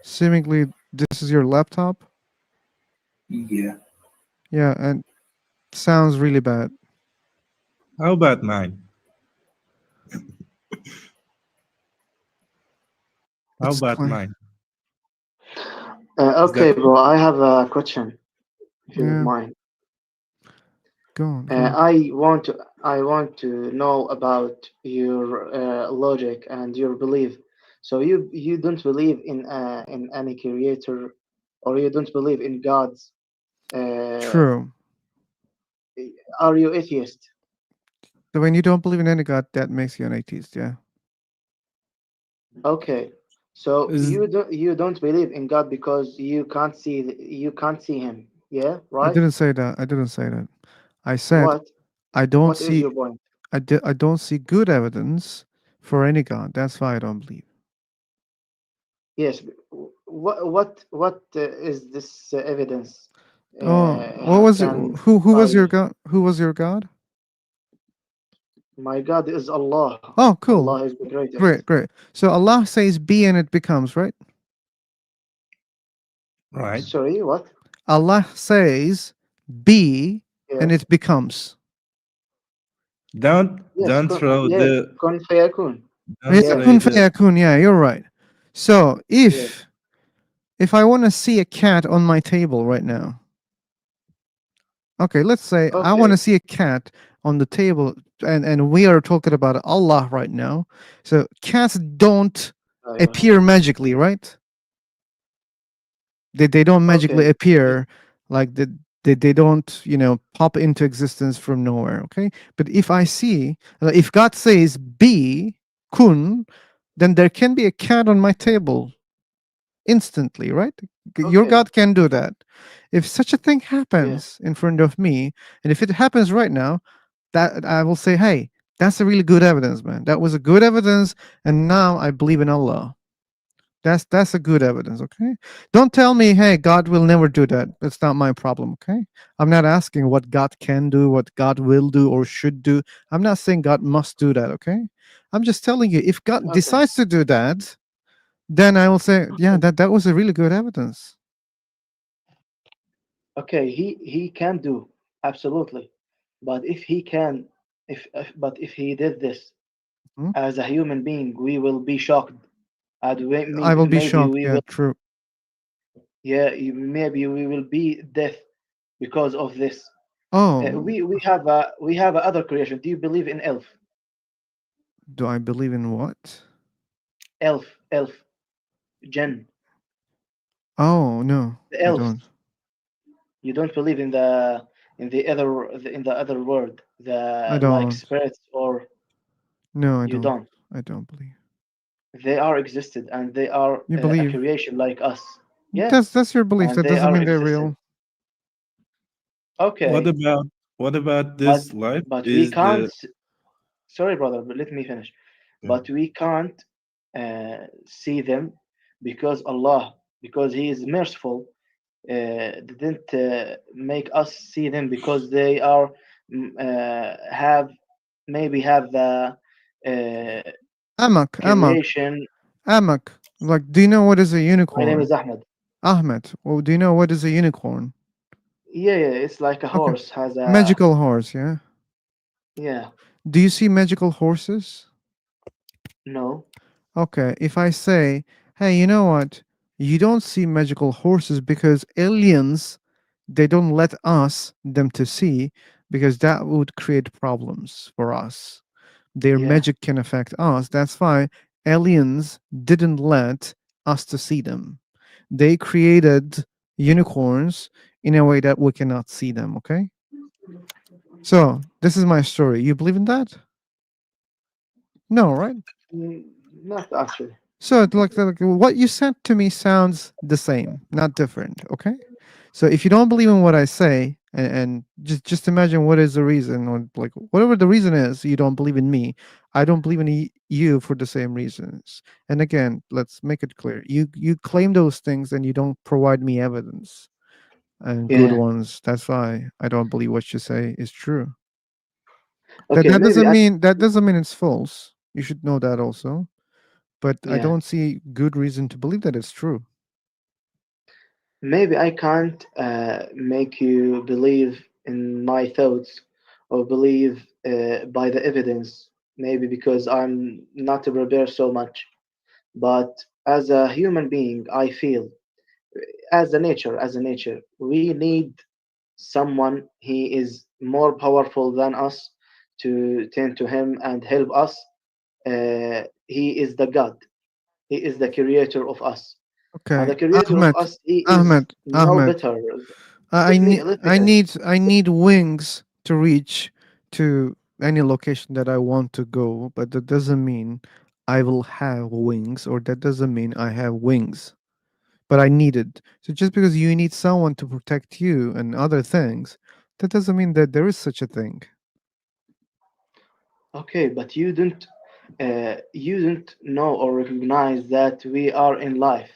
Seemingly, this is your laptop? Yeah. Yeah, and sounds really bad. How about mine? How It's about clean. mine? Is Okay, that bro. I have a question, if you don't Yeah, mind. go on. I want to know about your logic and your belief. So you don't believe in any creator, or you don't believe in gods. Uh, True. are you atheist? So when you don't believe in any god, that makes you an atheist, yeah. Okay. So is you don't believe in God because you can't see him. Yeah, I right? didn't say that. I didn't say that. I said What I don't what is see your point? I don't see good evidence for any god. That's why I don't believe. Yes. What is this evidence? Oh, what was it? Can Who was I? your god? Who was your god? My God is Allah. Oh, cool. Allah is the greatest. Great. So Allah says be and it becomes, right? right? Sorry, what? Allah says be and Yes. it becomes. Yes. Don't throw Yeah. the Kun fayakun. don't Yeah, Yes. say kun the fayakun, yeah, you're right. So Yes. if I want to see a cat on my table right now, okay, let's say I want to Okay. see a cat on the table, and we are talking about Allah right now. So cats don't appear magically, right? They don't magically Okay. appear like They don't, pop into existence from nowhere. Okay, but if I see, if God says be kun, then there can be a cat on my table instantly, right? Your Okay. God can do that. If such a thing Yeah. happens in front of me, and if it happens right now, that I will say, hey, that's a really good evidence, man. That was a good evidence, and now I believe in Allah. That's a good evidence, okay? Don't tell me, hey, God will never do that. That's not my problem, okay? I'm not asking what God can do, what God will do or should do. I'm not saying God must do that, okay? I'm just telling you, if God Okay. decides to do that, then I will say, yeah, that was a really good evidence. Okay. He can do absolutely, but if he can, if he did this Hmm? as a human being, we will be shocked, and I will be maybe shocked. we Yeah, will. true. Yeah, maybe we will be death because of this. Oh, We have a other creation. Do you believe in elf? do I believe in what? Elf, jinn, Oh, no, the I elves. don't. You don't believe in the other world, I the like don't. spirits, or No, I you don't. don't. I don't believe. They are existed, and they are You a believe? creation like us. Yeah, That's your belief. and That they doesn't are mean they're existed. real. What Okay, about but this life we is can't. the Sorry, brother, but let me finish. yeah. But we can't see them because Allah, because He is merciful, didn't make us see them because they are have maybe have the uh, Amak. creation. Amak. Like, do you know what is a My name unicorn? is Ahmed. Ahmed. Well, do you know what is a unicorn? Yeah, it's like a Okay. horse has a Magical horse, yeah? yeah. Do you see magical horses? No, Okay, if I say, hey, you know what? You don't see magical horses because aliens, they don't let us them to see because that would create problems for us. Their yeah. magic can affect us. That's why aliens didn't let us to see them. They created unicorns in a way that we cannot see them, okay? So, this is my story. You believe in that? No, right? Mm, not actually. So like what you said to me sounds the same, not different. Okay. So if you don't believe in what I say, and just imagine what is the reason, or like whatever the reason is, you don't believe in me. I don't believe in you for the same reasons. And again, let's make it clear. You claim those things and you don't provide me evidence and good Yeah. ones. That's why I don't believe what you say is true. That Okay, that doesn't mean it's false. You should know that also, but I yeah. don't see good reason to believe that it's true. Maybe I can't make you believe in my thoughts or believe by the evidence, maybe because I'm not prepared so much. But as a human being, I feel as a nature, we need someone he is more powerful than us to tend to him and help us. He is the God. He is the creator of us. And Okay, the creator of us, he is no Ahmed. better. Let me finish. I need wings to reach to any location that I want to go, but that doesn't mean I will have wings, or that doesn't mean I have wings. But I need it. So just because you need someone to protect you and other things, that doesn't mean that there is such a thing. Okay, but you don't know or recognize that we are in life.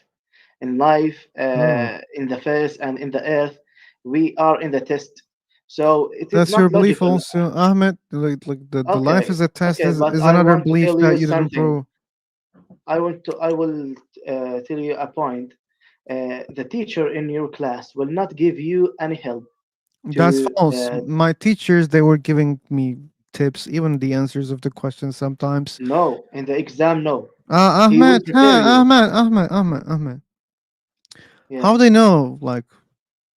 In life, Oh, in the face and in the earth, we are in the test. So it is that's your not belief logical. also, Ahmed. Like the life Okay, is a test okay, but is I another want to belief tell that you you didn't something. prove. I will tell you a point. The teacher in your class will not give you any help That's to false. My teachers, they were giving me tips, even the answers of the questions sometimes. no in the exam. No, he will Ahmed, prepare you. Ahmed. Yeah. How they know, like,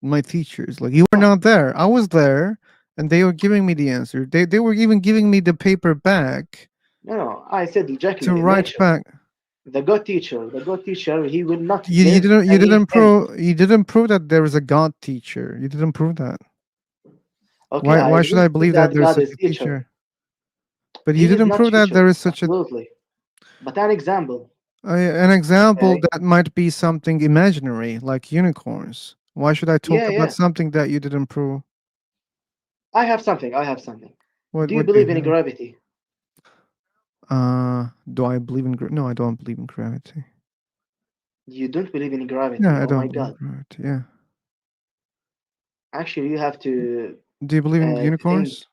my teachers? Like, you were not there. I was there, and they were giving me the answer. They were even giving me the paper back No, no, I said to exactly write nature. back. The God teacher, he will not You, you give didn't you didn't anything. prove that there is a God teacher. You didn't prove that. Okay, Why I should I didn't prove believe that that there is God such is a teacher. teacher? But you He is didn't not prove that teacher, there is such a absolutely. But an example, an example okay? that might be something imaginary, like unicorns. Why should I talk Yeah, about yeah. something that you didn't prove? I have something. I have something. Do you What do you believe in have? gravity? Do I believe in no, I don't believe in gravity. You don't believe in Yeah, gravity. I Oh my don't believe in God. gravity. Yeah. Actually, you have to Do you believe in think. unicorns?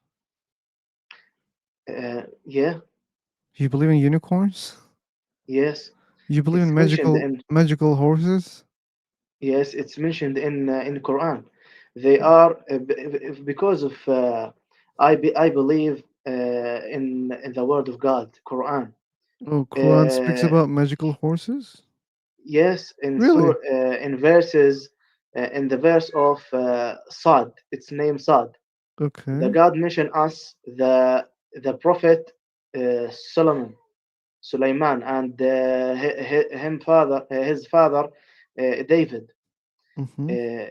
Yeah, You believe in unicorns? yes. You believe in It's mentioned in magical horses? yes, it's mentioned in the Quran. They are because of I believe in the word of God, Quran. Oh, Quran speaks Uh, about magical horses? yes, Really? in verses in the verse of Sad, its name Sad. The Okay. God mentioned us the prophet Solomon, Sulaiman, and his father David. Mm-hmm. Uh,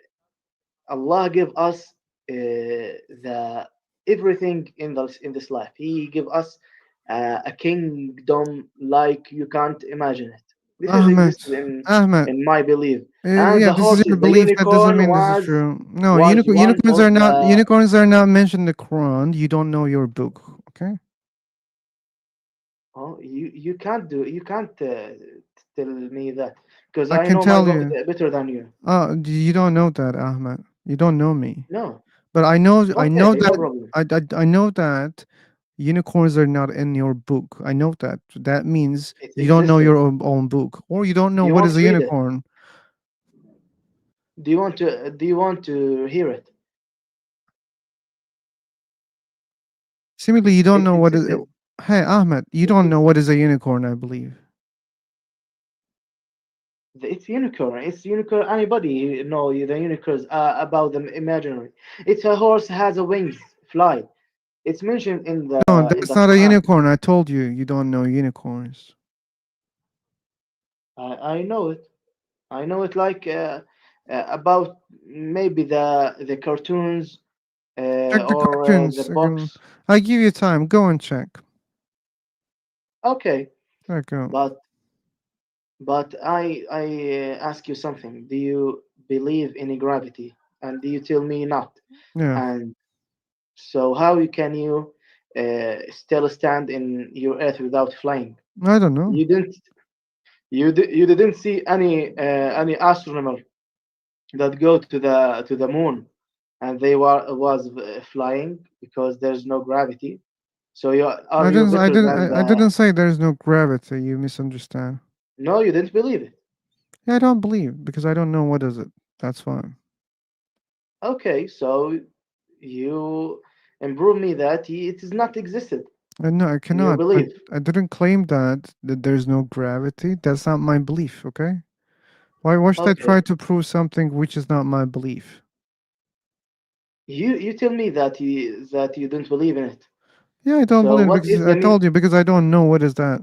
Allah give us the everything in this life. He give us a kingdom like you can't imagine it. This is Ahmed, existed Ahmed. in my belief. And Yeah, the this is your horses, the belief. That doesn't unicorn mean this is true. No, was one unicorns are of not the. mentioned in the Quran. You don't know your book. Okay. Oh, you can't tell me that because I I can know my tell book you. better than you. You don't know that, Ahmed. You don't know me. No. But I know Okay, no that problem. I know that unicorns are not in your book. I know that. That means It you don't know existed. your own book, or you don't know Do you what want is to a read it? unicorn. Do you want to hear it? Seemingly, you don't It know what is. existed. Hey, Ahmed, you It don't know ex- what is a unicorn. I believe. it's unicorn. It's unicorn. Anybody know the unicorns about them imaginary? It's a horse has a wings, fly. It's mentioned No, in that's the not a Quran. unicorn. I told you, you don't know unicorns. I know it. I know it like about maybe the cartoons Check the or the cartoons. books. I give you time. Go and check. Okay, There you go. but I ask you something. Do you believe in gravity? And do you tell me not? Yeah. And so how can you still stand in your earth without flying? I don't know. You didn't you didn't see any astronomer that go to the moon and they was flying because there's no gravity. So are you better than I the? didn't say there's no gravity. You misunderstand. No, you didn't believe it. Yeah, I don't believe because I don't know what is it. That's fine. Okay, so you improve me that it is not existed No, I in your cannot. belief. I didn't claim that there's no gravity. That's not my belief. Okay. Why should I try Okay, to prove something which is not my belief? you tell me that you don't believe in it. Yeah, I don't So believe what because is I the told you because I don't know what is that.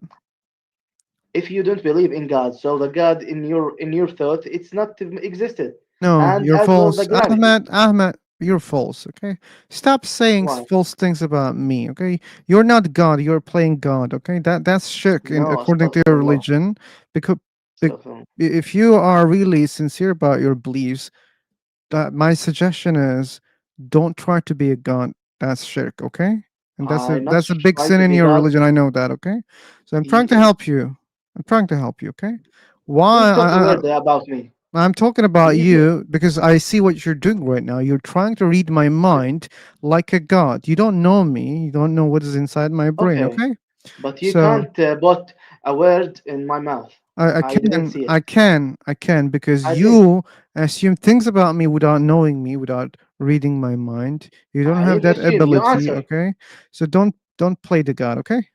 if you don't believe in God? So the God in your thought it's not existed, No, and you're as well the false. gravity. Ahmed, you're false, okay? Stop saying Why? false things about me, okay? You're not God, you're playing God, okay? That's shirk in No, according to your astaghfirullah. religion. Because Astaghfirullah. if you are really sincere about your beliefs, that my suggestion is don't try to be a God. That's shirk, okay? And I not that's a big try sin to in be your God. religion. I know that, okay? So I'm trying to Y- help you. I'm trying to help you, okay? Why Please talk a word about me. I'm talking about Please. you because I see what you're doing right now. You're trying to read my mind like a god. You don't know me. You don't know what is inside my brain, Okay, okay? but you So can't put a word in my mouth. I didn't see it. I can because I did. you assume things about me without knowing me, without reading my mind. You don't I have didn't that assume. You ability, answered. okay? So don't play the god, okay?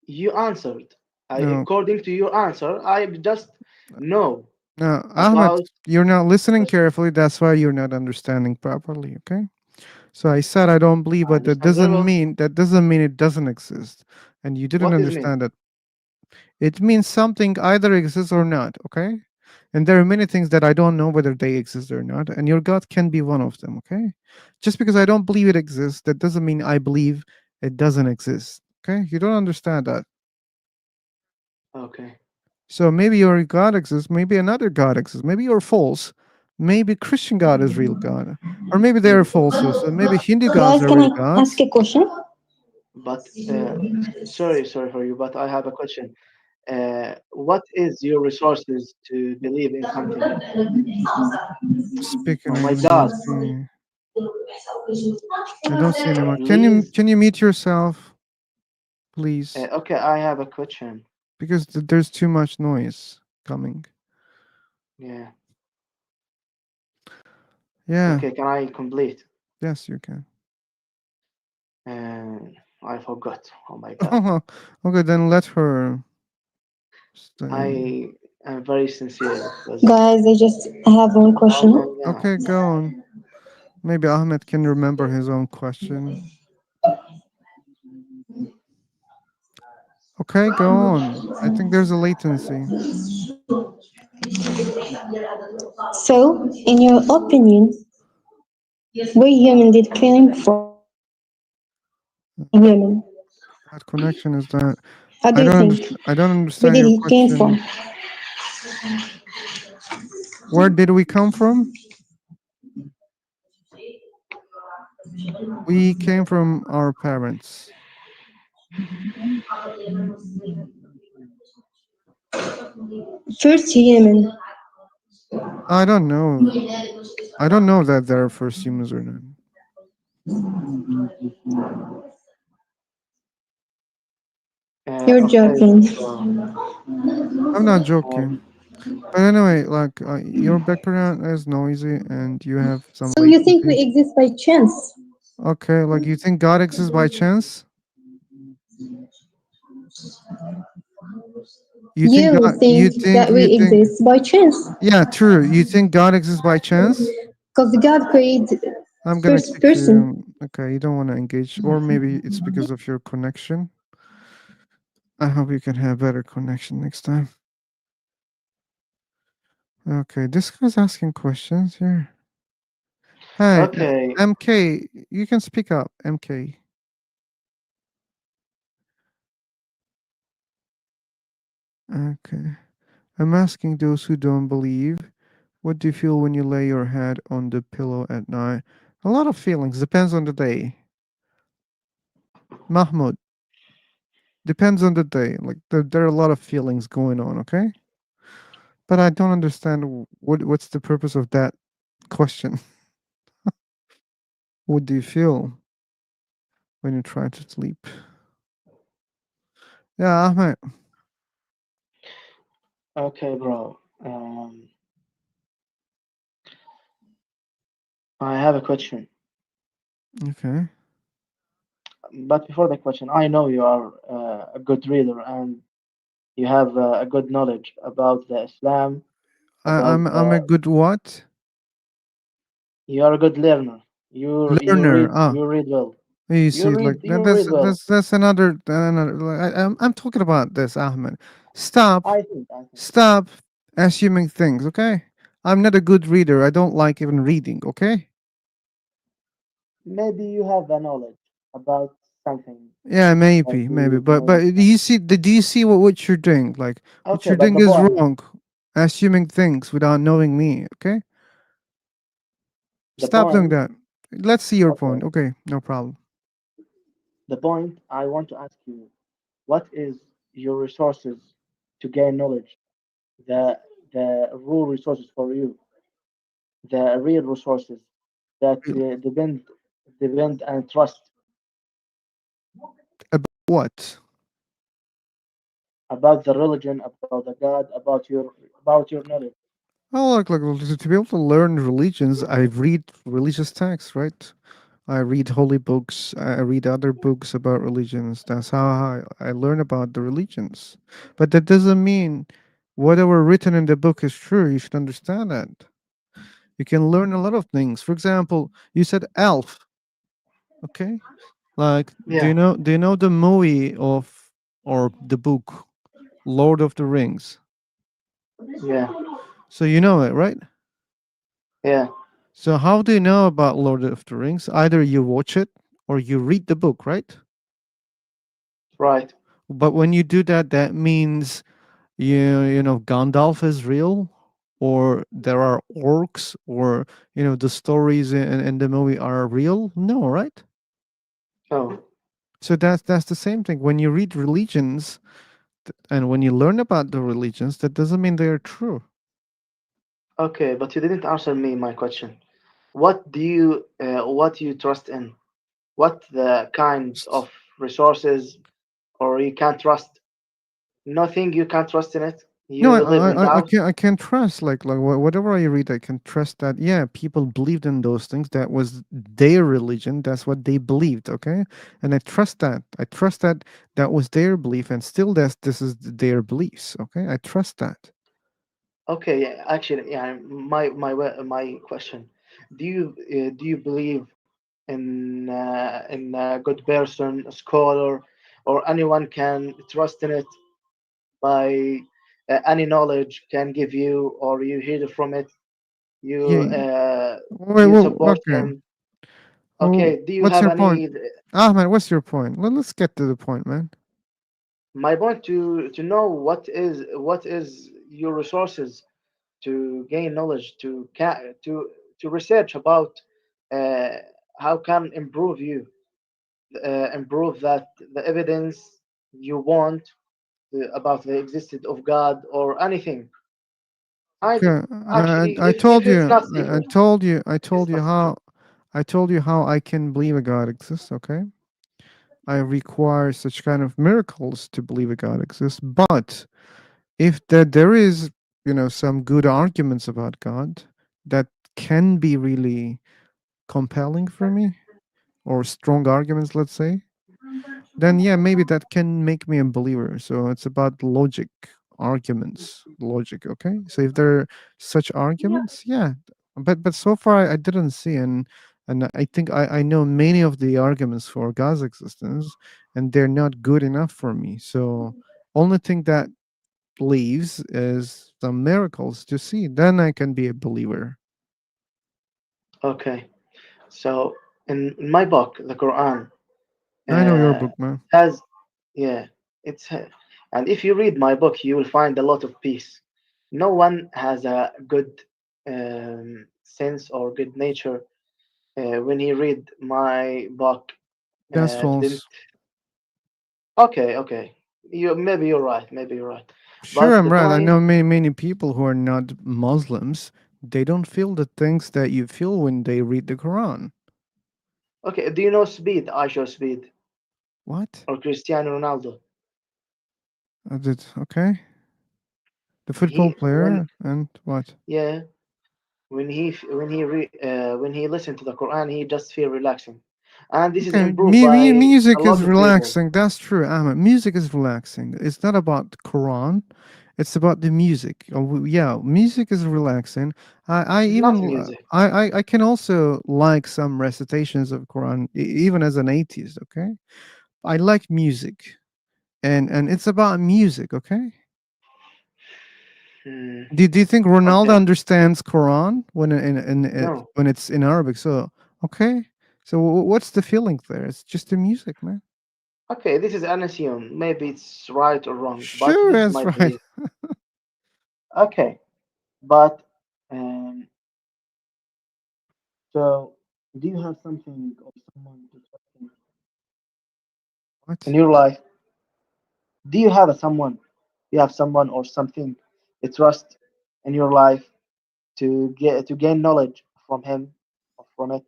You answered. No. According to your answer, I just know No, Ahmed, about. you're not listening carefully. That's why you're not understanding properly, okay? So I said I don't believe, I but understand very well. that doesn't mean it doesn't exist. And you didn't What does it mean? understand that It means something either exists or not, okay? And there are many things that I don't know whether they exist or not, and your God can be one of them, okay? Just because I don't believe it exists, that doesn't mean I believe it doesn't exist, okay? You don't understand that. Okay. So maybe your God exists, maybe another God exists, maybe you're false, maybe Christian God is real God, or maybe they are false also, maybe Hindu gods Guys, are can real I ask gods. a question? But sorry for you, but I have a question. What is your resources to believe in something? Speaking Oh my name, don't God! see. I don't see anyone. Please. Can you mute yourself, please? Okay, I have a question. Because there's too much noise coming. Yeah. Yeah. Okay, can I complete? Yes, you can. I forgot. Oh my God. Okay, then let her stay. I am very sincere. Guys, I have one question. Okay, go on. Maybe Ahmed can remember his own question. Okay, go on. I think there's a latency. So, in your opinion, we human did came from human. That connection is that. How do you think? I don't Where understand did your it came from? question. Where did we come from? We came from our parents. First human. I don't know. I don't know that they're first humans or not. You're Okay. joking. I'm not joking. Um, But anyway, like your background is noisy and you have some So you think we latency. exist by chance? Okay, like you think God exists by chance? You think You God? You think think that you we think? exist by chance? Yeah, true. You think God exists by chance? Because God created I'm gonna first kick person. you. Okay, you don't want to engage, or maybe it's because of your connection. I hope you can have better connection next time. Okay, this guy's asking questions here. Hey, okay. MK, you can speak up, MK. Okay. I'm asking those who don't believe, what do you feel when you lay your head on the pillow at night? A lot of feelings, depends on the day. Mahmoud, depends on the day. Like there are a lot of feelings going on, okay? But I don't understand what's the purpose of that question. What do you feel when you try to sleep? Yeah, Ahmed. Okay, bro. I have a question. Okay. But before the question, I know you are a good reader and you have a good knowledge about the Islam, about I'm a the. good what? You are a good learner. Learner. Ah, You read well. you see, like You read well. that's another. Like, I'm talking about this, Ahmed. Stop, I think. stop assuming things. Okay, I'm not a good reader. I don't like even reading. Okay. Maybe you have a knowledge about something Yeah, that maybe, you but maybe. do you see do you see what you're doing? Like what Okay, you're but doing the is point, wrong. Assuming things without knowing me. Okay, the stop doing point. that. Let's see your Okay, point. Okay, no problem. the point. I want to ask you, what is your resources to gain knowledge? The the raw resources for you, the real resources that depend and trust About what? about the religion, about the God, about your knowledge. Oh, like to be able to learn religions, I read religious texts, right? I read holy books. I read other books about religions. That's how I learn about the religions. But that doesn't mean whatever written in the book is true. You should understand that. You can learn a lot of things. For example, you said elf. Okay, like Yeah. do you know the movie of or the book Lord of the Rings. Yeah. So you know it, right? Yeah. So how do you know about Lord of the Rings? Either you watch it or you read the book, right? Right. But when you do that, that means you know Gandalf is real, or there are orcs, or you know the stories in the movie are real. No, right? Oh. So that's the same thing. When you read religions and when you learn about the religions, that doesn't mean they are true. Okay, but you didn't answer me my question. What do you trust in? What the kinds of resources or you can't trust? Nothing you can't trust in it. No, You live in doubt. I can trust like whatever I read, I can trust that. Yeah, people believed in those things. That was their religion. That's what they believed. Okay, and I trust that. I trust that that was their belief, and still this is their beliefs. Okay, I trust that. Okay, yeah, actually, yeah. My question: do you believe in a good person, a scholar, or anyone can trust in it by any knowledge can give you, or you hear from it, Yeah. Wait, you well, support okay. him. Oh, Okay, do you what's have your point, any? Ahmed? What's your point? Let's get to the point, man. My point to know what is your resources to gain knowledge to research about uh, how can improve you improve that the evidence you want about the existence of God or anything. I d- Okay, actually, I if told it's you, not secret, I it's told you not secret. how I can believe a God exists. Okay, I require such kind of miracles to believe a God exists. But if there is, you know, some good arguments about God that can be really compelling for me, or strong arguments, let's say, then yeah, maybe that can make me a believer. So it's about logic, arguments, logic. Okay, so if there are such arguments, yeah, but so far I didn't see, and I think I know many of the arguments for God's existence, and they're not good enough for me. So only thing that leaves is some miracles to see. Then I can be a believer. Okay, so in my book, the Quran I know your uh, book, man. has yeah, it's and if you read my book, you will find a lot of peace. No one has a good sense or good nature when he read my book. That's Didn't false. okay, okay. You maybe you're right. Maybe you're right. Sure, But I'm the right. I point, know many people who are not Muslims. They don't feel the things that you feel when they read the Quran. okay. Do you know Speed? I show Speed What? or Cristiano Ronaldo. Okay. The football He when player and what? yeah when he listened to the Quran, he just feel relaxing, and this is Okay, improved by a music lot is of people. relaxing. That's true, Ahmed. Music is relaxing. It's not about the Quran. It's about the music. Yeah, music is relaxing. I It's not even music. I can also like some recitations of Quran, even as an atheist. Okay, I like music, and it's about music. Okay. Hmm. Do you think Ronaldo Okay. understands Quran when No. when it's in Arabic? So okay, so what's the feeling there? It's just the music, man. Okay, this is an assume. Maybe it's right or wrong, but Sure, this is that's my right. belief. Okay, but um, so do you have something or someone to trust in What? your life? Do you have a someone? You have someone or something you trust in your life to gain knowledge from him or from it?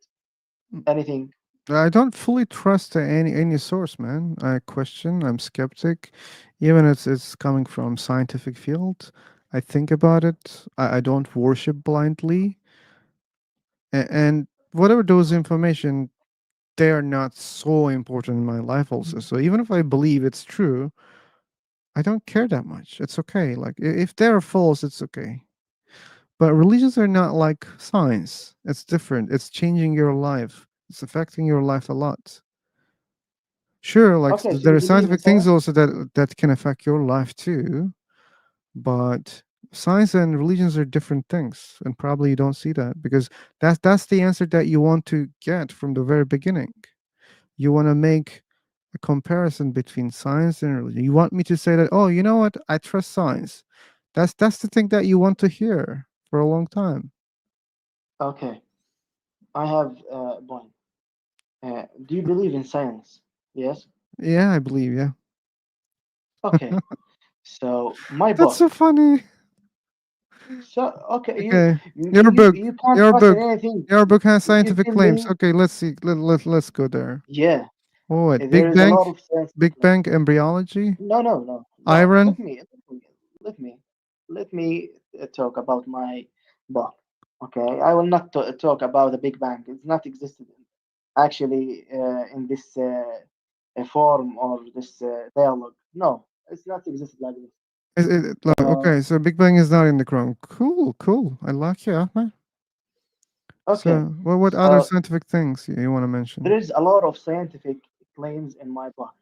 Anything? I don't fully trust any source, man. I question. I'm skeptic, even if it's coming from scientific field. I think about it. I don't worship blindly, and whatever those information, they are not so important in my life. Also, so even if I believe it's true, I don't care that much. It's okay. Like if they're false, it's okay. But religions are not like science. It's different. It's changing your life. It's affecting your life a lot. Sure, like Okay, so there you are believe in scientific things science? also that can affect your life too, but science and religions are different things, and probably you don't see that because that's the answer that you want to get from the very beginning. You want to make a comparison between science and religion. You want me to say that, oh, you know what? I trust science. That's the thing that you want to hear for a long time. Okay, I have a point. Do you believe in science? Yes. Yeah, I believe. Yeah. Okay, so my That's book. so funny. So okay, Okay, your you book, you can't your trust in book, anything. your book has You scientific still claims. believe? Okay, let's see. Let's go there. Yeah, Oh, what? there Big is a Bang, lot of scientific Big claims. Bang embryology, No, no, no, no. iron. Let me let me talk about my book. Okay, I will not talk about the Big Bang. It's not existed actually in this form or this dialogue. No, it's not existed like this. Look, Uh, okay, so Big Bang is not in the Quran. Cool, cool. I like you, Ahmed. okay, So, what other so scientific things you want to mention? there is a lot of scientific claims in my book,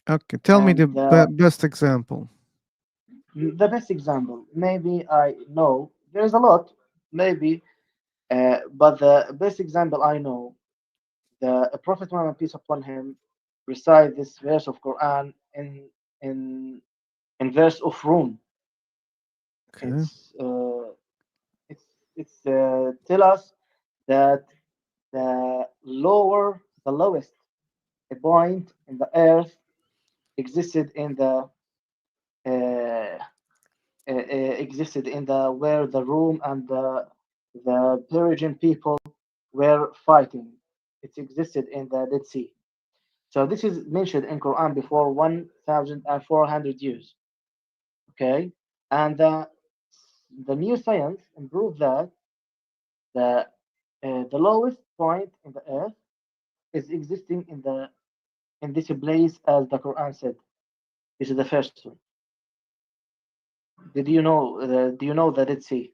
Okay, tell me the and best example. the best example, maybe I know there is a lot, maybe, but the best example I know, the Prophet Muhammad peace upon him recite this verse of Quran in in verse of room. Okay. It's tell us that the lowest point in the earth existed in the existed in the where the room and the Persian people were fighting. It existed in the Dead Sea. So this is mentioned in Quran before 1,400 years. Okay, and the new science improved that the the lowest point in the earth is existing in this place as the Quran said. This is the first one. Did you know? Do you know the Dead Sea?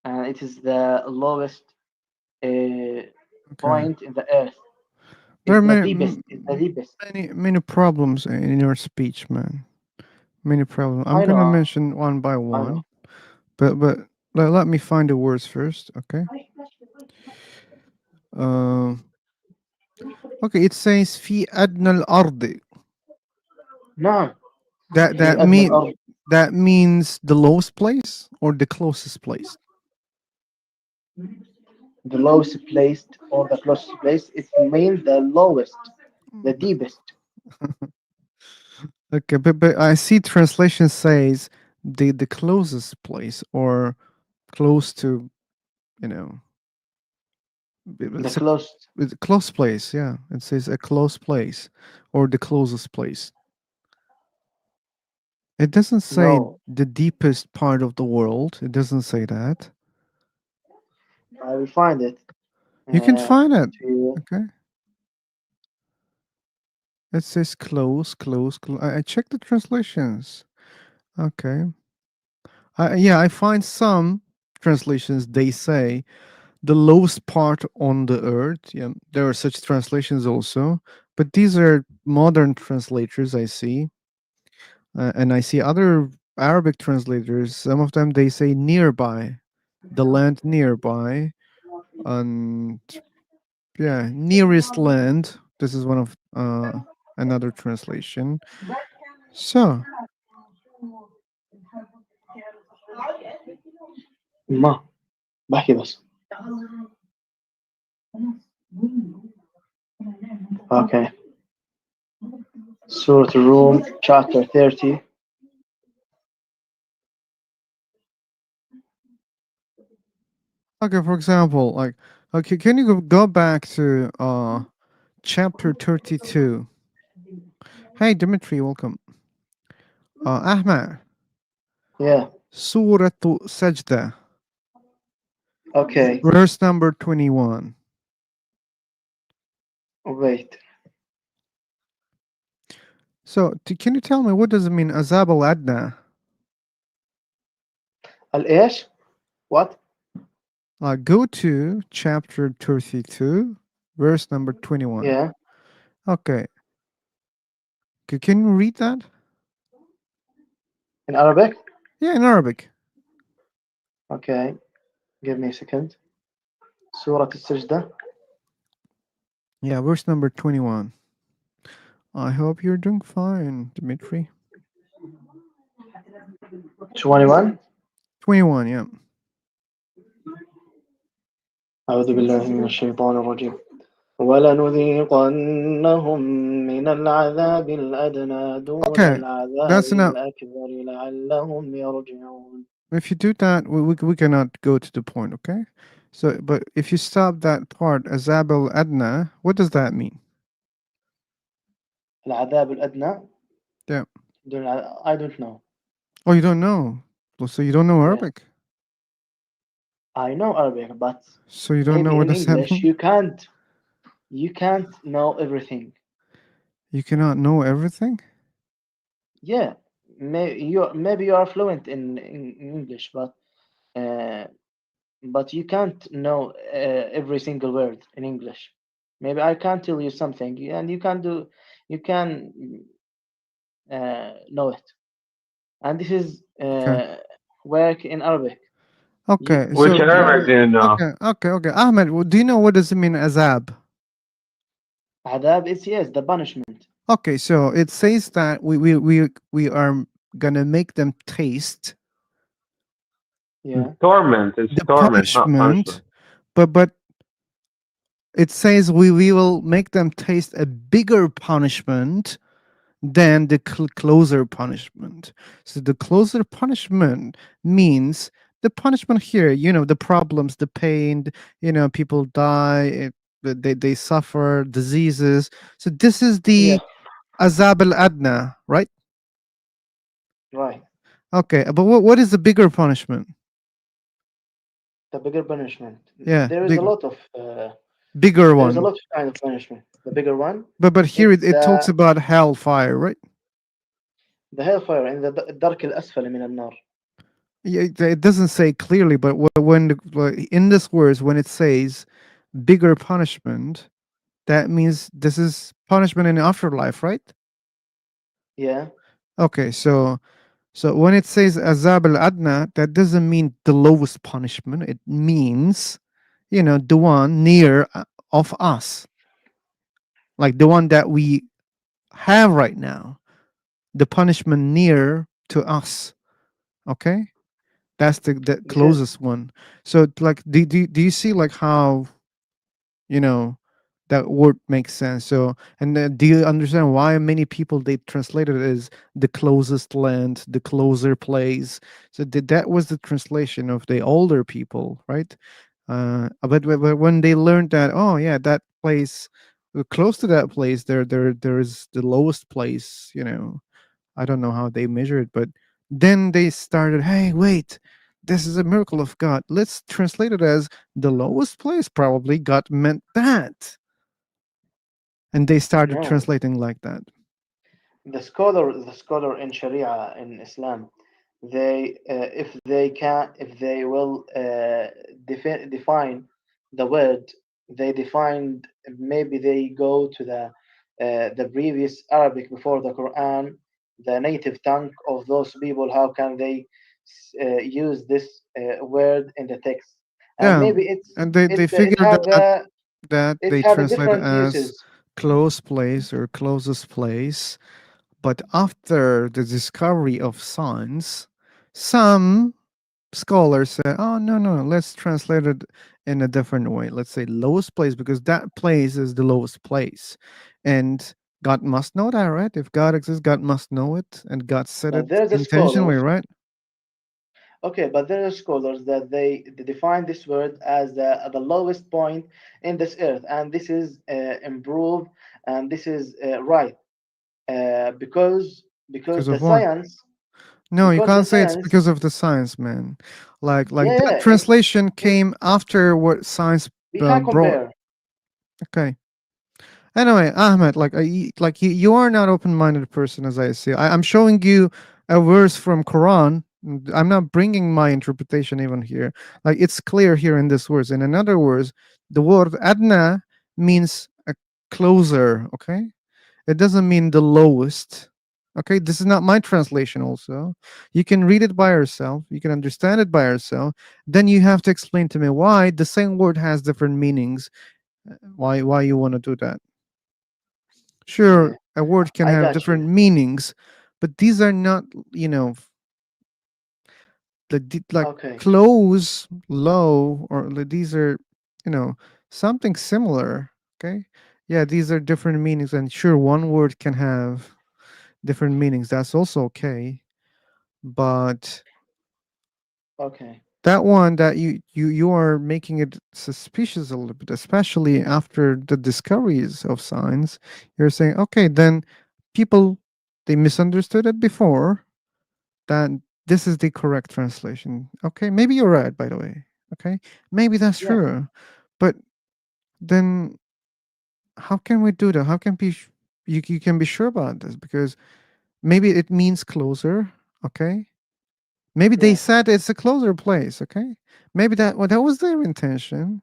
It is the lowest Okay. point in the earth. There It's are the many, deepest. It's the deepest. many problems in your speech, man. Many problems. I'm I know. gonna mention one by I know. one, but let me find the words first. Okay. Uh, okay. It says في أدنى الأرض. نعم. That في that أدنى mean الأرض. that means the lowest place or the closest place. The lowest placed or the closest place. It means the lowest, the deepest. Okay, but I see translation says the closest place or close to, you know, The it's closest. a close place. Yeah, it says a close place or the closest place. It doesn't say No, the deepest part of the world. It doesn't say that. I will find it. You can find it. To Okay. It says close, close, close. I checked the translations. Okay. Yeah, I find some translations they say the lowest part on the earth. Yeah, there are such translations also, but these are modern translators I see, and I see other Arabic translators. Some of them they say nearby, the land nearby, and yeah, nearest land. This is one of another translation. So ما بحكي بس. Okay. Surah Rum, chapter 30. okay, for example, like okay, can you go back to chapter 32? Hey, Dimitri, welcome. Ahmed. Yeah. Surah Sajda. Okay. Verse number 21. Wait. So, can you tell me what does it mean, Azab al Adna? الإيش? What? Go to chapter 32, verse number 21. Yeah. Okay. Can you read that? In Arabic? Yeah, in Arabic. Okay, give me a second. Surah Al-Sajda. Yeah, verse number 21. I hope you're doing fine, Dimitri. 21. 21, yeah. أعوذ بالله من الشيطان الرجيم ولنذيقنهم من العذاب الأدنى دون Okay, العذاب that's enough. الأكبر لعلهم يرجعون. If you do that, we cannot go to the point, okay? So, but if you stop that part, Azab al Adna, what does that mean? العذاب الأدنى. Yeah. I don't know. Oh, you don't know? Well, so you don't know Yes. Arabic? I know Arabic, but So you don't know maybe what in does that English mean? you can't know everything. You cannot know everything? Yeah, maybe you are fluent in English, but you can't know every single word in English. Maybe I can tell you something, and you can know it. And this is Okay. work in Arabic. Okay, Which so Arabic do you know? okay. Ahmed, do you know what does it mean Azab? Adab is yes, the punishment. Okay, so it says that we are gonna make them taste Yeah. Torment. It's the torment, not punishment. punishment, but it says we will make them taste a bigger punishment than the closer punishment. So the closer punishment means the punishment here, the problems, the pain, people die, they suffer diseases. So this is the Yeah. azab al adna, right? Right. Okay, but what is the bigger punishment? The bigger punishment. Yeah, There is a lot of bigger there is a one. lot of kind of punishment. The bigger one, But here it's it talks about hellfire, right? the hellfire in the dark al-asfal min al-nar. Yeah, it doesn't say clearly, but when in this words, when it says bigger punishment, that means this is punishment in the afterlife, right? Yeah. Okay, so when it says azab al adna, that doesn't mean the lowest punishment. It means, the one near of us, like the one that we have right now, the punishment near to us. Okay, that's the This is closest one. So like, do you see like how that word makes sense? So, and do you understand why many people they translate it as the closest land, the closer place? So that was the translation of the older people, right? But when they learned that, oh yeah, that place, close to that place, there's the lowest place. I don't know how they measure it, but then they started, hey, wait, this is a miracle of God. Let's translate it as the lowest place. Probably God meant that. And they started no. translating like that. The scholar in Sharia in Islam, if they will define the word, they defined, maybe they go to the previous Arabic before the Quran, the native tongue of those people. How can they use this word in the text? And Yeah. maybe And they figured that it they have a translate different as uses. close place or closest place. But after the discovery of science, some scholars say, oh, no, let's translate it in a different way. Let's say lowest place, because that place is the lowest place. And God must know that, right? If God exists, God must know it. And God said But it there's a intentionally, scholars. right? Okay, but there are scholars that they define this word as the lowest point in this earth, and this is improved, and this is right, because Because the of what? science, No, you because the can't say it's science, because of the science, man. Like yeah, that yeah, translation came after what science we can brought. compare. Okay. Anyway, Ahmed, you are not open-minded person, as I see. I'm showing you a verse from Quran. I'm not bringing my interpretation even here. Like it's clear here in this verse. And in other words, the word adna means a closer. Okay, It doesn't mean the lowest. Okay, this is not my translation also. You can read it by yourself, you can understand it by yourself. Then you have to explain to me why the same word has different meanings. Why you want to do that? Sure, a word can I have got different you. meanings, but these are not, like Okay. close, low, or these are, you know, something similar. Okay, yeah, these are different meanings, and sure, one word can have different meanings. That's also okay, but Okay. that one that you are making it suspicious a little bit, especially after the discoveries of science. You're saying, okay, then people, they misunderstood it before, that this is the correct translation. Okay, maybe you're right, by the way. Okay, maybe that's Yeah. true, but then how can we do that? How can you can be sure about this? Because maybe it means closer. Okay, maybe they Yeah. said it's a closer place. Okay, maybe that was their intention.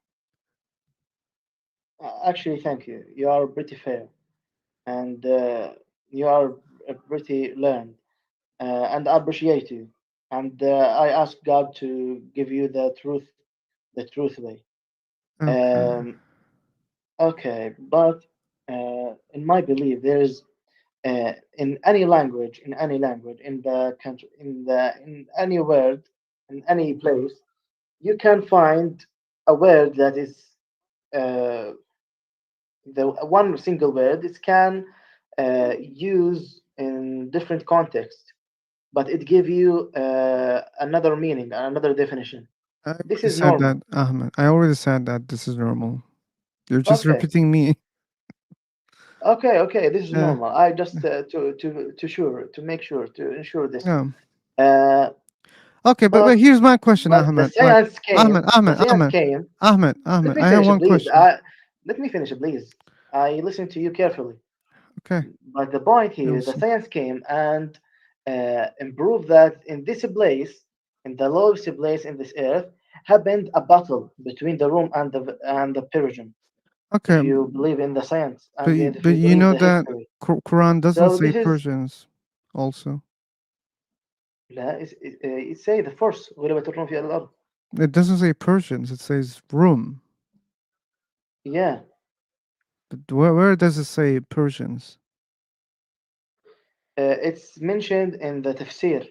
Actually, thank you. You are pretty fair, and you are pretty learned, and I appreciate you. And I ask God to give you the truth way. Okay. Um, okay, but in my belief, there is in any language, in the country, in any word, in any place, you can find a word that is uh, the one single word. It can use in different contexts, but it give you another meaning, another definition. I This already is said that, normal. Ahmed. I already said that this is normal. You're just Okay, repeating me. okay. This is Yeah. normal. I just to make sure to ensure this. Yeah. Uh, Okay, but but here's my question, the Ahmed. Like, science Ahmed, came. The Ahmed, science Ahmed, came. Ahmed, Let Ahmed. me I have finish, one please. question. Let me finish, please. I listened to you carefully. Okay. But the point You here, the listen. science came and improved that in this place, in the lowest place in this earth, happened a battle between the Rome and the Persian. Okay, If you believe in the science but and if but you you believe know the that history, Quran doesn't so say this is Persians. Also, لا it say the first غلبت الروم في الأرض. it doesn't say Persians. It says Rum. Yeah, But where does it say Persians? it's mentioned in the tafsir.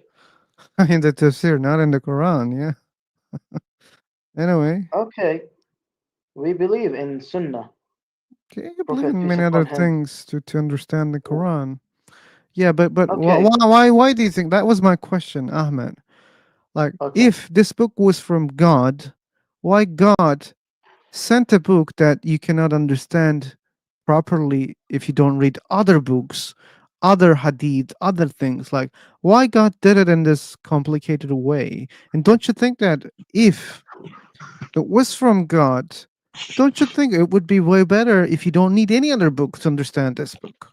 In the Tafsir, not in the Quran. Yeah. Anyway, Okay, we believe in Sunnah, okay, you believe Prophet in peace many upon other him. things to understand the Quran. Yeah, but Okay, why do you think that was my question, Ahmed? Like, okay. if this book was from God, why God sent a book that you cannot understand properly if you don't read other books, other hadith, other things? Like, why God did it in this complicated way? And don't you think that if it was from God, don't you think it would be way better if you don't need any other book to understand this book?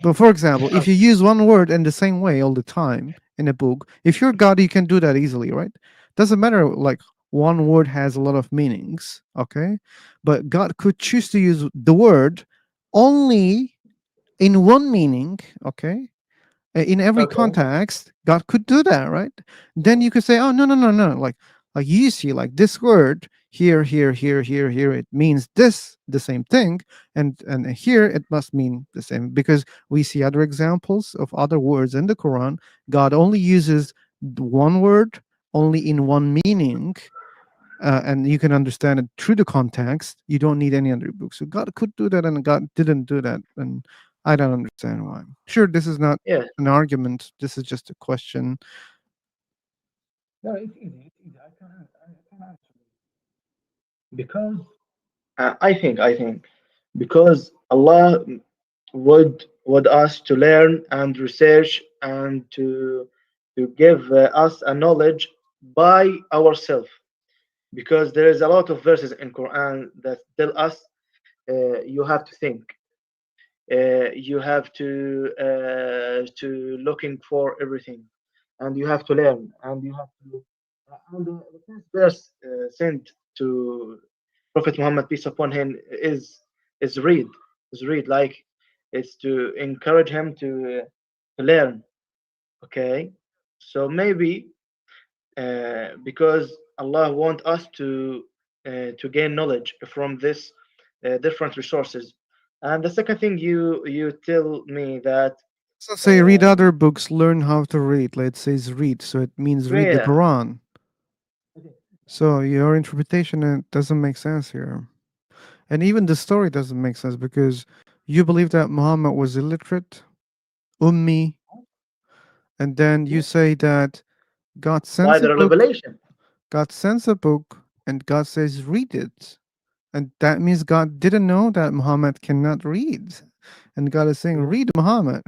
But for example, if you use one word in the same way all the time in a book, if you're God, you can do that easily, right? Doesn't matter, like one word has a lot of meanings, okay? But God could choose to use the word only in one meaning, okay? In every Okay. context, God could do that, right? Then you could say, oh, no, no, no, no. Like you see, like this word here, here, here, here, here, it means this, the same thing, and here it must mean the same, because we see other examples of other words in the Quran. God only uses one word only in one meaning, and you can understand it through the context. You don't need any other book. So God could do that, and God didn't do that, and I don't understand why. Sure, this is not Yeah. an argument. This is just a question. Yeah, it's easy. It's easy. I can answer because I think because Allah would us to learn and research and to give us a knowledge by ourselves, because there is a lot of verses in Quran that tell us you have to think, you have to looking for everything, and you have to learn, and you have to and the first verse sent to Prophet Muhammad peace upon him is read like It's to encourage him to learn. Okay, so maybe because Allah want us to gain knowledge from this different resources. And the second thing you tell me that So say read other books, learn how to read. Let's say read, so it means read the yeah, Quran. So your interpretation doesn't make sense here. And even the story doesn't make sense because you believe that Muhammad was illiterate, ummi, and then you say that God by sends a the book, revelation, God sends a book, and God says read it. And that means God didn't know that Muhammad cannot read. And God is saying, read Muhammad.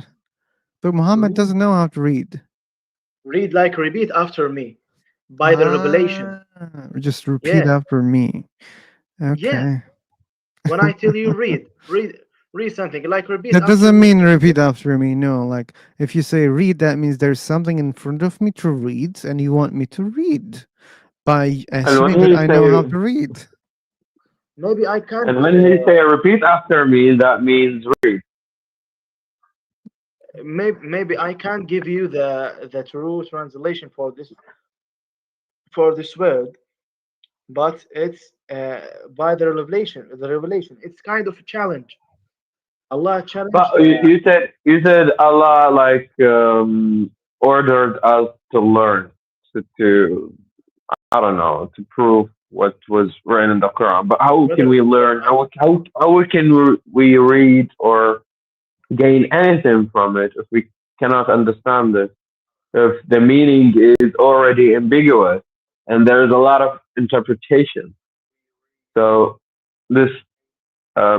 But Muhammad read, doesn't know how to read. read like repeat after me by the revelation. Ah, just repeat Yeah, after me. yeah. Okay. When I tell you read something like repeat That after doesn't me. mean repeat after me. No, like if you say read, that means there's something in front of me to read, and you want me to read by And when assuming that he I know how say to read. Maybe I can't. and when he say repeat after me, that means read. Maybe I can't give you the true translation for this word, but it's by the revelation. The revelation. It's kind of a challenge. Allah challenged. But you said Allah like ordered us to learn to I don't know to prove what was written in the Quran. But how can Brother, we learn? How can we read or gain anything from it if we cannot understand it? If the meaning is already ambiguous and there's a lot of interpretation. So this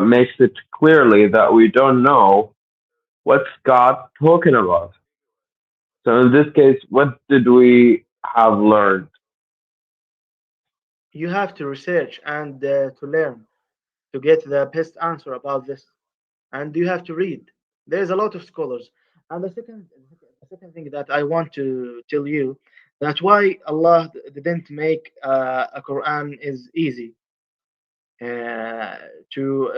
makes it clearly that we don't know what's God talking about. So in this case, what did we have learned? you have to research and to learn to get the best answer about this, and you have to read. There's a lot of scholars. And the second thing that I want to tell you that why Allah didn't make a Quran is easy uh, to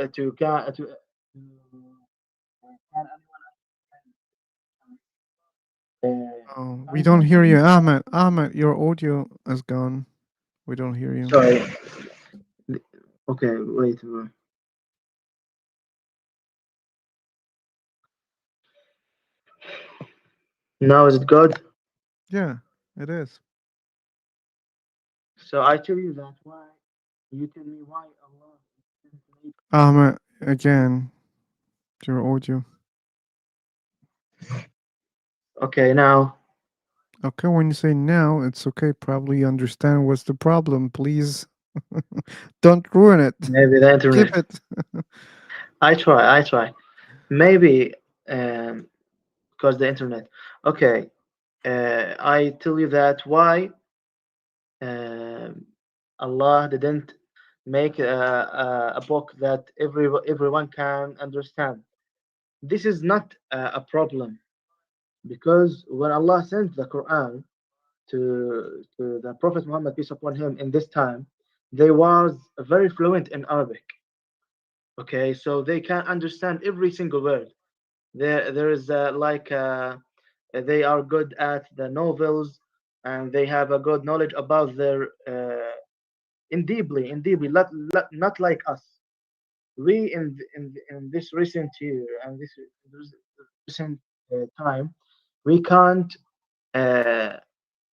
Oh, we I don't want to hear you, read. Ahmed. Ahmed, your audio is gone. We don't hear you. Sorry. Okay, wait. Now is it good? Yeah, it is. So I tell you that why you tell me why Allah didn't make. Ahmed, again, your audio. Okay, now. Okay, when you say now, it's okay. Probably you understand what's the problem. Please don't ruin it. Maybe the Keep internet. it. I try. Maybe because the internet. Okay, I tell you that why Allah didn't make a book that everyone can understand. This is not a problem because when Allah sent the Quran to the Prophet Muhammad peace upon him in this time, they was very fluent in Arabic. Okay, so they can understand every single word. There is they are good at the novels and they have a good knowledge about their in deeply not like us. We in this recent year and this recent time we can't uh,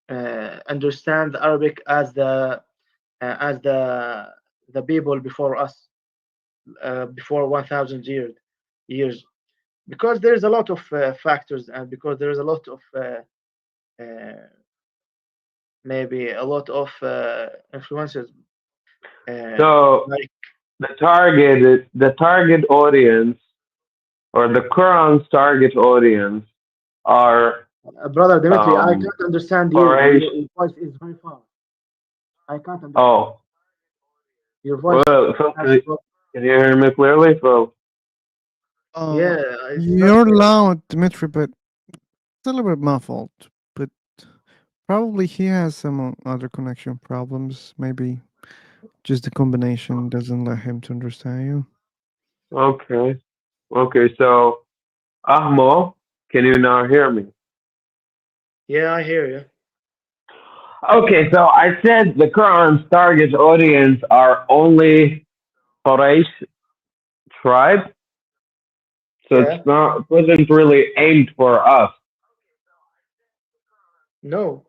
understand Arabic as the people before us before 1,000 years because there's a lot of factors and because there's a lot of uh, maybe a lot of influences So like the target audience or the Quran's target audience are brother Dimitri, I um can't understand you. Quraysh. Your voice is very far. I can't understand Oh, your voice. well, Phil, Has can you hear me clearly, Phil? Uh, yeah, it's not you're loud, Dmitry, but it's a little bit muffled. But probably he has some other connection problems. Maybe just the combination doesn't let him to understand you. Okay. Okay, so Ahmo, can you now hear me? Yeah, I hear you. Okay, so I said the Quran's target audience are only Quraysh tribe, so Yeah. it wasn't really aimed for us. No.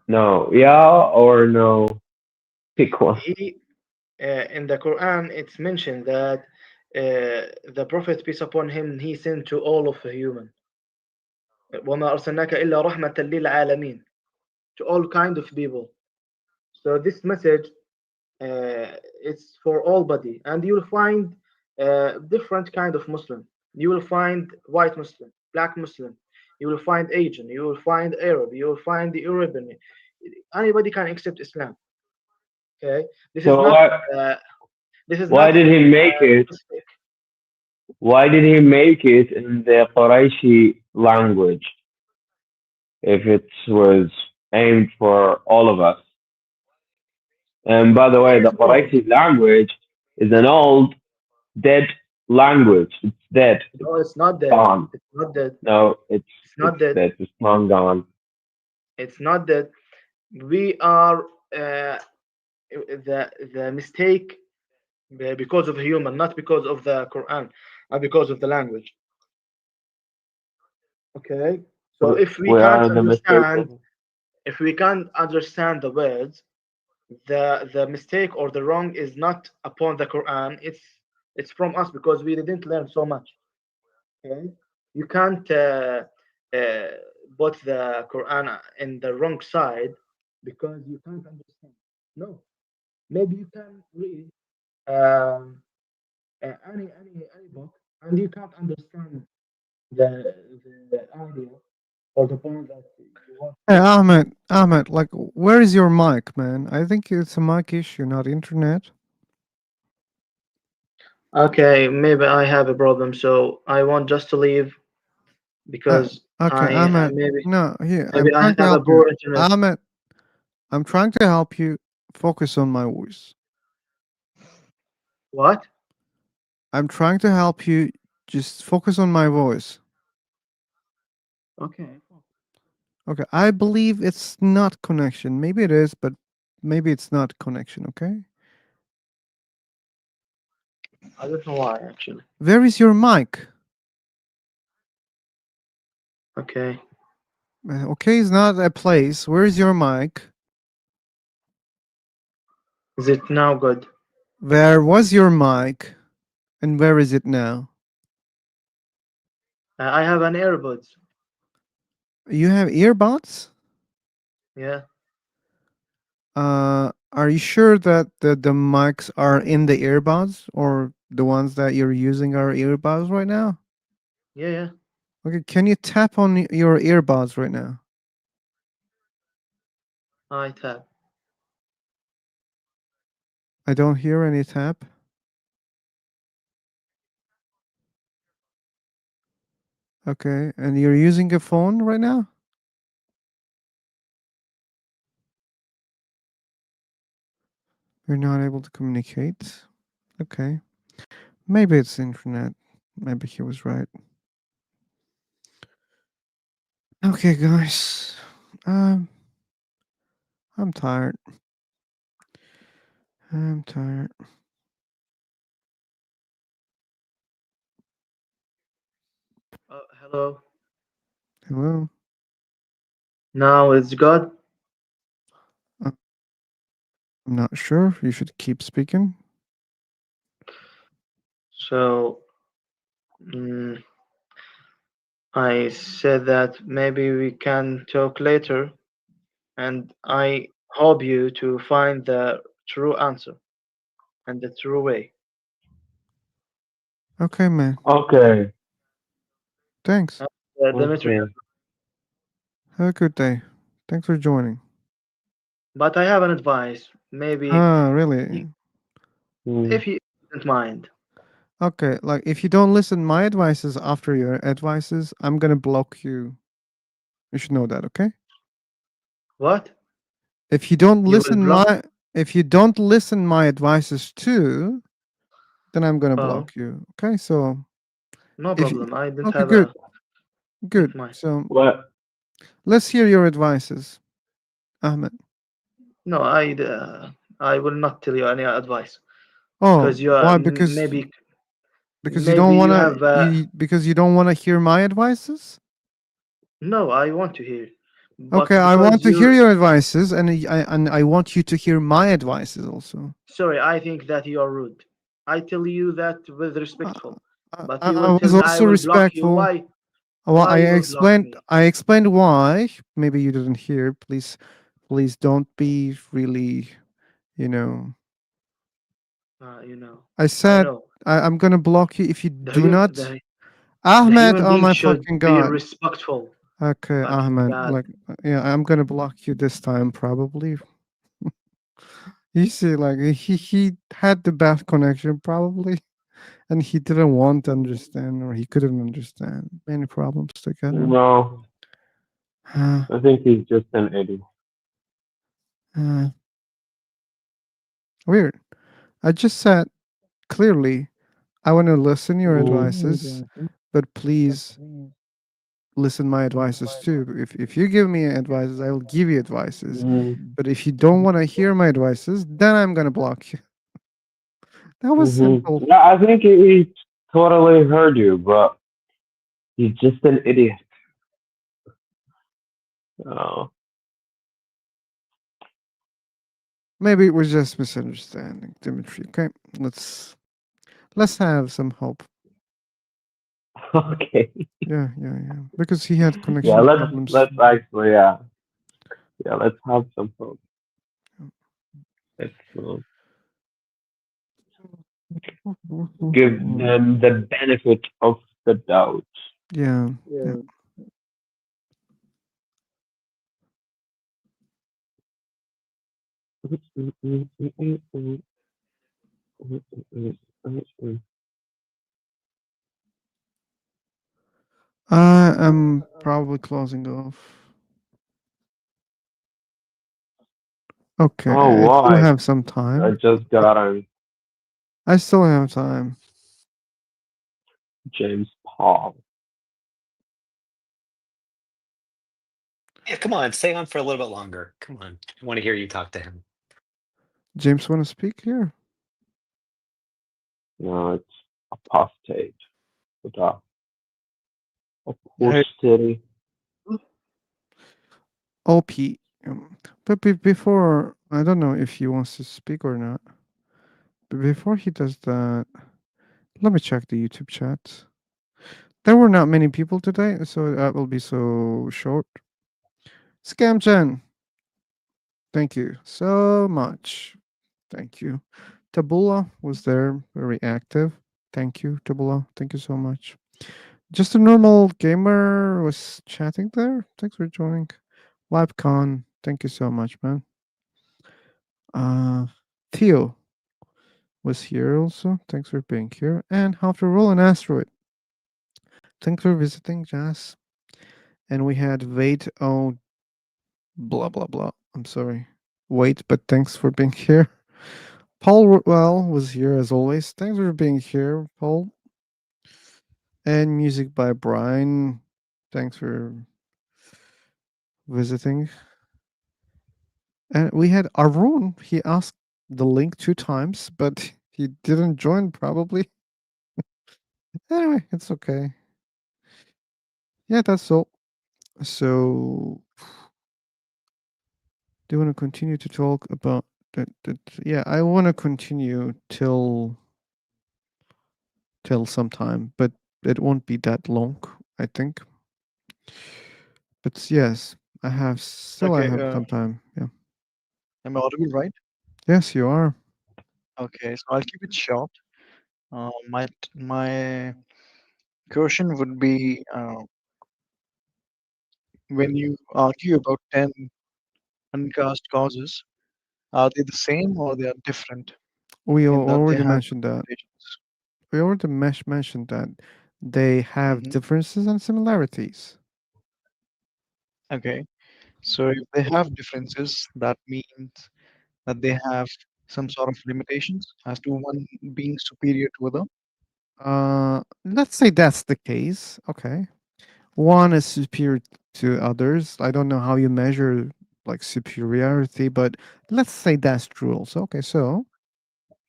No, yeah or no? Pick one. He in the Quran it's mentioned that the Prophet peace upon him he sent to all of the human. وَمَا أَرْسَلْنَاكَ إِلَّا رَحْمَةً لِلْعَالَمِينَ, to all kind of people. So this message it's for all body, and you will find different kind of Muslim. You will find white Muslim, black Muslim. You will find Asian. You will find Arab. You will find the European. Anybody can accept Islam. Okay, this is So not. This is why not did he make it? specific. Why did he make it in the Qurayshi language if it was aimed for all of us? And by the way, the Years ago. Qurayshi language is an old, dead language. It's dead. It's No, it's not dead. gone. It's not dead. No, It's it's not dead. dead. It's long gone. It's not dead. We are the mistake because of human, not because of the Quran, and because of the language. Okay. So if we We can't are the understand, mistaken. if we can't understand the words, the mistake or the wrong is not upon the Quran. It's from us because we didn't learn so much. Okay. You can't uh, put the Quran in the wrong side because you can't understand. No. Maybe you can read um, any book and you can't understand the idea or the point that you want Hey, to. Ahmed, like, where is your mic, man? I think it's a mic issue, not internet. Okay, maybe I have a problem, so I want just to leave Uh, because okay, I Ahmed. maybe No, here, I'm maybe I trying to have a help you. poor internet. Ahmed, I'm trying to help you focus on my voice. What? I'm trying to help you just focus on my voice. Okay. Okay, I believe it's not connection. Maybe it is, but maybe it's not connection, okay? I don't know why actually. Where is your mic? Okay. Okay is not a place. Where is your mic? Is it now good? Where was your mic? And where is it now? I have an earbuds. You have earbuds? Yeah. Are you sure that the mics are in the earbuds or the ones that you're using are earbuds right now? Yeah, yeah. Okay, can you tap on your earbuds right now? I tap. I don't hear any tap. Okay, and you're using a phone right now? You're not able to communicate? Okay. Maybe it's internet. Maybe he was right. Okay, guys. Um, I'm tired. I'm tired. Hello. Hello? Now it's good. I'm not sure. You should keep speaking. So mm, I said that maybe we can talk later, and I hope you to find the true answer and the true way. Okay, man. Okay. Thanks. Dimitri, Okay. Have a good day. Thanks for joining. but I have an advice. Maybe Ah, really? if you don't mind. Okay, like if you don't listen my advices after your advices, I'm gonna block you. You should know that, okay? What? If you don't You will listen block? my advices too, then I'm gonna Oh, block you. Okay, so No If you, problem. I don't okay, have good, a good. mind. So What? let's hear your advices, Ahmed. No, I will not tell you any advice Oh, because you are why? Because you maybe don't you wanna have because you don't wanna hear my advices. no. I want to hear, Okay, but I because want to hear you're your advices, and I want you to hear my advices also. sorry, I think that you are rude. I tell you that with Uh, respectful, but you I will was tell me I also will block you. respectful. Why? Well, Why you will block me? I explained why. Maybe you didn't hear. Please don't be really, you know. You know, I I said know. I'm gonna block you if you The do human not. the Ahmed, human oh being my should fucking be god. respectful. Okay, Fucking Ahmed, god. like, yeah, I'm gonna block you this time probably. You see, like he had the bad connection probably, and he didn't want to understand, or he couldn't understand. Many problems together. No, Uh, I think he's just an idiot. uh, weird. I just said clearly I want to listen your Mm, advices, but please listen my advices too. If you give me advices, I will give you advices. mm, But if you don't want to hear my advices, then I'm gonna block you. That was simple. Yeah, I think he totally heard you, but he's just an idiot. Oh, Maybe it was just misunderstanding, Dimitri. Okay, let's have some hope. okay. Yeah. Because he had Yeah, connection let's problems. let's actually yeah, let's have some hope. Let's give them the benefit of the doubt. Yeah. Yeah. I am probably closing off. Okay, Oh, I still why? have some I time. just got on I still have time. James Paul. Yeah, come on, stay on for a little bit longer. Come on, I want to hear you talk to him. James, want to speak here? No, it's apostate. But Hey, apostate. OP. But before, I don't know if he wants to speak or not. But before he does that, let me check the YouTube chat. There were not many people today, so that will be so short. Scamgen, thank you so much. Thank you. Tabula was there, very active. Thank you, Tabula. Thank you so much. Just a normal gamer was chatting there. Thanks for joining. LiveCon, thank you so much, man. Theo was here also. Thanks for being here. And how to roll an asteroid. Thanks for visiting, Jazz. And we had Wait oh blah blah blah. I'm sorry. Wait, but thanks for being here. Paul was here as always. Thanks for being here, Paul. And music by Brian. Thanks for visiting. And we had Arun. He asked the link 2 times, but he didn't join probably. Anyway, it's okay. Yeah, that's all. So, do you want to continue to talk about that? Yeah, I want to continue till some time, but it won't be that long, I think. But yes, I okay. have some time. Yeah. Am I audible, right? Yes, you are. Okay, so I'll keep it short. My question would be, when you argue about 10 uncast causes, are they the same or they are different We in that they already have mentioned that. limitations? We already mentioned that they have Hmm. differences and similarities. Okay, so if they have differences, that means that they have some sort of limitations as to one being superior to other. Let's say that's the case. Okay. One is superior to others. I don't know how you measure like superiority, but let's say that's true also. Okay, so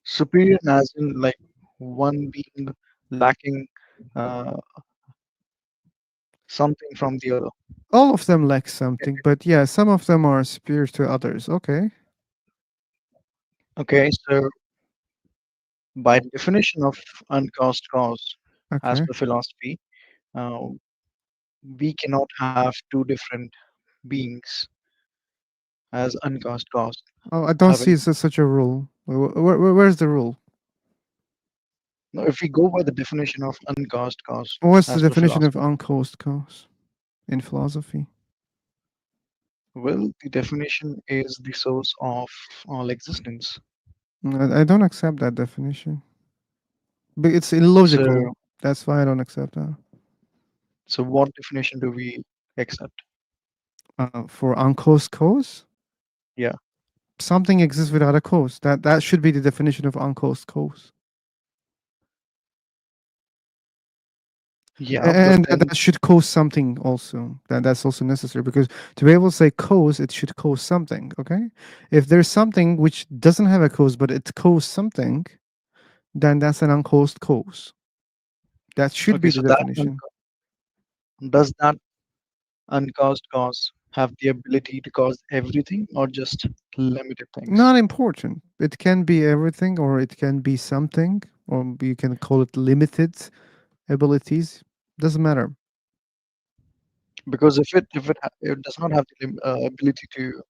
Superior as in like one being lacking uh, something from the other. all of them lack something, but yeah, some of them are superior to others. Okay. Okay, so by definition of uncaused cause, as Okay. per philosophy, uh, we cannot have two different beings as uncaused cause Oh, I don't see having. such a rule. Where's the rule? Now, if we go by the definition of uncaused cause What's the as per definition of philosophy, uncaused cause in philosophy? well, the definition is the source of all existence. I don't accept that definition. But it's So, illogical. That's why I don't accept that. so what definition do we accept? For uncaused cause, Yeah, something exists without a cause. That should be the definition of uncaused cause, yeah, but and then that should cause something also. That's also necessary because to be able to say cause, it should cause something. Okay, if there's something which doesn't have a cause but it caused something, then that's an uncaused cause. That should okay, be the so that definition. does that uncaused cause have the ability to cause everything or just limited things? Not important. It can be everything, or it can be something, or you can call it limited abilities. Doesn't matter. Because if it does not have the ability to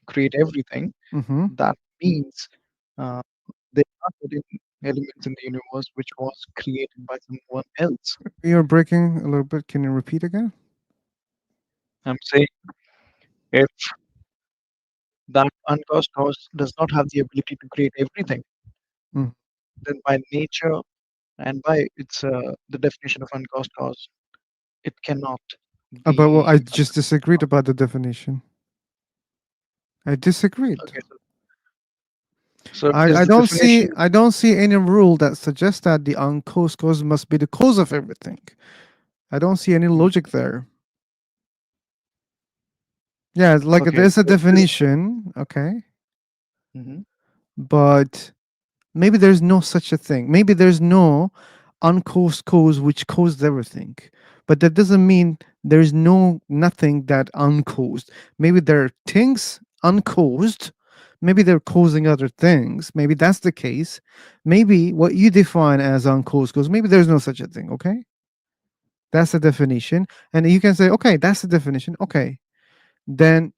create everything, Mm-hmm. that means uh, there are certain elements in the universe which was created by someone else. You're breaking a little bit. Can you repeat again? I'm saying if that uncaused cause does not have the ability to create everything, Mm. then by nature and by its the definition of uncaused cause, it cannot But well, be I just disagreed about the definition. I disagreed. okay. So is I the don't see definition any rule that suggests that the uncaused cause must be the cause of everything. I don't see any logic there. Yeah, like okay? there's a So is definition, okay, mhm. but maybe there's no such a thing. Maybe there's no uncaused cause which caused everything. But that doesn't mean there's nothing that uncaused. Maybe there are things uncaused. Maybe they're causing other things. Maybe that's the case. Maybe what you define as uncaused cause, maybe there's no such a thing, okay? That's the definition. And you can say, okay, that's the definition. Okay. Then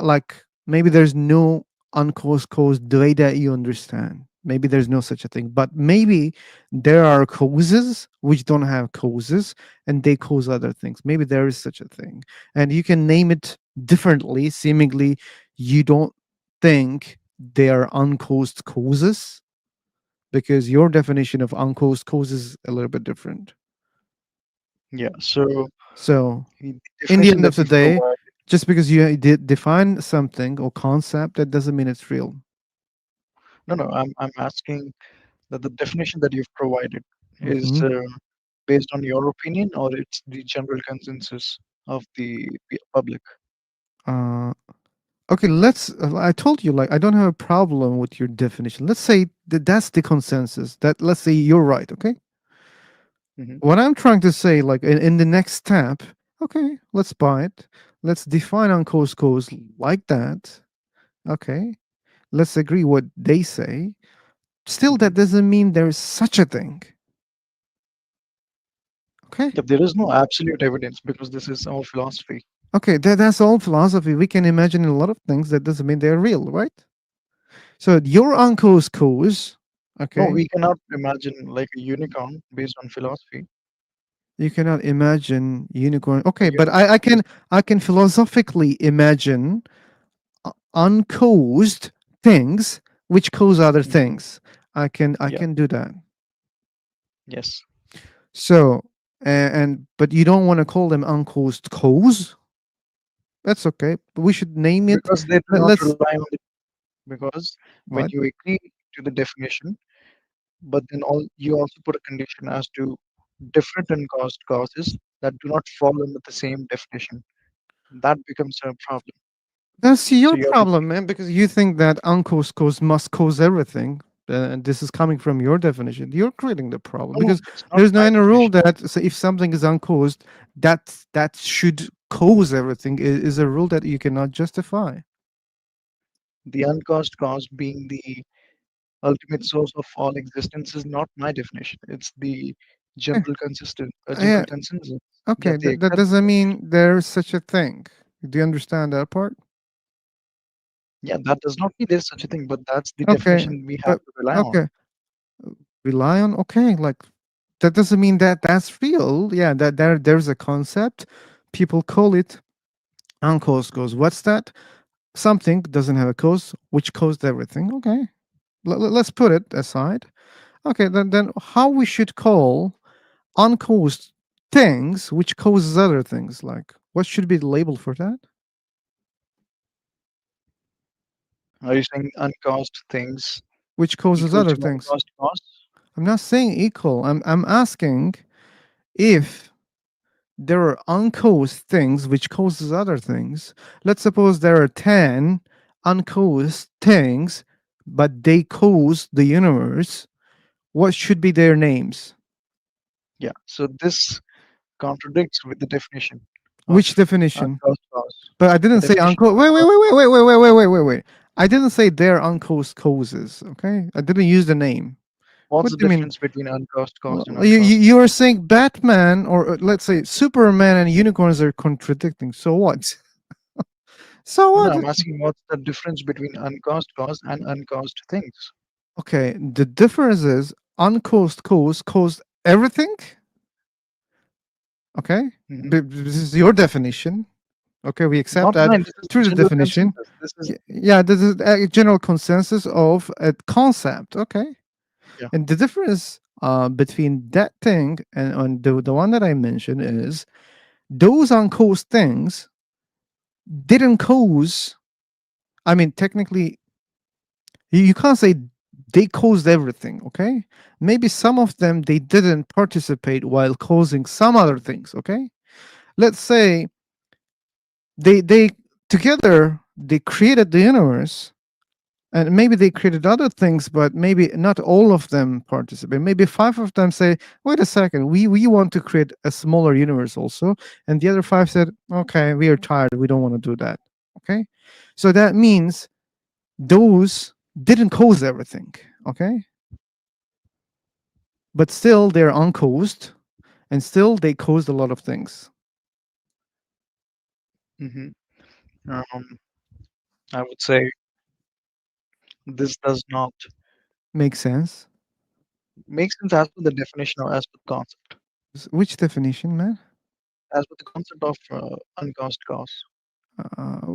like maybe there's no uncaused cause the way that you understand. Maybe there's no such a thing, but maybe there are causes which don't have causes and they cause other things. Maybe there is such a thing, and you can name it differently. Seemingly, you don't think they are uncaused causes because your definition of uncaused cause is a little bit different. Yeah. So So, the in the definition end of that the you've day, provided. just because you did define something or concept, that doesn't mean it's real. No, no. I'm asking that the definition that you've provided is Hmm. based on your opinion or it's the general consensus of the public. Uh, okay, let's. I told you, like, I don't have a problem with your definition. Let's say that that's the consensus. That let's say you're right. Okay. Hmm. What I'm trying to say, like, in the next step, okay, let's buy it. Let's define uncaused cause like that. Okay. Let's agree what they say. Still, that doesn't mean there's such a thing. Okay. If there is no absolute evidence because this is all philosophy. Okay, that's all philosophy. We can imagine a lot of things. That doesn't mean they're real, right? So your uncle's cause, No, okay, we cannot imagine like a unicorn based on philosophy. you cannot imagine unicorn. Okay, but Because I can philosophically imagine uncaused things which cause other things. I yeah, can do that. yes, So and but you don't want to call them uncaused cause. That's okay. But we should name it. because they do not Let's rely on the because when what? you agree to the definition, but then you also put a condition as to different uncaused causes that do not fall under the same definition. That becomes a problem. That's So your you have to problem, man, because you think that uncaused cause must cause everything. And this is coming from your definition. You're creating the problem no, because it's not there's no my any rule definition. that say if something is uncaused, that should cause everything is a rule that you cannot justify. The uncaused cause being the ultimate source of all existence is not my definition. It's the Eh, general Yeah, consensus okay, that they that accept. doesn't mean there's such a thing. Do you understand that part? Yeah, that does not mean there's such a thing, but that's the Okay, definition we have but to rely on. okay, rely on. Okay, like that doesn't mean that that's real. Yeah, that there's a concept. People call it uncaused cause. What's that? Something doesn't have a cause, which caused everything. Okay, let's put it aside. Okay, then how we should call uncaused things, which causes other things? Like what should be the label for that? Are you saying uncaused things Which causes equal other to things? uncaused cause? I'm not saying equal. I'm asking if there are uncaused things which causes other things. Let's suppose there are 10 uncaused things, but they cause the universe. What should be their names? Yeah. So this contradicts with the definition of Which definition? uncaused cause. But I The didn't say definition of uncaused. Wait, wait, uncaused wait, wait, wait, wait, wait, wait, wait, wait. I didn't say they're uncaused causes. Okay, I didn't use the name. What's What the do you mean? difference between uncaused cause and You uncaused? you are saying Batman or let's say Superman and unicorns are contradicting. So what? So No, what? I'm asking what's the difference between uncaused cause and uncaused things? Okay, the difference is uncaused cause caused everything. Okay, Mhm. this is your definition. Okay, we accept Not that mine. This is the through the general definition. consensus. This is Yeah, this is a general consensus of a concept. Okay, yeah. and the difference between that thing and the one that I mentioned is those uncaused things didn't cause. I mean, technically, you can't say they caused everything. Okay, maybe some of them they didn't participate while causing some other things. Okay, let's say they together they created the universe, and maybe they created other things, but maybe not all of them participate. Maybe five of them say, wait a second, we want to create a smaller universe also, and the other five said, okay, we are tired, we don't want to do that. Okay, so that means those didn't cause everything. Okay, but still they're uncaused, and still they caused a lot of things. hmm I would say this does not Makes sense. make sense as per the definition or as per the concept. Which definition, man? As per the concept of uncaused cause.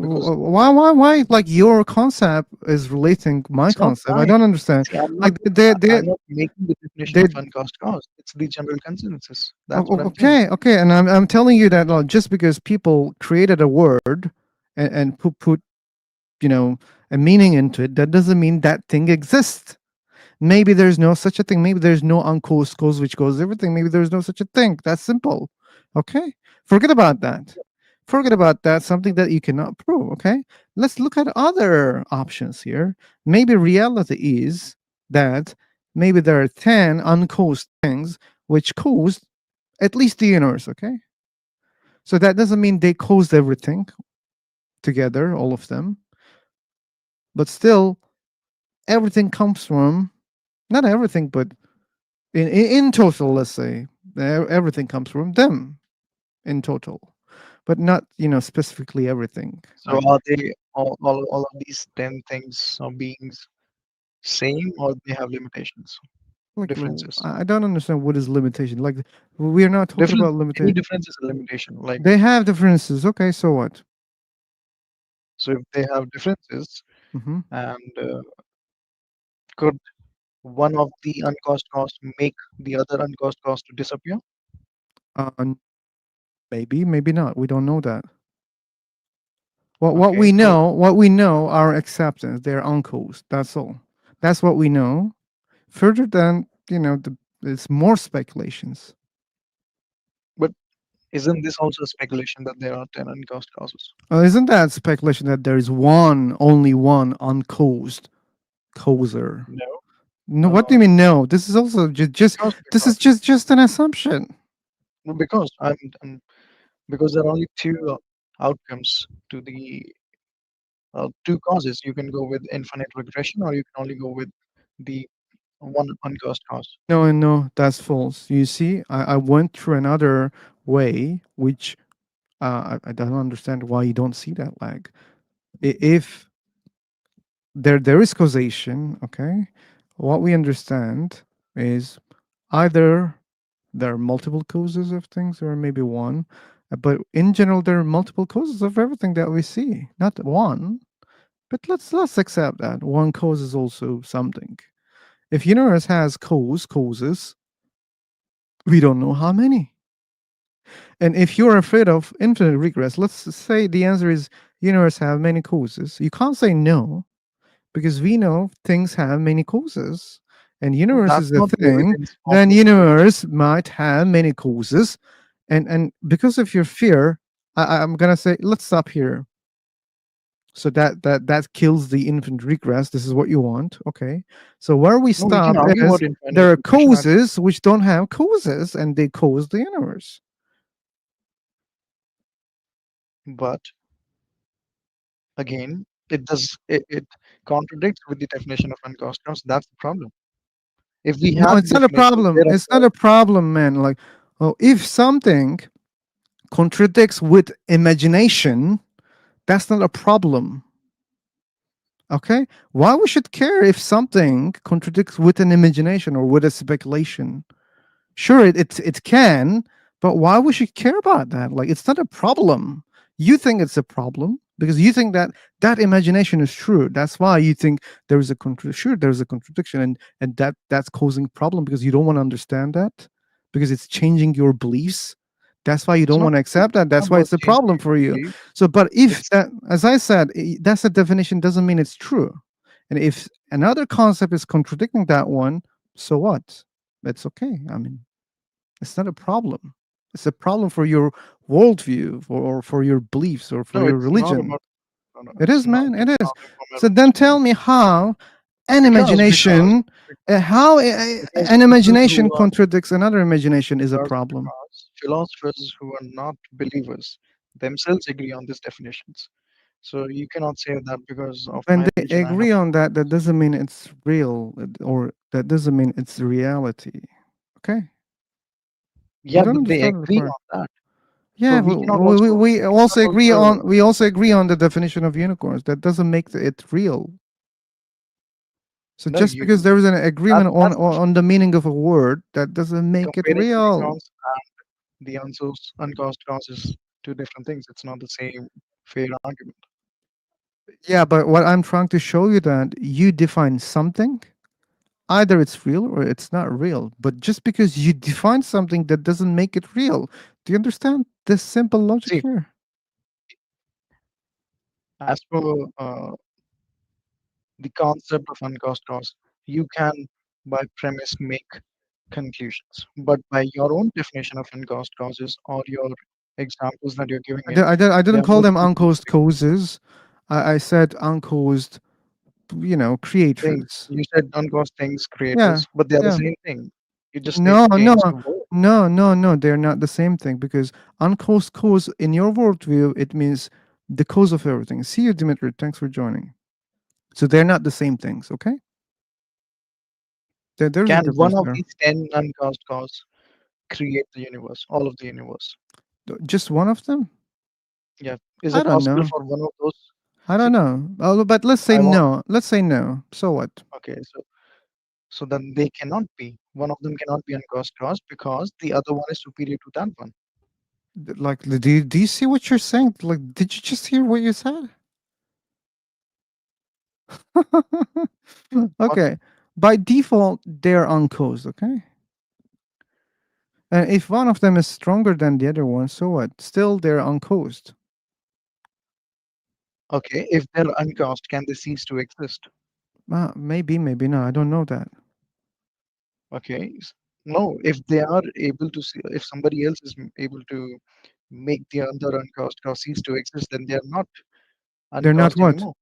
Because Why like your concept is relating my it's not concept? I mine. don't understand. See, Like they I'm not making the definition they of uncaused cause. It's the general consensus. That's what I'm saying. okay, okay, and I'm telling you that just because people created a word and put you know a meaning into it, that doesn't mean that thing exists. Maybe there's no such a thing. Maybe there's no uncaused cause which causes everything. Maybe there's no such a thing. That's simple. Okay, forget about that. Forget about that. Something that you cannot prove. Okay, let's look at other options here. Maybe reality is that maybe there are 10 uncaused things which caused at least the universe. Okay, so that doesn't mean they caused everything together, all of them, but still everything comes from not everything, but in total, let's say everything comes from them in total, but not specifically everything. So are they all of these 10 things or beings same or they have limitations, Like differences? I don't understand what is limitation. Like we are not talking Difference, about any limitation. difference is a limitation. Like, They have differences. Okay, so what? so if they have differences hmm and could one of the uncaused cause make the other uncaused cause to disappear? Uh, maybe, maybe not. We don't know that. What Okay, could what we know are acceptance. They're uncaused. That's all. That's what we know. Further than it's more speculations. But isn't this also a speculation that there are 10 uncaused causes? Isn't that speculation that there is only one uncaused causer? No. No, what do you mean? No, this is also this is just an assumption. Well, because because there are only two outcomes to the two causes. You can go with infinite regression, or you can only go with the one uncaused cause. No, that's false. You see, I went through another way, which I don't understand why you don't see that. Like, if there is causation, okay, what we understand is either there are multiple causes of things, or maybe one, but in general, there are multiple causes of everything that we see, not one. But let's accept that one cause is also something. If universe has causes, we don't know how many. And if you're afraid of infinite regress, let's say the answer is universe have many causes. You can't say no, because we know things have many causes. And universe That's is a not the thing, evidence of then the universe might have many causes. And because of your fear, I'm gonna say, let's stop here. So that kills the infinite regress. This is what you want, okay? So where we No, we can stop argue is about infinite there are regression. causes which don't have causes, and they cause the universe. But again, it contradicts with the definition of uncaused cause. That's the problem. If we No, have it's the not a definition, problem. there are It's not a problem, man. Like, oh, if something contradicts with imagination, that's not a problem. Okay? Why we should care if something contradicts with an imagination or with a speculation? Sure, it can, but why we should care about that? Like, it's not a problem. You think it's a problem because you think that that imagination is true. That's why you think there is a sure, there's a contradiction, and that's causing problem because you don't want to understand that, because it's changing your beliefs. That's why you it's don't not want to accept that. That's why about it's a changing problem for your you. belief. So, but if It's that, as I said, that's a definition, doesn't mean it's true. And if another concept is contradicting that one, so what? It's okay. I mean, it's not a problem. It's a problem for your worldview, or for your beliefs, or for no, your it's not religion. about. No, It it's is, not man. a It is. problem from So a then religion. tell me how an Because imagination, how because an people imagination who are contradicts another imagination is a problem. because philosophers who are not believers themselves agree on these definitions. So you cannot say that because of When my they religion I have agree to on follow that, that this. doesn't mean it's real, or that doesn't mean it's reality. Okay? You Yeah, don't but they understand the agree part. on that. So Yeah, we cannot we we cannot also agree also on, the definition of unicorns. That doesn't make it real. So no just you because there is an that agreement that's on the meaning of a word, that doesn't make it comparing real. unicorns and the uncaused causes two different things. It's not the same fair argument. Yeah, but what I'm trying to show you, that you define something, either it's real or it's not real. But just because you define something, that doesn't make it real. Do you understand this simple logic See, here? as per uh, the concept of uncaused cause, you can by premise make conclusions. But by your own definition of uncaused causes or your examples that you're giving it, I there didn't are call them multiple uncaused causes. I said uncaused, things. creators. You said uncaused things, Yeah, creators, but they are the yeah. same thing. You just No, no, changed the word. no. They're not the same thing, because uncaused cause in your worldview, it means the cause of everything. See you, Dimitri. Thanks for joining. So they're not the same things, okay? There's a Can one difference of there. these 10 uncaused cause create the universe, all of the universe? Just one of them? Yeah. Is I it don't possible know. for one of those? I See, don't know. But let's say I want. no. Let's say no. So what? Okay, so then they cannot be. One of them cannot be uncaused cause because the other one is superior to that one. Like, do you see what you're saying? Like, did you just hear what you said? Okay. By default, they're uncaused, okay? And if one of them is stronger than the other one, so what? Still, they're uncaused. Okay, if they're uncaused, can they cease to exist? Maybe, maybe not. I don't know that. Okay. No, if they are able to see, if somebody else is able to make the other uncaused cause cease to exist, then they are not They're not uncaused what? anymore.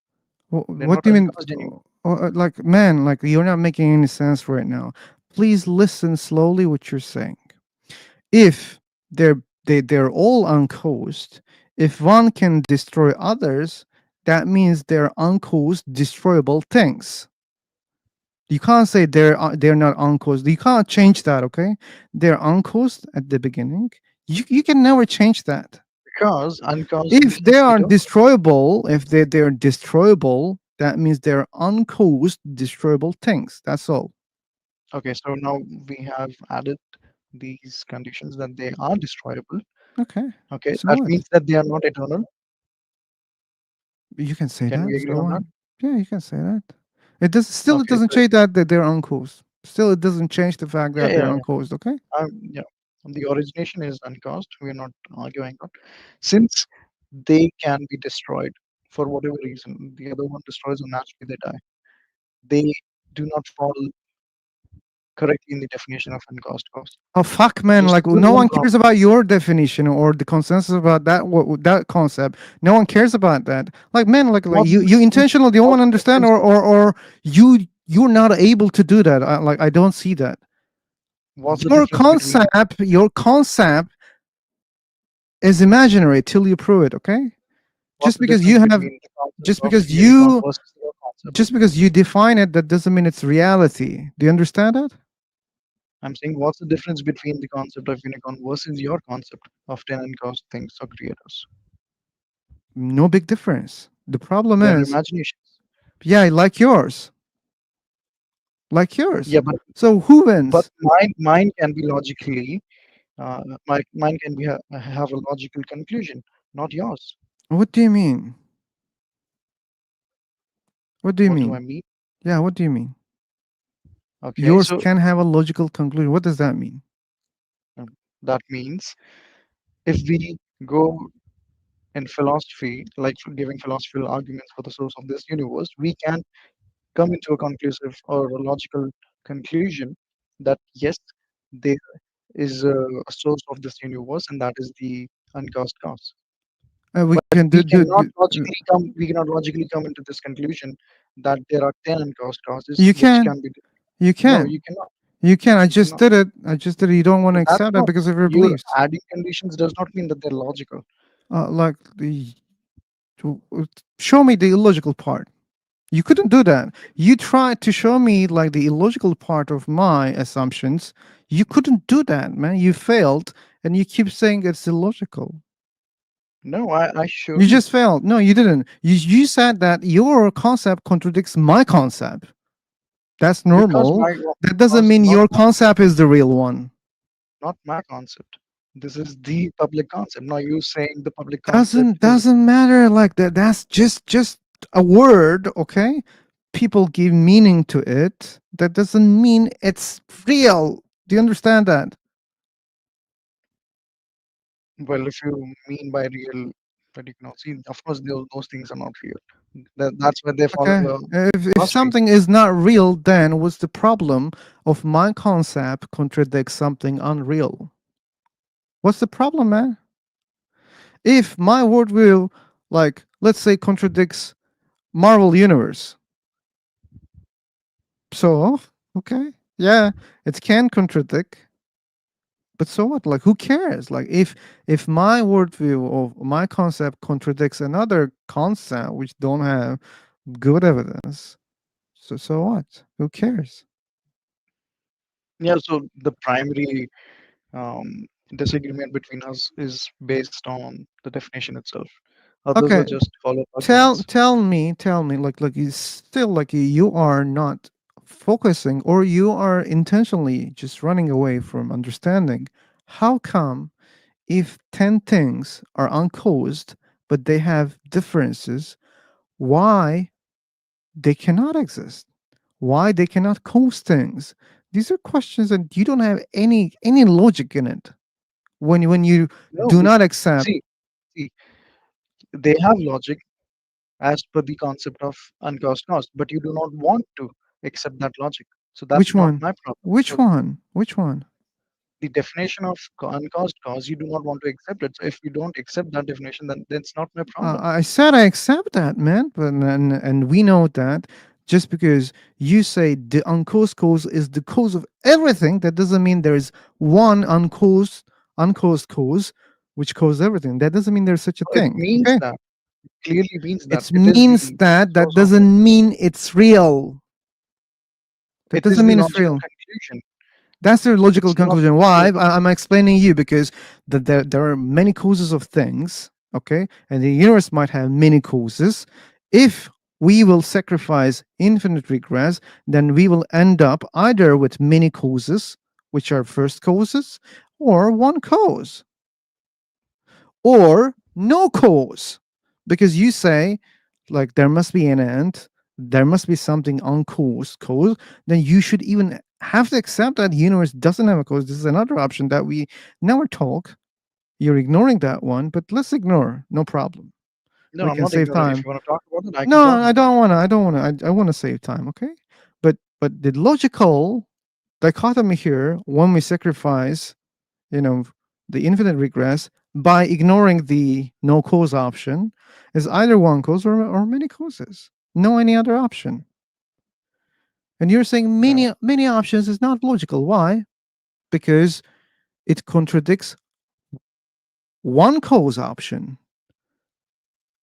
They're What not do you mean? uncaused anymore. Like, man, like you're not making any sense right now. Please listen slowly what you're saying. If they're all uncaused, if one can destroy others, that means they're uncaused, destroyable things. You can't say they're not uncaused. You can't change that, okay? They're uncaused at the beginning. You can never change that. Because uncaused If they means are eternal. destroyable, if they're destroyable, that means they're uncaused, destroyable things. That's all. Okay, so now we have added these conditions that they are destroyable. Okay. Okay, So that what? means that they are not eternal. You can say Can we that. agree So on what? that? Yeah, you can say that. It does still. It Okay, doesn't so change that they're uncaused. Still, it doesn't change the fact yeah, that yeah, they're yeah. uncaused. Okay. Yeah. The origination is uncaused. We're not arguing on. Since they can be destroyed for whatever reason, the other one destroys and naturally they die. They do not fall correctly in the definition of uncaused cause. Oh fuck, man! Just Like there's no one one problem. cares about your definition or the consensus about that that concept. No one cares about that. Like man, like What's you the intentionally don't want to what's the understand, difference? or you're not able to do that. Like I don't see that. What's the Your difference between concept is imaginary till you prove it. Okay. what's Just the because difference you have, between the concept just of because unicorn you, versus your concept? just because you define it, that doesn't mean it's reality. Do you understand that? I'm saying what's the difference between the concept of unicorn versus your concept of ten uncaused things or creators? No big difference. The problem They're is, imaginations. yeah, like yours. Yeah, So who but wins? mine can be logically mine can be have a logical conclusion, not yours. What do you mean? What do you What do I mean? mean? Yeah, what do you mean? Okay, Yours so can have a logical conclusion. What does that mean? that means if we go in philosophy, like giving philosophical arguments for the source of this universe, we can come into a conclusive or a logical conclusion that yes, there is a source of this universe, and that is the uncaused cause. We But can we cannot logically come into this conclusion that there are 10 uncaused causes you which can, can be. you No, can, you cannot. you can. I You just cannot. did it. I just did it. You don't want to That's accept that not because of your your beliefs. adding conditions does not mean that they're logical. Like the, show me the illogical part. You couldn't do that. You tried to show me like the illogical part of my assumptions. You couldn't do that, man. You failed, and you keep saying it's illogical. No, I showed You you. just failed. No, you didn't. You said that your concept contradicts my concept. That's Because normal. my That doesn't because mean not your my concept is the real one. not my concept. This is the public concept. Now you saying the public concept is Doesn't matter like that. That's just a word, okay? People give meaning to it. That doesn't mean it's real. Do you understand that? well, if you mean by real, but you cannot see. Of course, those things are not real. That's why they follow Okay. the If philosophy. something is not real, then what's the problem of my concept contradicts something unreal? What's the problem, man? If my worldview, like, let's say, contradicts Marvel Universe, so okay, yeah, it can contradict, but so what? Like, who cares? Like, if my worldview or my concept contradicts another concept which don't have good evidence, so what? Who cares? Yeah. So the primary um, disagreement between us is based on the definition itself. Others Okay, are just follow arguments. tell me, like you still like you are not focusing or you are intentionally just running away from understanding. How come if 10 things are uncaused but they have differences, why they cannot exist? Why they cannot cause things? These are questions that you don't have any logic in it. When you No, do not accept. see, they have logic as per the concept of uncaused cause, but you do not want to accept that logic. So that's Which not one? my problem. Which So one? Which one? the definition of uncaused cause, you do not want to accept it. So if you don't accept that definition, then that's not my problem. I said I accept that, man, but and we know that just because you say the uncaused cause is the cause of everything, that doesn't mean there is one uncaused cause which causes everything. That doesn't mean there's such a It thing. means Okay, that, it clearly means that it it is means the that that source of, doesn't mean it's real. That it is doesn't the mean it's logical real. conclusion. That's the logical It's not conclusion. Why? real. I'm explaining you because there are many causes of things, okay? And the universe might have many causes. If we will sacrifice infinite regress, then we will end up either with many causes, which are first causes, or one cause, or no cause. Because you say, like, there must be an end, there must be something uncaused cause, then you should even have to accept that the universe doesn't have a cause. This is another option that we never talk. You're ignoring that one, but let's ignore. No problem. No, We I'm can not save ignoring. If time. you want to talk about it, I can No, talk I about don't want to. I don't want to. I want to save time. Okay, but the logical dichotomy here, when we sacrifice, you know, the infinite regress by ignoring the no cause option, is either one cause or many causes. No any other option. And you're saying it. No. many options is not logical. Why? Because it contradicts one cause option.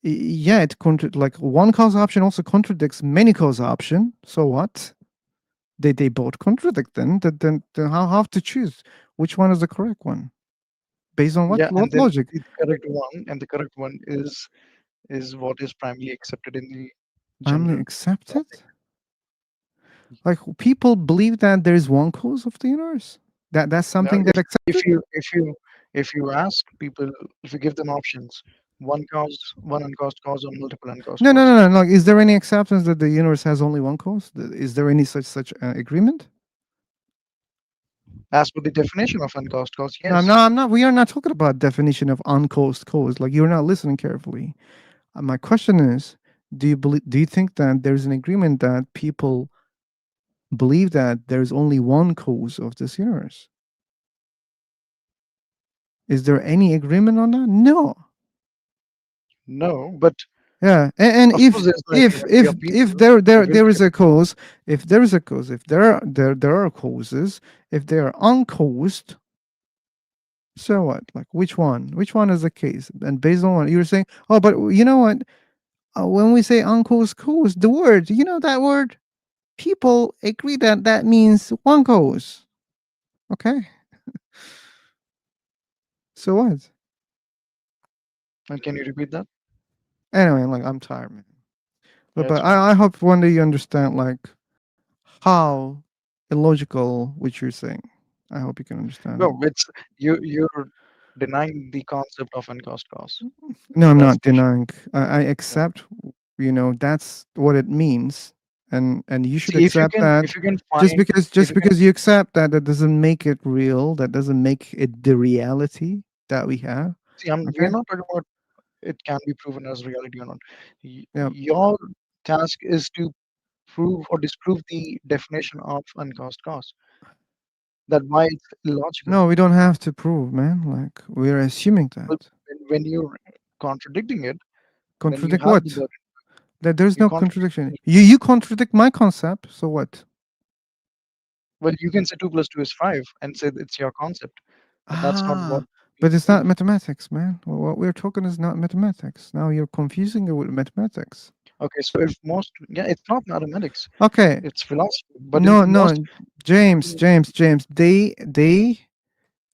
Yeah, like one cause option also contradicts many cause option. So what? They both contradict. Then how have to choose which one is the correct one based on Yeah, and what then logic? the correct one, and the correct one is what is primarily accepted in the Family general accepted. topic. Like people believe that there is one cause of the universe. That's Now, something that if accepted. you ask people, if you give them options, one cause, one uncaused cause, or multiple uncaused No, no, cause, no, no. Like, is there any acceptance that the universe has only one cause? Is there any such agreement? as per the definition of uncaused cause, No, I'm yes. not. I'm not. We are not talking about definition of uncaused cause. Like you're not listening carefully. My question is, do you believe? Do you think that there's an agreement that people believe that there's only one cause of this universe? Is there any agreement on that? No. No, but Yeah, and of course there's an agreement. We are if people. there is Everybody, a cause, if there is a cause, if there are causes, if they are uncaused, so what? Like which one? Which one is the case? And based on what you're saying, oh, but you know what? When we say uncaused cause, the word, you know that word, people agree that that means one cause. Okay, so what? and can you repeat that? Anyway, like I'm tired, man. Yeah, it's But fine. I hope one day you understand like how illogical what you're saying. I hope you can understand it. No, it's you're denying the concept of uncaused cause. No, I'm That's not the issue. denying. I Yeah. accept, that's what it means, and you should See, accept that. if you can Just find, because if just you can, because you accept that, that doesn't make it real. That doesn't make it the reality that we have. see, we are Okay. not talking about it can be proven as reality or not. Yeah. Your task is to prove or disprove the definition of uncaused cause. That why it's illogical. No, we don't have to prove, man. Like we're assuming But that. when you're contradicting it, then you Contradict have the what? burden. That there's You no contradict contradiction. it. You contradict my concept. So what? Well, you can say 2 + 2 is 5 and say it's your concept, but that's not what Ah, we but it's not believe. mathematics, man. What we're talking is not mathematics. Now you're confusing it with mathematics. Okay, so if most, yeah, it's not mathematics, Okay. it's philosophy. But in No, most, no, James. They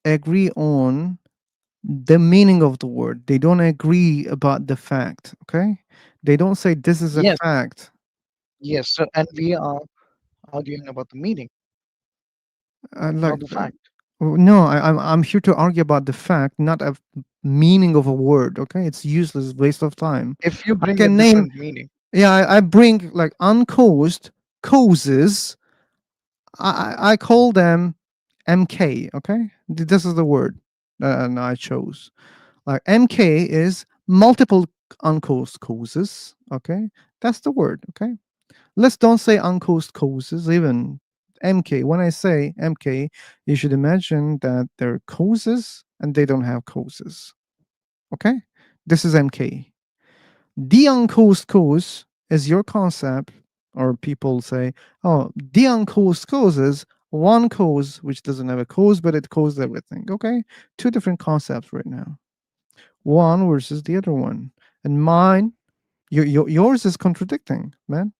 agree on the meaning of the word. They don't agree about the fact. Okay. They don't say this is a yes, fact. yes, so, and we are arguing about the meaning, Like not the fact. no, I'm here to argue about the fact, not a meaning of a word. Okay, it's useless, waste of time. If you I bring a can name. different meaning, Yeah, I bring like uncaused causes. I call them MK. Okay, this is the word that I chose. Like MK is multiple uncaused causes. Okay, that's the word. Okay, let's don't say uncaused causes. Even MK. When I say MK, you should imagine that there are causes and they don't have causes. Okay? This is MK. The uncaused cause is your concept, or people say, oh, the uncaused causes one cause which doesn't have a cause, but it caused everything. Okay? Two different concepts right now. One versus the other one. And mine, yours is contradicting, man.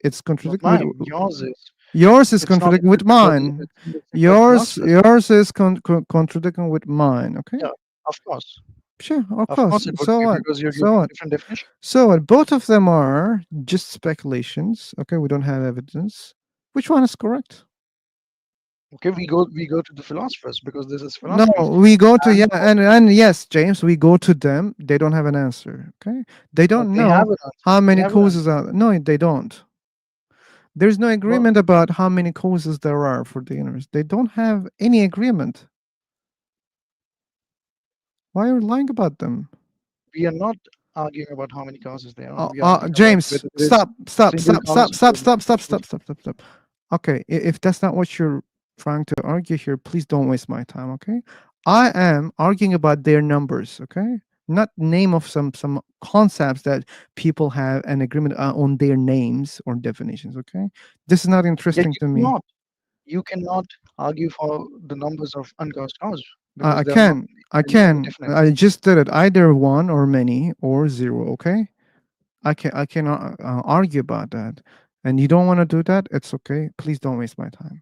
It's Not contradicting with mine. Yours is. yours is It's not contradicting with because mine. it's in the single Yours philosopher. yours is contradicting with mine. Okay. Yeah, of course. Sure, of Of course. course it would So be what? because you're So giving what? different definition. So what? Both of them are just speculations. Okay, we don't have evidence. Which one is correct? Okay, we go to the philosophers because this is No, philosophy. we go to And and yes, James, we go to them. They don't have an answer. Okay, they don't they have know an answer. how They many have an answer. causes are. No, they don't. There's no Well, agreement about how many causes there are for the universe. They don't have any agreement. Why are you lying about them? we are not arguing about how many causes there are. We are arguing about James, whether there is stop, stop, single stop, cause stop, or stop, stop, stop, stop, stop, stop, stop. Okay, if that's not what you're trying to argue here, please don't waste my time. Okay, I am arguing about their numbers. Okay, not name of some concepts that people have an agreement on their names or definitions. Okay, this is not yeah, interesting to me. you cannot argue for the numbers of uncaused cause I because I they are not can, I any can. definite. I just did it. Either one or many or zero. Okay. I cannot argue about that. And you don't want to do that, it's okay. Please don't waste my time.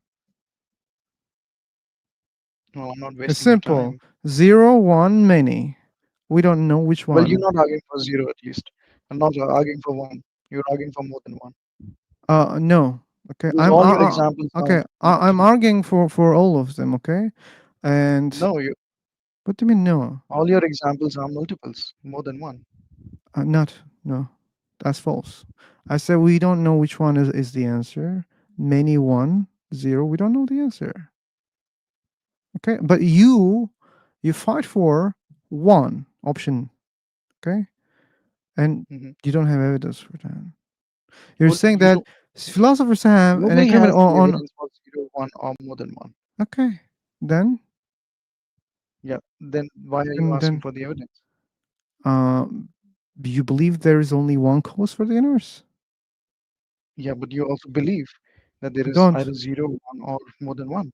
No, I'm not It's wasting your simple. time. 0, 1, many. We don't know which Well, you're one. not arguing for zero at least. I'm not arguing for one. You're arguing for more than one. No. Okay. Because all your examples are Okay. I'm multiple. arguing for all of them. Okay. And No, what do you mean no? all your examples are multiples, more than one. Not no. That's false. I said we don't know which one is the answer. Many 1, 0. We don't know the answer. Okay. But you fight for one option. Okay. And you don't have evidence for that. You're Well, saying you that don't. philosophers have an Nobody agreement has the on evidence for zero, one, or more than one. okay, then Yeah. Then why are you asking then for the evidence? do you believe there is only one cause for the universe? Yeah, but you also believe that there I is don't. either zero, one, or more than one.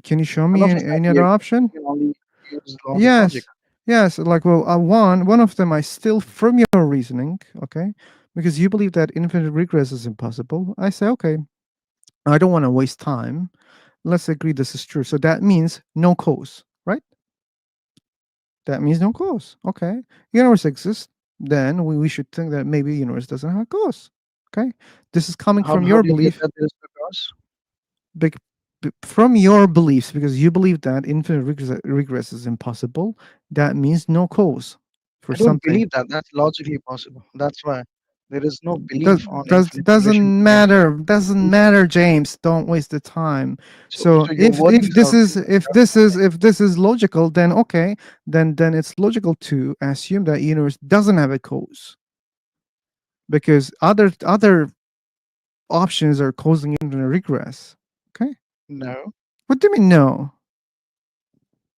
Can you show None me of us any have the other evidence. option? We can only use laws of logic. Yes. Yes, like well, one of them I steal from your reasoning, okay? Because you believe that infinite regress is impossible. I say, okay, I don't want to waste time. Let's agree this is true. So that means no cause, right? That means no cause. Okay. Universe exists. Then we should think that maybe universe doesn't have a cause. Okay. This is coming from How your do you get belief. that there is no cause? From your beliefs, because you believe that infinite regress is impossible. That means no cause for I don't something. believe that. That's logically possible. That's why there is no Does, belief on does infinite duration. doesn't matter. Doesn't matter, James. Don't waste the time. So So your if wordings this are is if this is logical, then okay, then it's logical to assume that universe doesn't have a cause, because other options are causing infinite regress. Okay. no. What do you mean no?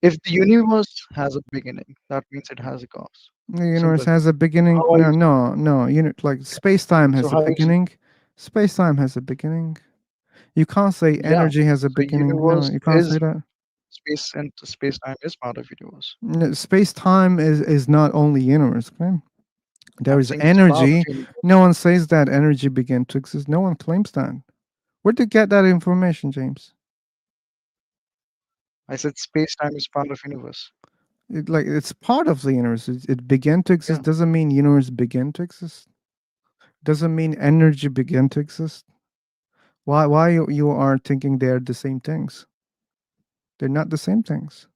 If the universe has a beginning, that means it has a cause. The universe Simple. has a beginning. How are you? No. Like space time So has a how is beginning. Space time has a beginning. You can't say yeah? energy has a So beginning. No, universe you can't say is that. space, and space time is part of universe. Space time is not only universe. Okay, there I'm is saying it's part of energy. universe. No one says that energy began to exist. No one claims that. Where did you get that information, James? I said space time is part of universe. It's part of the universe. It began to exist. Yeah. Doesn't mean universe began to exist. Doesn't mean energy began to exist. Why you are thinking they're the same things? They're not the same things.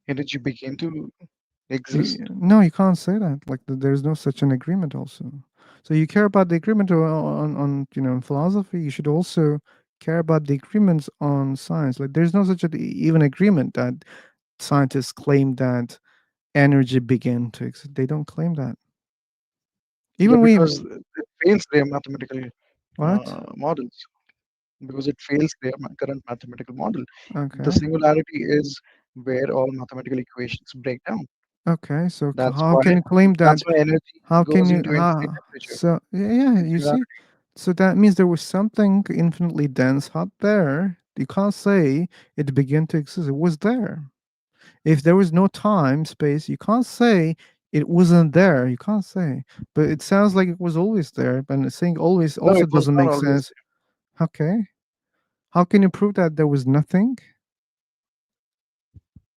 Energy begin to exist. No, you can't say that. Like there's no such an agreement. Also, so you care about the agreement on philosophy. You should also care about the agreements on science. Like there's no such even agreement that scientists claim that energy began to exist. They don't claim that. Yeah, Even we because it fails their mathematical What? models, because it fails their current mathematical model. The Okay. singularity is where all mathematical equations break down. Okay. So That's how why can you claim that's that? why energy How can goes you? into infinite How? temperature So yeah, yeah. in You see. singularity. So that means there was something infinitely dense hot there. You can't say it began to exist. It was there. If there was no time, space, you can't say it wasn't there. You can't say. But it sounds like it was always there. And saying always No, also it was doesn't not make always sense. Okay. How can you prove that there was nothing?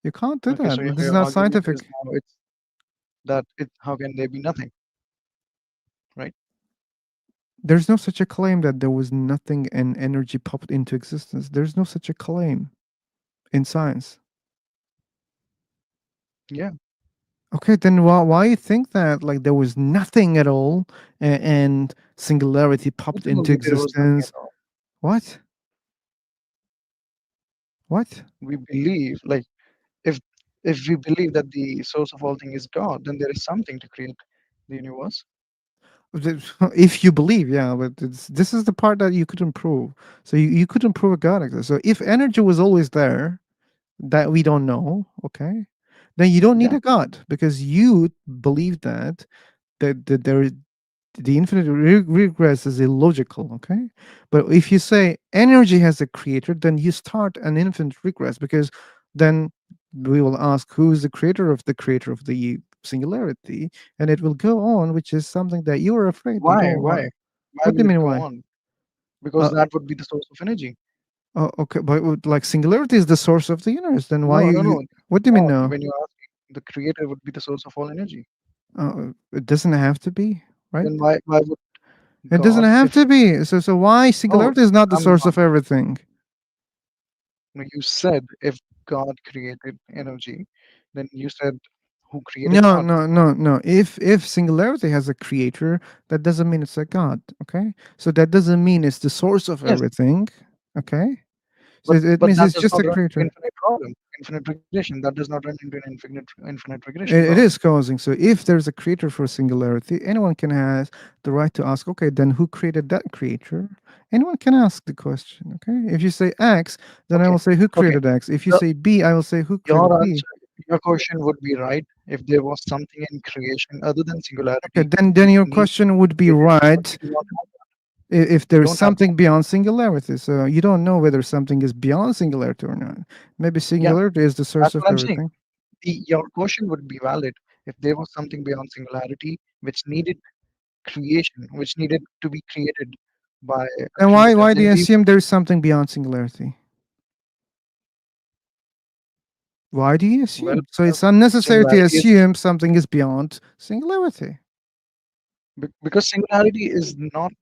You can't do there. Okay, that. so This is your not argument is scientific. now it's that it how can there be nothing, right? There's no such a claim that there was nothing and energy popped into existence. There's no such a claim in science. Yeah. Okay, then why you think that like there was nothing at all and singularity Who popped told into you there was nothing at existence? all? What? What? We believe, like, if we believe that the source of all things is God, then there is something to create the universe. If you believe, yeah, but this is the part that you couldn't prove. So you couldn't prove a God exists. So if energy was always there, that we don't know, okay, then you don't need Yeah. a God because you believe that there is the infinite regress is illogical, okay? But if you say energy has a creator, then you start an infinite regress because then we will ask who is the creator of the singularity, and it will go on, which is something that you are afraid you Why? don't want. Why What do will you it mean go why? on? Because that would be the source of energy. Oh, okay, but like singularity is the source of the universe. Then why No, no, you no. what do you mean God, no? when you ask, the creator would be the source of all energy. It doesn't have to be, right? Then why would It doesn't God, have if to be. So why oh, singularity is not the I'm source of everything? no, you said if God created energy, then you said who created No, God? no, no, no. If singularity has a creator, that doesn't mean it's a god. Okay, so that doesn't mean it's the source of Yes, everything. Okay, so but it means that it's does just not a run into creator. infinite problem, infinite regression. That does not run into an infinite regression It problem. is causing. So if there's a creator for singularity, anyone can has the right to ask. Okay, then who created that creator? Anyone can ask the question. Okay, if you say X, then I Okay, will say who okay. created X. If you The, say B, I will say who your created B. answer, your question would be right if there was something in creation other than Okay, singularity then which your needs to question be would be created, but right we do not have that. if We there's don't have that. something beyond singularity. So you don't know whether something is beyond singularity or not. Maybe Yeah, singularity is the source that's of what I'm saying. everything. Your question would be valid if there was something beyond singularity which needed creation, which needed to be created by a Then creator. why do Then you we assume there's something beyond singularity? Why do you well, assume? So it's because unnecessary to singularity is assume something is beyond singularity. because singularity is not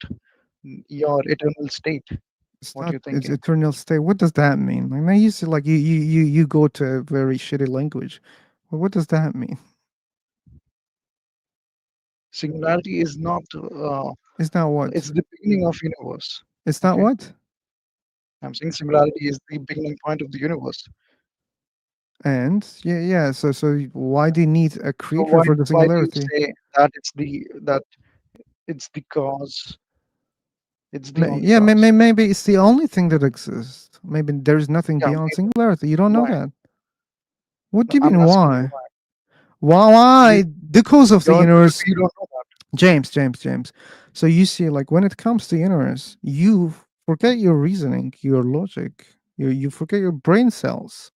your eternal state. It's What not you're it's thinking. eternal state. What does that mean? Like I used to like you go to a very shitty language. Well, what does that mean? Singularity is not. It's not what? It's the beginning of universe. It's not Okay, what? I'm saying singularity is the beginning point of the universe. And yeah. So why do you need a So creator for the why do you singularity? say that it's the cause? It's the only Yeah, cause. maybe it's the only thing that exists. Maybe there's nothing Yeah, beyond maybe. singularity. You don't know Why? that. What No, do you I'm mean asking you why? why. You Why? The cause of the universe. you don't know that. James. So you see, like when it comes to universe, you forget your reasoning, your logic, you forget your brain cells.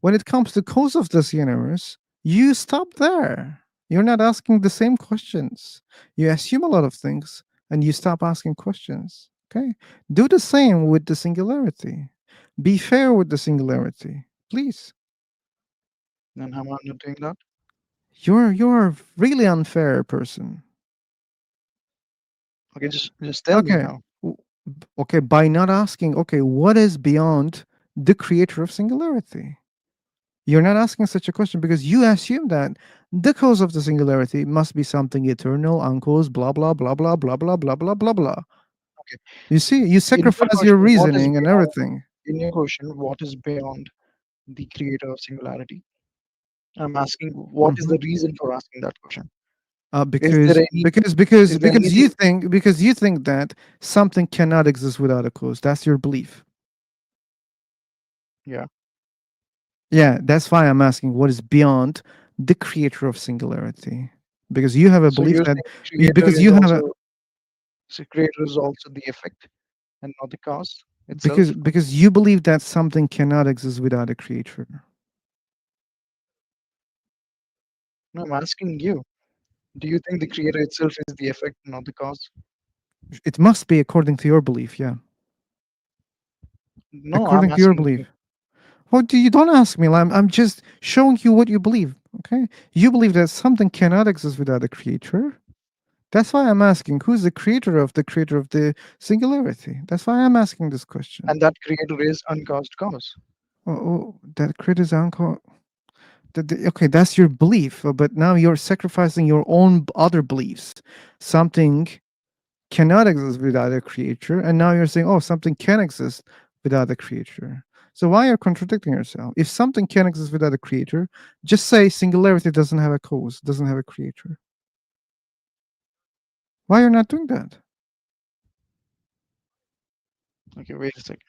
When it comes to cause of this universe, you stop there. You're not asking the same questions. You assume a lot of things and you stop asking questions. Okay? Do the same with the singularity. Be fair with the singularity. Please. Then how am I not doing that? You're a really unfair person. Okay, just tell me Okay. how. Okay, by not asking, okay, what is beyond the creator of singularity? You're not asking such a question because you assume that the cause of the singularity must be something eternal, uncaused, blah, blah, blah, blah, blah, blah, blah, blah, blah, blah. Okay. You see, you In your sacrifice your question, what is reasoning and beyond? everything. In your question, what is beyond the creator of singularity? I'm asking, what is Hmm. the reason for asking that question? Because any because because is there because you anything think that something cannot exist without a cause. That's your belief. yeah. Yeah, that's why I'm asking what is beyond the creator of singularity. Because you have a So belief you're that saying the creator because is you have a also so creator is also the effect and not the cause itself? because you believe that something cannot exist without a creator. No, I'm asking you. Do you think the creator itself is the effect, not the cause? It must be according to your belief, yeah. No, I'm According to your asking you. belief. Well, you don't ask me. I'm just showing you what you believe. Okay, you believe that something cannot exist without a creator. That's why I'm asking who's the creator of the singularity. That's why I'm asking this question. And that creator is uncaused cause. That creator is unco. Okay, that's your belief, but now you're sacrificing your own other beliefs. Something cannot exist without a creator, and now you're saying, oh, something can exist without a creator. So why are you contradicting yourself? If something can exist without a creator, just say singularity doesn't have a cause, doesn't have a creator. Why you're not doing that? Okay, wait a second.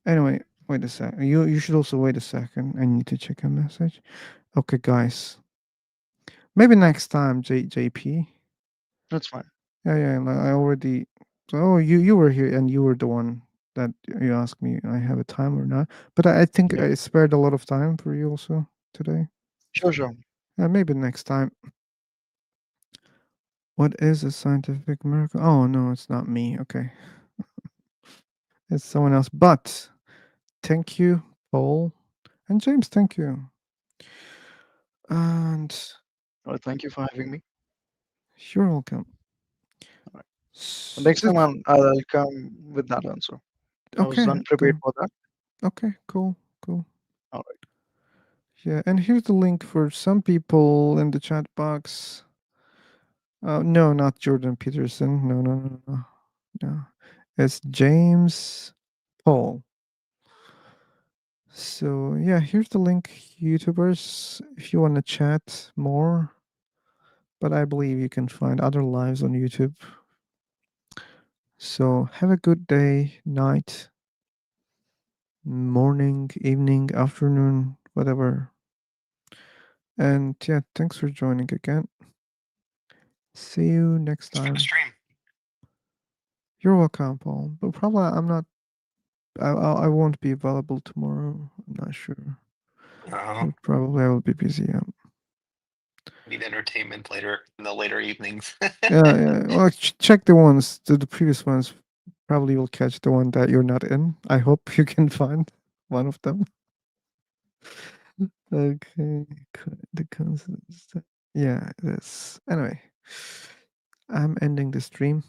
Anyway, wait a second. You should also wait a second. I need to check a message. Okay, guys. Maybe next time, JP. That's fine. Yeah. I already. So, oh, you were here and you were the one that you asked me I have a time or not. But I think Yeah. I spared a lot of time for you also today. Sure. Maybe next time. What is a scientific miracle? Oh no, it's not me. Okay, it's someone else. But thank you, Paul and James. Thank you. And Well, thank you for having me. you're welcome. All right. The next time I'll come with that answer. I was Okay. unprepared for that. Okay. Cool. All right. Yeah, and here's the link for some people in the chat box. No, not Jordan Peterson. No. It's James Paul. So yeah, here's the link, YouTubers, if you want to chat more. But I believe you can find other lives on YouTube. So have a good day, night, morning, evening, afternoon, whatever. And yeah, thanks for joining again. See you next Thanks for time. the stream. You're welcome, Paul. But probably I'm not. I won't be available tomorrow. I'm not sure. Probably I will be busy. Yeah. Need entertainment later in the later evenings. Yeah. Well, check the ones, the previous ones. Probably you'll catch the one that you're not in. I hope you can find one of them. Okay. The concept. Yeah. This. Anyway, I'm ending the stream.